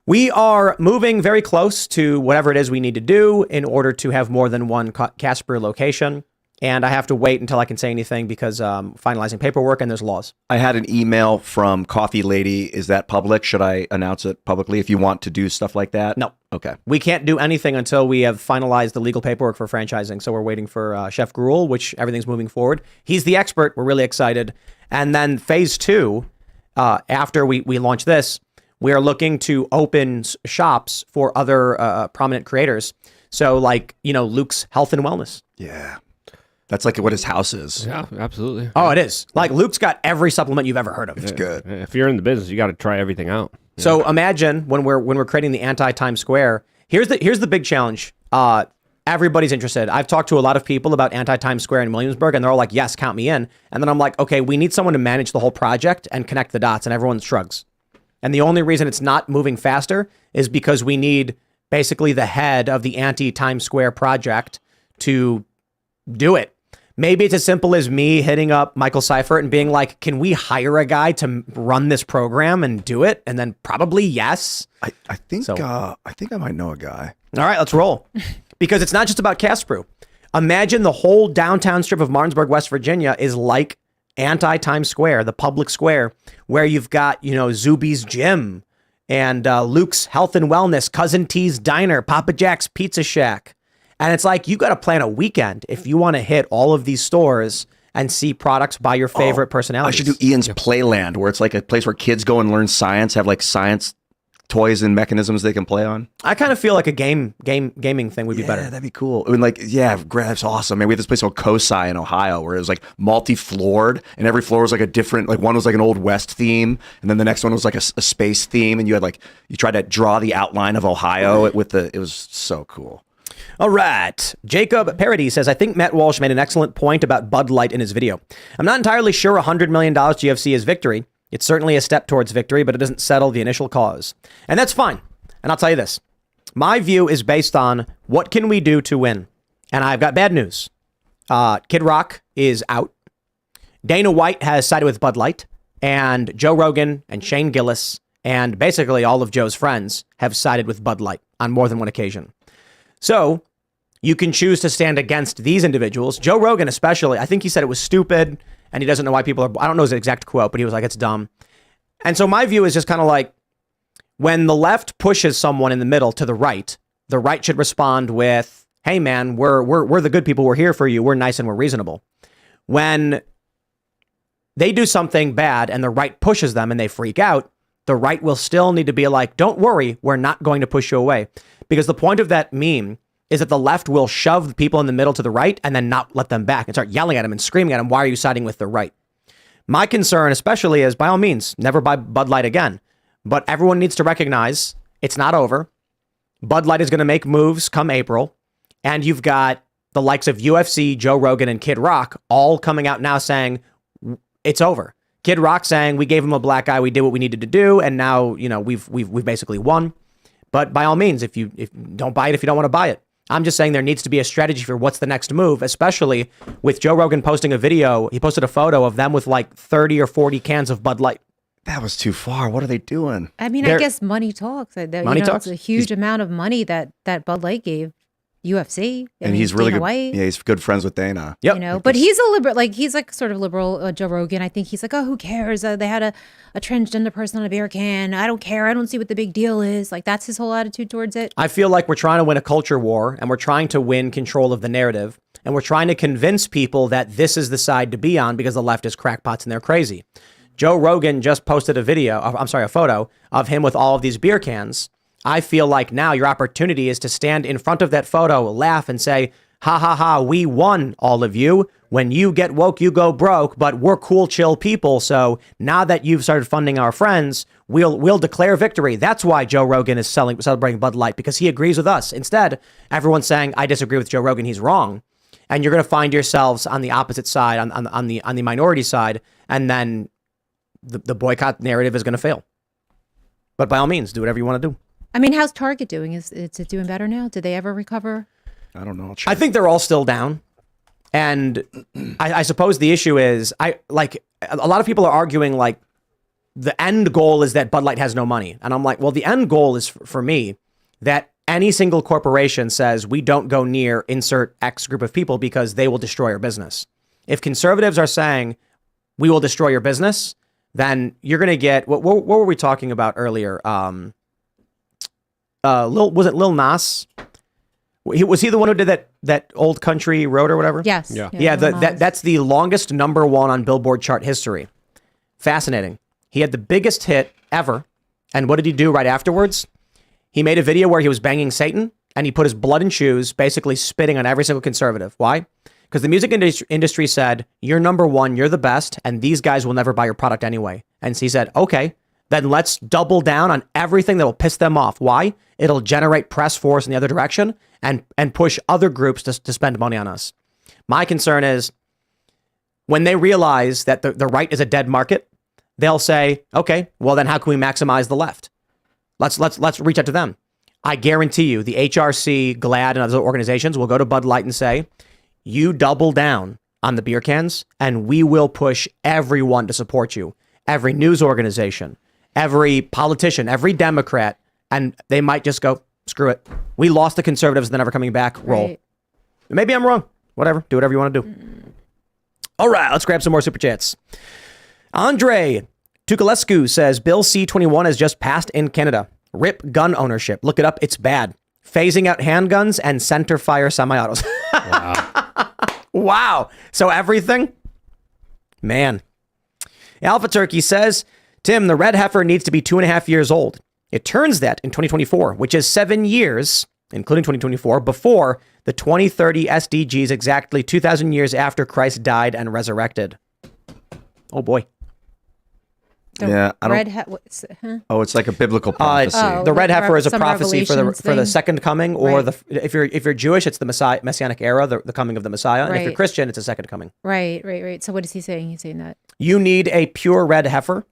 We are moving very close to whatever it is we need to do in order to have more than one Cast Brew location. and I have to wait until I can say anything because finalizing paperwork and there's laws. I had an email from Coffee Lady. Is that public? Should I announce it publicly if you want to do stuff like that? No. Okay. We can't do anything until we have finalized the legal paperwork for franchising. So we're waiting for Chef Gruel, which everything's moving forward. He's the expert. We're really excited. And then phase 2, after we launch this, we are looking to open shops for other prominent creators. So like, Luke's Health and Wellness. Yeah. That's like what his house is. Yeah, absolutely. Oh, it is. Like Luke's got every supplement you've ever heard of. It's good. If you're in the business, you got to try everything out. So imagine when we're creating the anti-Times Square. Here's the big challenge. Everybody's interested. I've talked to a lot of people about anti-Times Square in Williamsburg, and they're all like, "Yes, count me in." And then I'm like, "Okay, we need someone to manage the whole project and connect the dots." And everyone shrugs. And the only reason it's not moving faster is because we need basically the head of the anti-Times Square project to do it. Maybe it's as simple as me hitting up Michael Seifert and being like, can we hire a guy to run this program and do it? And then probably yes. I think I might know a guy. All right, let's roll. Because it's not just about Cast Brew. Imagine the whole downtown strip of Martinsburg, West Virginia is like anti-Times Square, the public square, where you've got, Zuby's Gym and Luke's Health and Wellness, Cousin T's Diner, Papa Jack's Pizza Shack. And it's like, you got to plan a weekend if you want to hit all of these stores and see products by your favorite personalities. I should do Ian's Playland, where it's like a place where kids go and learn science, have like science toys and mechanisms they can play on. I kind of feel like a gaming thing would be better. Yeah, that'd be cool. I mean, that's awesome. Man, we have this place called COSI in Ohio where it was like multi-floored, and every floor was like a different, like one was like an Old West theme, and then the next one was like a space theme, and you tried to draw the outline of Ohio it was so cool. All right. Jacob Parody says, I think Matt Walsh made an excellent point about Bud Light in his video. I'm not entirely sure $100 million GFC is victory. It's certainly a step towards victory, but it doesn't settle the initial cause. And that's fine. And I'll tell you this. My view is based on what can we do to win? And I've got bad news. Kid Rock is out. Dana White has sided with Bud Light. And Joe Rogan and Shane Gillis and basically all of Joe's friends have sided with Bud Light on more than one occasion. So you can choose to stand against these individuals. Joe Rogan especially, I think he said it was stupid and he doesn't know why people are, I don't know his exact quote, but he was like, it's dumb. And so my view is just kind of like, when the left pushes someone in the middle to the right should respond with, hey man, we're the good people, we're here for you, we're nice and we're reasonable. When they do something bad and the right pushes them and they freak out, the right will still need to be like, don't worry, we're not going to push you away. Because the point of that meme is that the left will shove the people in the middle to the right and then not let them back and start yelling at them and screaming at them, why are you siding with the right? My concern especially is, by all means, never buy Bud Light again. But everyone needs to recognize it's not over. Bud Light is going to make moves come April. And you've got the likes of UFC, Joe Rogan, and Kid Rock all coming out now saying it's over. Kid Rock saying we gave him a black eye, we did what we needed to do, and now we've basically won. But by all means, if don't buy it if you don't want to buy it. I'm just saying there needs to be a strategy for what's the next move, especially with Joe Rogan posting a video. He posted a photo of them with like 30 or 40 cans of Bud Light. That was too far. What are they doing? I mean, I guess money talks. Money talks. It's a huge amount of money that Bud Light gave UFC. And he's really Dana good. White. Yeah, he's good friends with Dana. Yep. But he's a liberal, he's like sort of liberal, Joe Rogan. I think he's like, oh, who cares? They had a transgender person on a beer can. I don't care. I don't see what the big deal is. Like, that's his whole attitude towards it. I feel like we're trying to win a culture war and we're trying to win control of the narrative. And we're trying to convince people that this is the side to be on because the left is crackpots and they're crazy. Joe Rogan just posted a photo of him with all of these beer cans. I feel like now your opportunity is to stand in front of that photo, laugh and say, ha ha ha, we won, all of you. When you get woke, you go broke, but we're cool, chill people. So now that you've started funding our friends, we'll declare victory. That's why Joe Rogan is celebrating Bud Light, because he agrees with us. Instead, everyone's saying, I disagree with Joe Rogan, he's wrong. And you're going to find yourselves on the opposite side, on the minority side, and then the boycott narrative is going to fail. But by all means, do whatever you want to do. I mean, how's Target doing? Is it doing better now? Did they ever recover? I don't know. I think they're all still down. And I suppose the issue is, a lot of people are arguing like the end goal is that Bud Light has no money. And I'm like, well, the end goal is for me that any single corporation says we don't go near insert X group of people because they will destroy our business. If conservatives are saying we will destroy your business, then you're going to get what were we talking about earlier? Was it Lil Nas? Was he the one who did that Old Country Road or whatever? Yes. Yeah. That's the longest number one on Billboard chart history. Fascinating. He had the biggest hit ever. And what did he do right afterwards? He made a video where he was banging Satan and he put his blood in shoes, basically spitting on every single conservative. Why? Because the music industry said, you're number one, you're the best, and these guys will never buy your product anyway. And he said, okay, then let's double down on everything that will piss them off. Why? It'll generate press force in the other direction and push other groups to spend money on us. My concern is when they realize that the right is a dead market, they'll say, okay, well then how can we maximize the left? Let's reach out to them. I guarantee you the HRC, GLAAD, and other organizations will go to Bud Light and say, you double down on the beer cans and we will push everyone to support you. Every news organization, every politician, every Democrat, and they might just go, screw it. We lost the conservatives, they're never coming back. Roll. Right. Maybe I'm wrong. Whatever. Do whatever you want to do. All right, let's grab some more super chats. Andre Tukulescu says, Bill C-21 has just passed in Canada. RIP gun ownership. Look it up. It's bad. Phasing out handguns and center fire semi-autos. Wow. So everything? Man. Alpha Turkey says, Tim, the red heifer needs to be 2.5 years old. It turns that in 2024, which is 7 years, including 2024, before the 2030 SDGs, exactly 2,000 years after Christ died and resurrected. Oh, boy. The I don't. Oh, it's like a biblical prophecy. The red heifer is a some prophecy for the Revelations second coming, or Right. if you're Jewish, it's the Messianic era, the coming of the Messiah. And if you're Right. Christian, it's a second coming. Right. So what is he saying? He's saying that. You need a pure red heifer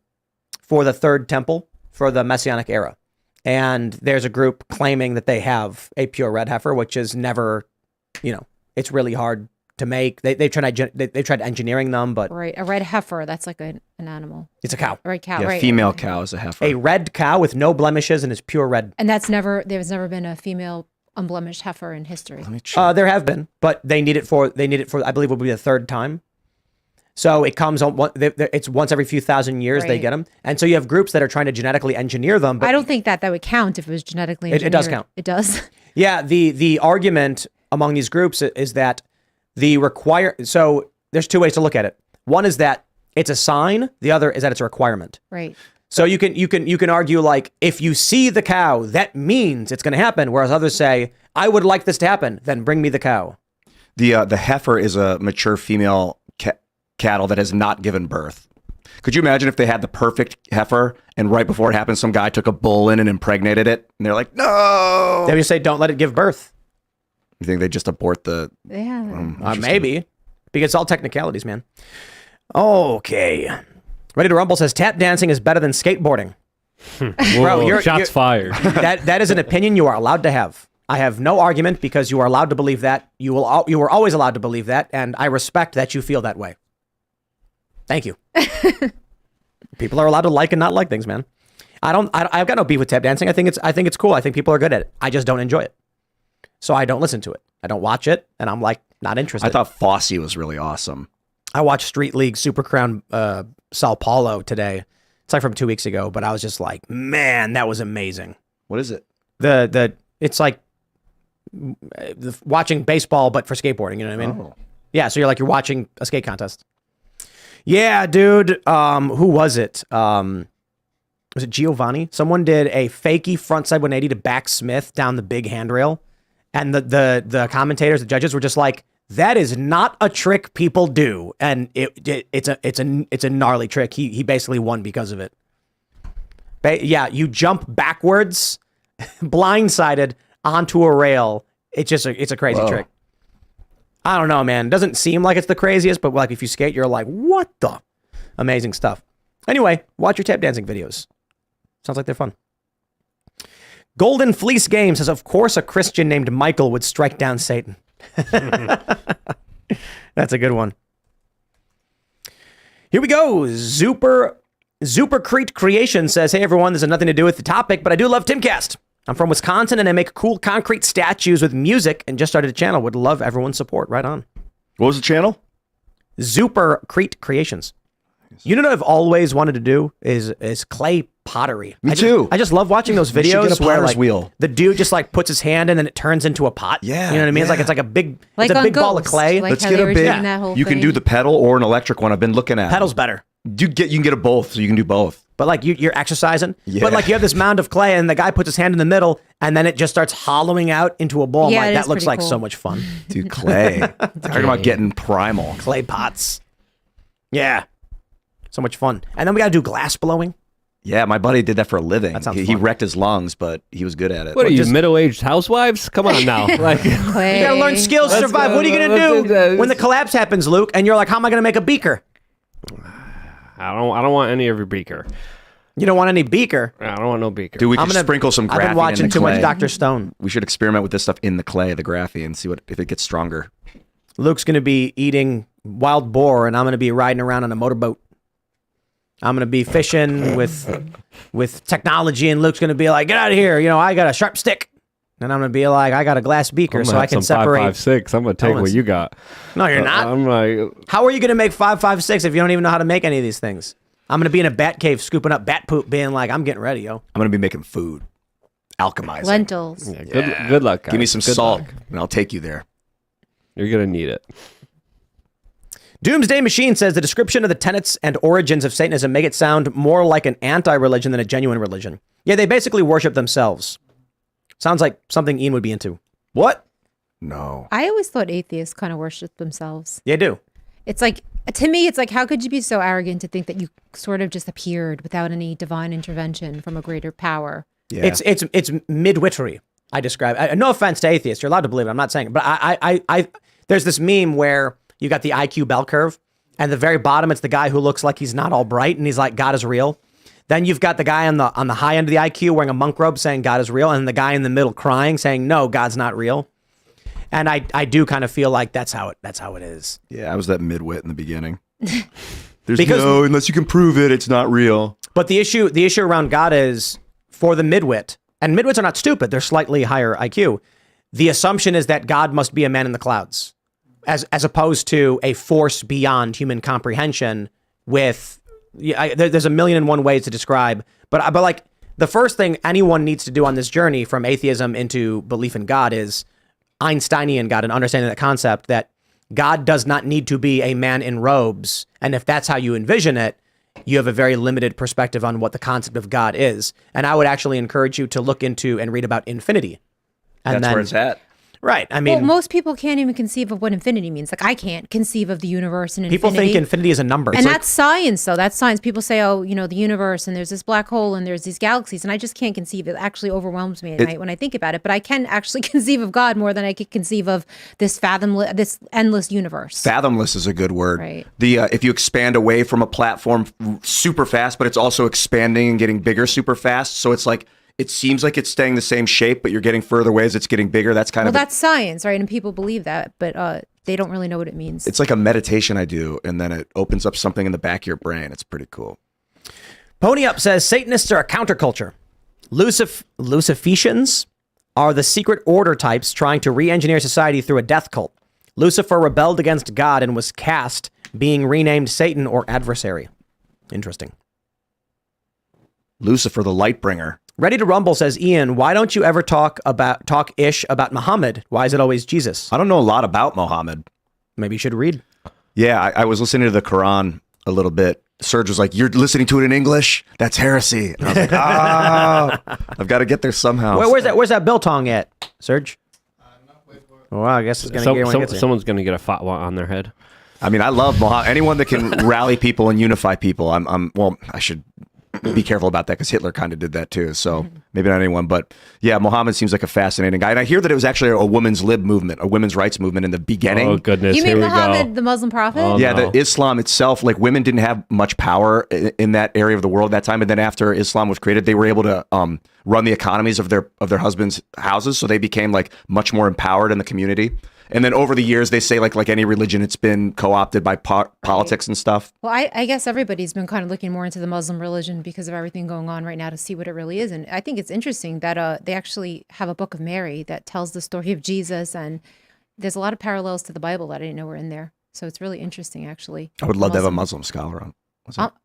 for the third temple for the Messianic era. And there's a group claiming that they have a pure red heifer, which is never, it's really hard to make. They tried engineering them, but Right. A red heifer. That's like an animal. it's a cow. A red cow. Yeah, right. female cow is a heifer. A red cow with no blemishes and is pure red. And there's never been a female unblemished heifer in history. There have been, but they need it for, I believe it will be the third time. So it comes on, it's once every few thousand years they Right. get them. And so you have groups that are trying to genetically engineer them. But I don't think that would count if it was genetically engineered. It does count. It does. Yeah, the argument among these groups is that so there's two ways to look at it. One is that it's a sign, the other is that it's a requirement. Right. So you can argue like, if you see the cow, that means it's going to happen, whereas others say, I would like this to happen, then bring me the cow. The heifer is a mature female cattle that has not given birth. Could you imagine if they had the perfect heifer and right before it happened, some guy took a bull in and impregnated it, and they're like, no. They would say, don't let it give birth. You think they just abort the? Yeah. Maybe, because it's all technicalities, man. Okay. Ready to Rumble says tap dancing is better than skateboarding. Whoa, shots fired. That is an opinion you are allowed to have. I have no argument because you are allowed to believe that. You were always allowed to believe that, and I respect that you feel that way. Thank you. People are allowed to like and not like things, man. I've got no beef with tap dancing. I think it's cool. I think people are good at it. I just don't enjoy it. So I don't listen to it. I don't watch it, and I'm like not interested. I thought Fosse was really awesome. I watched Street League Super Crown Sao Paulo today. It's like from 2 weeks ago, but I was just like, man, that was amazing. What is it? It's like watching baseball, but for skateboarding. You know what I mean? Oh. Yeah. So you're watching a skate contest. Yeah, dude. Who was it? Was it Giovanni? Someone did a fakey frontside 180 to back Smith down the big handrail, and the commentators, the judges, were just like, "That is not a trick people do," and it's a gnarly trick. He basically won because of it. Yeah, you jump backwards, blindsided onto a rail. It's a crazy trick. I don't know, man. It doesn't seem like it's the craziest, but like if you skate, you're like, what the? Amazing stuff. Anyway, watch your tap dancing videos. Sounds like they're fun. Golden Fleece Game says, of course a Christian named Michael would strike down Satan. That's a good one. Here we go. Supercrete Creation says, hey everyone, this has nothing to do with the topic, but I do love Timcast. I'm from Wisconsin, and I make cool concrete statues with music and just started a channel. Would love everyone's support. Right on. What was the channel? Supercrete Creations. You know what I've always wanted to do is clay pottery. Me too. I just love watching those We should videos get a where potter's like wheel. the dude just like puts his hand and then it turns into a pot. Yeah, you know what I mean. yeah. It's like a big, Like it's a on big ball of Ghost, clay. like Let's how get they a were big. doing that whole You can thing. do the pedal or an electric one. I've been looking at. Pedal's better. You can get it both, so you can do both. But like you're exercising, Yeah. but like you have this mound of clay and the guy puts his hand in the middle and then it just starts hollowing out into a ball. I'm Yeah, like, it that is looks pretty like cool. so much fun. Dude, clay. Talking about getting primal. Clay pots. Yeah. So much fun. And then we got to do glass blowing. Yeah, my buddy did that for a living. That sounds He fun. wrecked his lungs, but he was good at it. What are you, just- middle-aged housewives? Come on now. Like, Clay. You got to learn skills to Let's survive. go. What are you going Let's to do that. do when the collapse happens, Luke? And you're like, how am I going to make a beaker? I don't want any of your beaker. You don't want any beaker. I don't want no beaker. Dude, we I'm could gonna sprinkle some graphene I've been watching in the too clay. much Dr. Stone. We should experiment with this stuff in the clay, the graphene, and see if it gets stronger. Luke's going to be eating wild boar, and I'm going to be riding around on a motorboat. I'm going to be fishing with technology, and Luke's going to be like, get out of here. You know, I got a sharp stick. And I'm going to be like, I got a glass beaker, I'm so gonna I have can some separate. 5.56. I'm gonna take elements. what you got. No, you're not. I'm like, How are you going to make 5.56 if you don't even know how to make any of these things? I'm going to be in a bat cave scooping up bat poop, being like, I'm getting ready, yo. I'm going to be making food, alchemizing. Lentils. good luck, guys. Give me some Good salt, luck. and I'll take you there. You're gonna need it. Doomsday Machine says the description of the tenets and origins of Satanism make it sound more like an anti-religion than a genuine religion. Yeah, they basically worship themselves. Sounds like something Ian would be into. What? No. I always thought atheists kind of worship themselves. Yeah, do. It's like, to me, it's like, how could you be so arrogant to think that you sort of just appeared without any divine intervention from a greater power? Yeah. It's midwittery. I describe. No offense to atheists, you're allowed to believe it. I'm not saying it, but I there's this meme where you got the IQ bell curve, and the very bottom, it's the guy who looks like he's not all bright, and he's like, God is real. Then you've got the guy on the high end of the IQ wearing a monk robe saying God is real, and the guy in the middle crying saying no, God's not real. And I do kind of feel like that's how it is. Yeah, I was that midwit in the beginning. There's Because- no, unless you can prove it, it's not real. But the issue around God is for the midwit, and midwits are not stupid, they're slightly higher IQ. The assumption is that God must be a man in the clouds, as opposed to a force beyond human comprehension with there's a million and one ways to describe, but like the first thing anyone needs to do on this journey from atheism into belief in God is Einsteinian God and understanding that concept that God does not need to be a man in robes. And if that's how you envision it, you have a very limited perspective on what the concept of God is. And I would actually encourage you to look into and read about infinity. And That's then, where it's at. Right. I Well, mean, most people can't even conceive of what infinity means. Like, I can't conceive of the universe and people infinity. think infinity is a number. And It's like- that's science, though. That's science. People say, oh, you know, the universe, and there's this black hole, and there's these galaxies, and I just can't conceive. It actually overwhelms me at night when I think about it. But I can actually conceive of God more than I could conceive of this this endless universe. Fathomless is a good word. Right. The if you expand away from a platform super fast, but it's also expanding and getting bigger super fast. So it's like it seems like it's staying the same shape, but you're getting further away as it's getting bigger. That's kind Well, of that's science, right? And people believe that, but they don't really know what it means. it's like a meditation I do, and then it opens up something in the back of your brain. It's pretty cool. Pony Up says Satanists are a counterculture. Lucifetians are the secret order types trying to re-engineer society through a death cult. Lucifer rebelled against God and was cast, being renamed Satan or adversary. Interesting. Lucifer, the light bringer. Ready to Rumble says, Ian, why don't you ever talk-ish about Muhammad? Why is it always Jesus? I don't know a lot about Mohammed. Maybe you should read. Yeah, I was listening to the Quran a little bit. Serge was like, "You're listening to it in English? That's heresy." And I was like, I've got to get there somehow." Where's that biltong at, Serge? Well, I guess it's going to get when it gets there. Someone's gonna get a fatwa on their head. I mean, I love Mohammed. Anyone that can rally people and unify people. Well, I should be careful about that because Hitler kind of did that too. So maybe not anyone, but yeah, Mohammed seems like a fascinating guy. And I hear that it was actually a women's lib movement, a women's rights movement in the beginning. Oh goodness, You here mean we Muhammad, go. the Muslim prophet? Oh, Yeah, no. the Islam itself, like women didn't have much power in that area of the world at that time. And then after Islam was created, they were able to run the economies of their husbands' houses. So they became like much more empowered in the community. And then over the years, they say like any religion, it's been co-opted by politics and stuff. Well, I guess everybody's been kind of looking more into the Muslim religion because of everything going on right now to see what it really is. And I think it's interesting that they actually have a book of Mary that tells the story of Jesus. And there's a lot of parallels to the Bible that I didn't know were in there. So it's really interesting, actually. I would love to have a Muslim scholar on.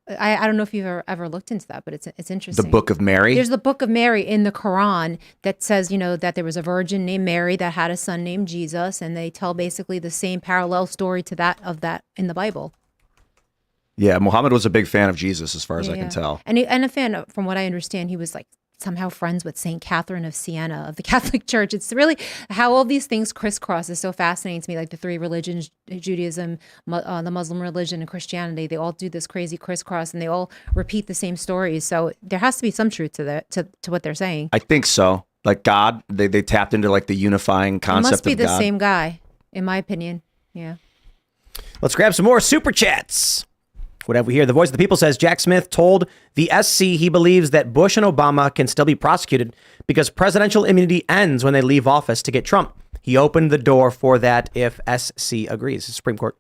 I don't know if you've ever looked into that, but it's interesting. The Book of Mary? There's the Book of Mary in the Quran that says, that there was a virgin named Mary that had a son named Jesus, and they tell basically the same parallel story to that in the Bible. Yeah, Muhammad was a big fan of Jesus, as far as I can tell. And a fan, from what I understand, he was like somehow friends with Saint Catherine of Siena of the Catholic Church. It's really how all these things crisscross is so fascinating to me. Like the three religions, Judaism, the Muslim religion, and Christianity, they all do this crazy crisscross, and they all repeat the same stories. So there has to be some truth to that, to what they're saying. I think so. Like God, they tapped into like the unifying concept of God. It must be the same guy, in my opinion. Yeah. Let's grab some more super chats. Whatever we hear, the voice of the people says Jack Smith told the SC he believes that Bush and Obama can still be prosecuted because presidential immunity ends when they leave office to get Trump. He opened the door for that if SC agrees. Supreme Court.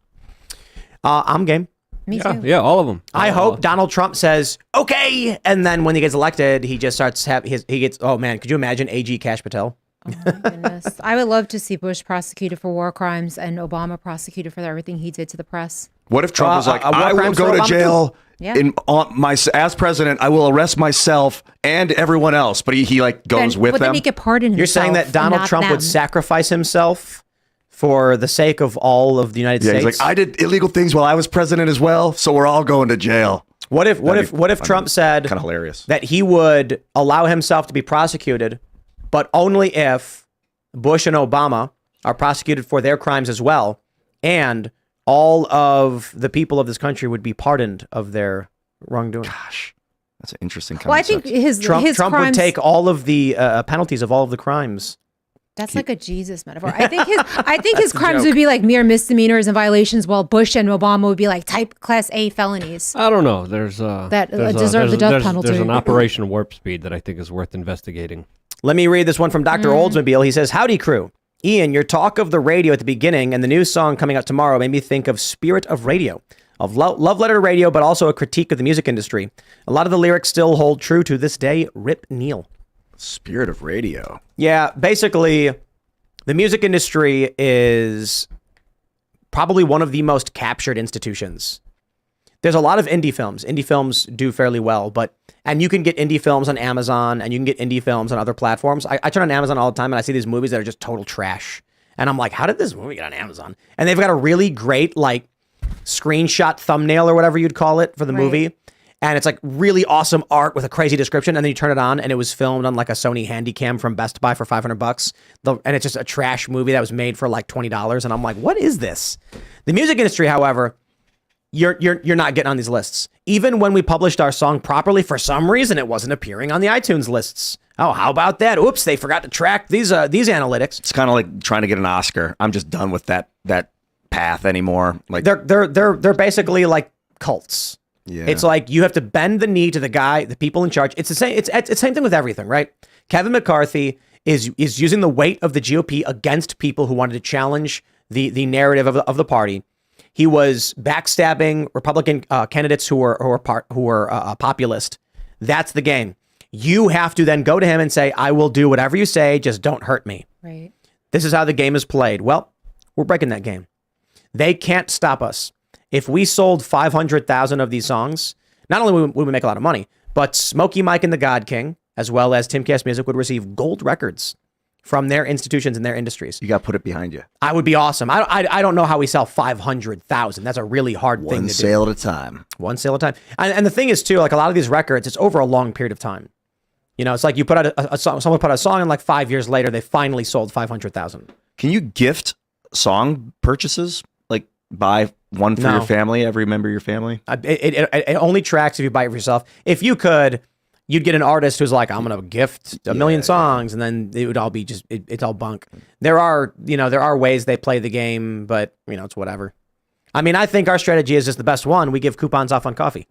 I'm game. Me too. Yeah, all of them. I hope Donald Trump says, okay. And then when he gets elected, he just starts oh man, could you imagine AG Kash Patel? Oh my goodness. I would love to see Bush prosecuted for war crimes and Obama prosecuted for everything he did to the press. What if Trump was like, I will crimes go for to Obama jail too. as president, I will arrest myself and everyone else, but he like goes with them. Then he could pardon himself. You're saying that Donald Trump would sacrifice himself for the sake of all of the United States? He's like, I did illegal things while I was president as well, so we're all going to jail. What if Trump said kind of hilarious that he would allow himself to be prosecuted, but only if Bush and Obama are prosecuted for their crimes as well, and all of the people of this country would be pardoned of their wrongdoing? Gosh, that's an interesting concept. Well, I think his Trump crimes, would take all of the penalties of all of the crimes. That's like a Jesus metaphor. I think his crimes would be like mere misdemeanors and violations, while Bush and Obama would be like type class A felonies. I don't know. There's deserve the death penalty. There's an Operation Warp Speed that I think is worth investigating. Let me read this one from Dr. Oldsmobile. He says, howdy crew. Ian, your talk of the radio at the beginning and the new song coming out tomorrow made me think of Spirit of Radio, of love letter to radio, but also a critique of the music industry. A lot of the lyrics still hold true to this day. Rip Neil. Spirit of Radio. Yeah, basically, the music industry is probably one of the most captured institutions. There's a lot of indie films. Indie films do fairly well, and you can get indie films on Amazon, and you can get indie films on other platforms. I turn on Amazon all the time, and I see these movies that are just total trash. And I'm like, how did this movie get on Amazon? And they've got a really great, like, screenshot thumbnail or whatever you'd call it for the movie. And it's like really awesome art with a crazy description. And then you turn it on and it was filmed on like a Sony Handycam from Best Buy for $500. And it's just a trash movie that was made for like $20. And I'm like, what is this? The music industry, however, you're not getting on these lists. Even when we published our song properly, for some reason, it wasn't appearing on the iTunes lists. Oh, how about that? Oops, they forgot to track these analytics. It's kind of like trying to get an Oscar. I'm just done with that path anymore. Like they're basically like cults. Yeah. It's like you have to bend the knee to the people in charge. It's the same. It's the same thing with everything, right? Kevin McCarthy is using the weight of the GOP against people who wanted to challenge the narrative of the party. He was backstabbing Republican candidates who were populist. That's the game. You have to then go to him and say, "I will do whatever you say. Just don't hurt me." Right. This is how the game is played. Well, we're breaking that game. They can't stop us. If we sold 500,000 of these songs, not only would we make a lot of money, but Smokey Mike and the God King, as well as Timcast Music, would receive gold records from their institutions and their industries. You got to put it behind you. I would be awesome. I don't know how we sell 500,000. That's a really hard thing to do. One sale at a time. One sale at a time. And the thing is, too, like a lot of these records, it's over a long period of time. You know, it's like you put out a song, someone put out a song, and like 5 years later, they finally sold 500,000. Can you gift song purchases? Like buy one for your family, every member of your family? It only tracks if you buy it for yourself. If you could, you'd get an artist who's like, I'm going to gift a million songs, and then it would all be just, it's all bunk. There are ways they play the game, but, it's whatever. I mean, I think our strategy is just the best one. We give coupons off on coffee.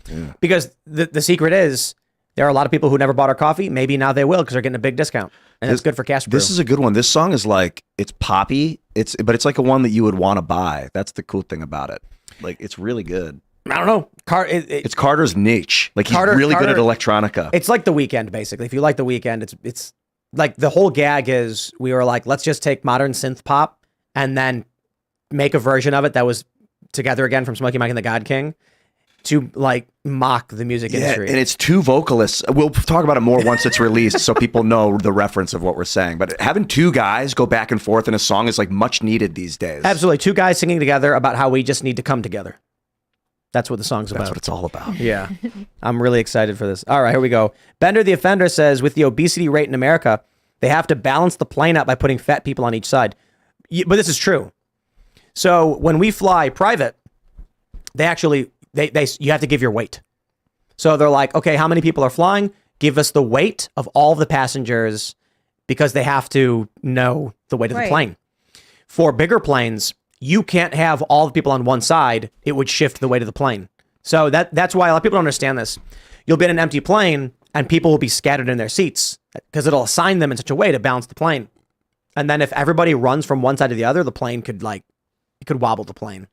Yeah. Because the secret is, There are a lot of people who never bought our coffee. Maybe now they will because they're getting a big discount. And it's good for Cast Brew. This is a good one. This song is like, it's poppy. But it's like a one that you would want to buy. That's the cool thing about it. Like, it's really good. I don't know. It's Carter's niche. Like, he's really good at electronica. It's like The Weeknd, basically. If you like The Weeknd, it's like the whole gag is we were like, let's just take modern synth pop and then make a version of it that was together again from Smokey Mike and the God King to like mock the music industry. And it's two vocalists. We'll talk about it more once it's released so people know the reference of what we're saying. But having two guys go back and forth in a song is like much needed these days. Absolutely. Two guys singing together about how we just need to come together. That's what the song's about. That's what it's all about. Yeah. I'm really excited for this. All right, here we go. Bender the Offender says, with the obesity rate in America, they have to balance the plane out by putting fat people on each side. But this is true. So when we fly private, they actually, you have to give your weight. So they're like, okay, how many people are flying? Give us the weight of all of the passengers because they have to know the weight of the plane. For bigger planes, you can't have all the people on one side. It would shift the weight of the plane. So that's why a lot of people don't understand this. You'll be in an empty plane and people will be scattered in their seats because it'll assign them in such a way to balance the plane. And then if everybody runs from one side to the other, the plane could it could wobble the plane.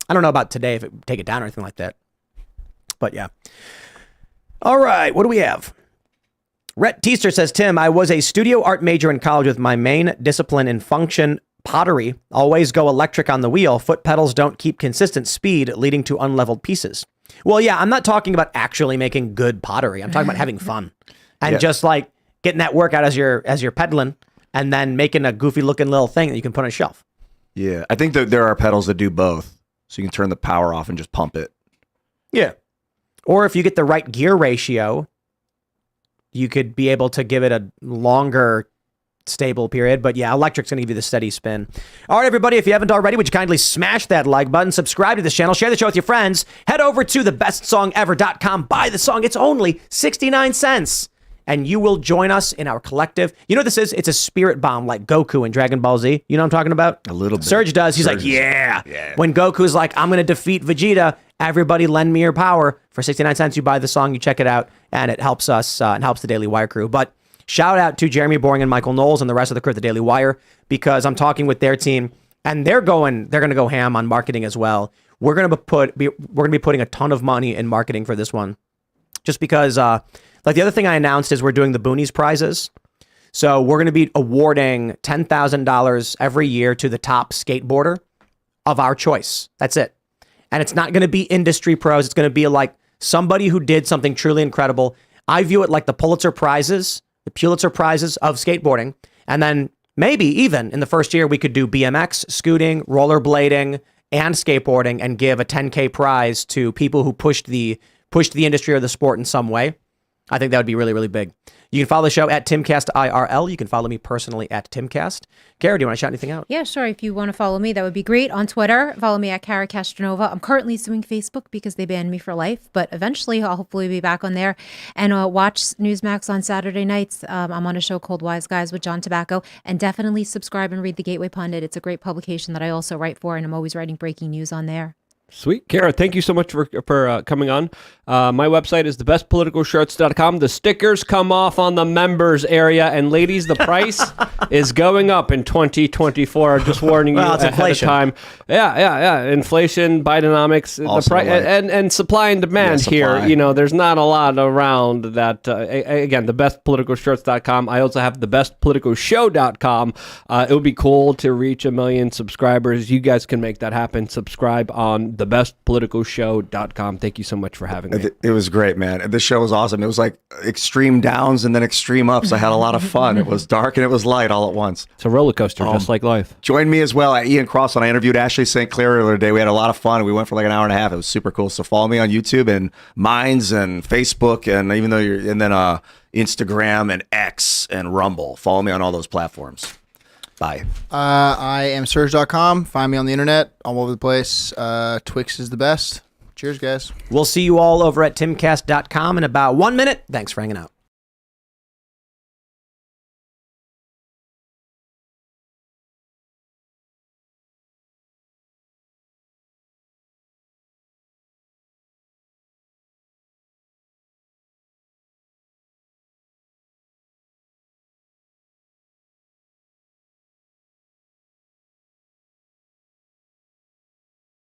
I don't know about today if it would take it down or anything like that. But yeah. All right, what do we have? Rhett Teaster says, Tim, I was a studio art major in college with my main discipline in function pottery. Always go electric on the wheel. Foot pedals don't keep consistent speed, leading to unleveled pieces. Well, yeah, I'm not talking about actually making good pottery. I'm talking about having fun and just like getting that workout as you're pedaling and then making a goofy looking little thing that you can put on a shelf. Yeah, I think that there are pedals that do both. So you can turn the power off and just pump it. Yeah. Or if you get the right gear ratio, you could be able to give it a longer stable period. But yeah, electric's going to give you the steady spin. All right, everybody, if you haven't already, would you kindly smash that like button, subscribe to this channel, share the show with your friends, head over to thebestsongever.com, buy the song. It's only 69 cents. And you will join us in our collective. You know what this is? It's a spirit bomb like Goku in Dragon Ball Z. You know what I'm talking about? A little bit. Serge does. He's like, yeah. When Goku's like, I'm going to defeat Vegeta, everybody lend me your power. For 69 cents, you buy the song, you check it out, and it helps us and helps the Daily Wire crew. But shout out to Jeremy Boring and Michael Knowles and the rest of the crew at the Daily Wire because I'm talking with their team, and they're going to go ham on marketing as well. We're going to be putting a ton of money in marketing for this one, just because. Like the other thing I announced is we're doing the Boonies prizes. So we're going to be awarding $10,000 every year to the top skateboarder of our choice. That's it. And it's not going to be industry pros. It's going to be like somebody who did something truly incredible. I view it like the Pulitzer prizes of skateboarding. And then maybe even in the first year, we could do BMX, scooting, rollerblading, and skateboarding and give a 10K prize to people who pushed the industry or the sport in some way. I think that would be really, really big. You can follow the show at Timcast IRL. You can follow me personally at Timcast. Cara, do you want to shout anything out? Yeah, sure. If you want to follow me, that would be great. On Twitter, follow me at Cara Castronuova. I'm currently suing Facebook because they banned me for life, but eventually I'll hopefully be back on there. And watch Newsmax on Saturday nights. I'm on a show called Wise Guys with John Tobacco. And definitely subscribe and read The Gateway Pundit. It's a great publication that I also write for, and I'm always writing breaking news on there. Sweet. Cara, thank you so much for coming on. My website is thebestpoliticalshirts.com. The stickers come off on the members area. And ladies, the price is going up in 2024. Just warning you it's ahead inflation. of time. Yeah. Inflation, Bidenomics, and supply and demand here. You know, there's not a lot around that. Again, thebestpoliticalshirts.com. I also have thebestpoliticalshow.com. It would be cool to reach 1 million subscribers. You guys can make that happen. Subscribe on thebestpoliticalshow.com. Thank you so much for having me. It was great, man. This show was awesome. It was like extreme downs and then extreme ups. I had a lot of fun. It was dark and it was light all at once. It's a roller coaster, just like life. Join me as well at Ian Crossland. I interviewed Ashley St. Clair earlier today. We had a lot of fun. We went for like an hour and a half. It was super cool. So follow me on YouTube and Minds and Facebook and Instagram and X and Rumble. Follow me on all those platforms. Bye. I am Serge.com. Find me on the internet, all over the place. Twix is the best. Cheers, guys. We'll see you all over at timcast.com in about 1 minute. Thanks for hanging out.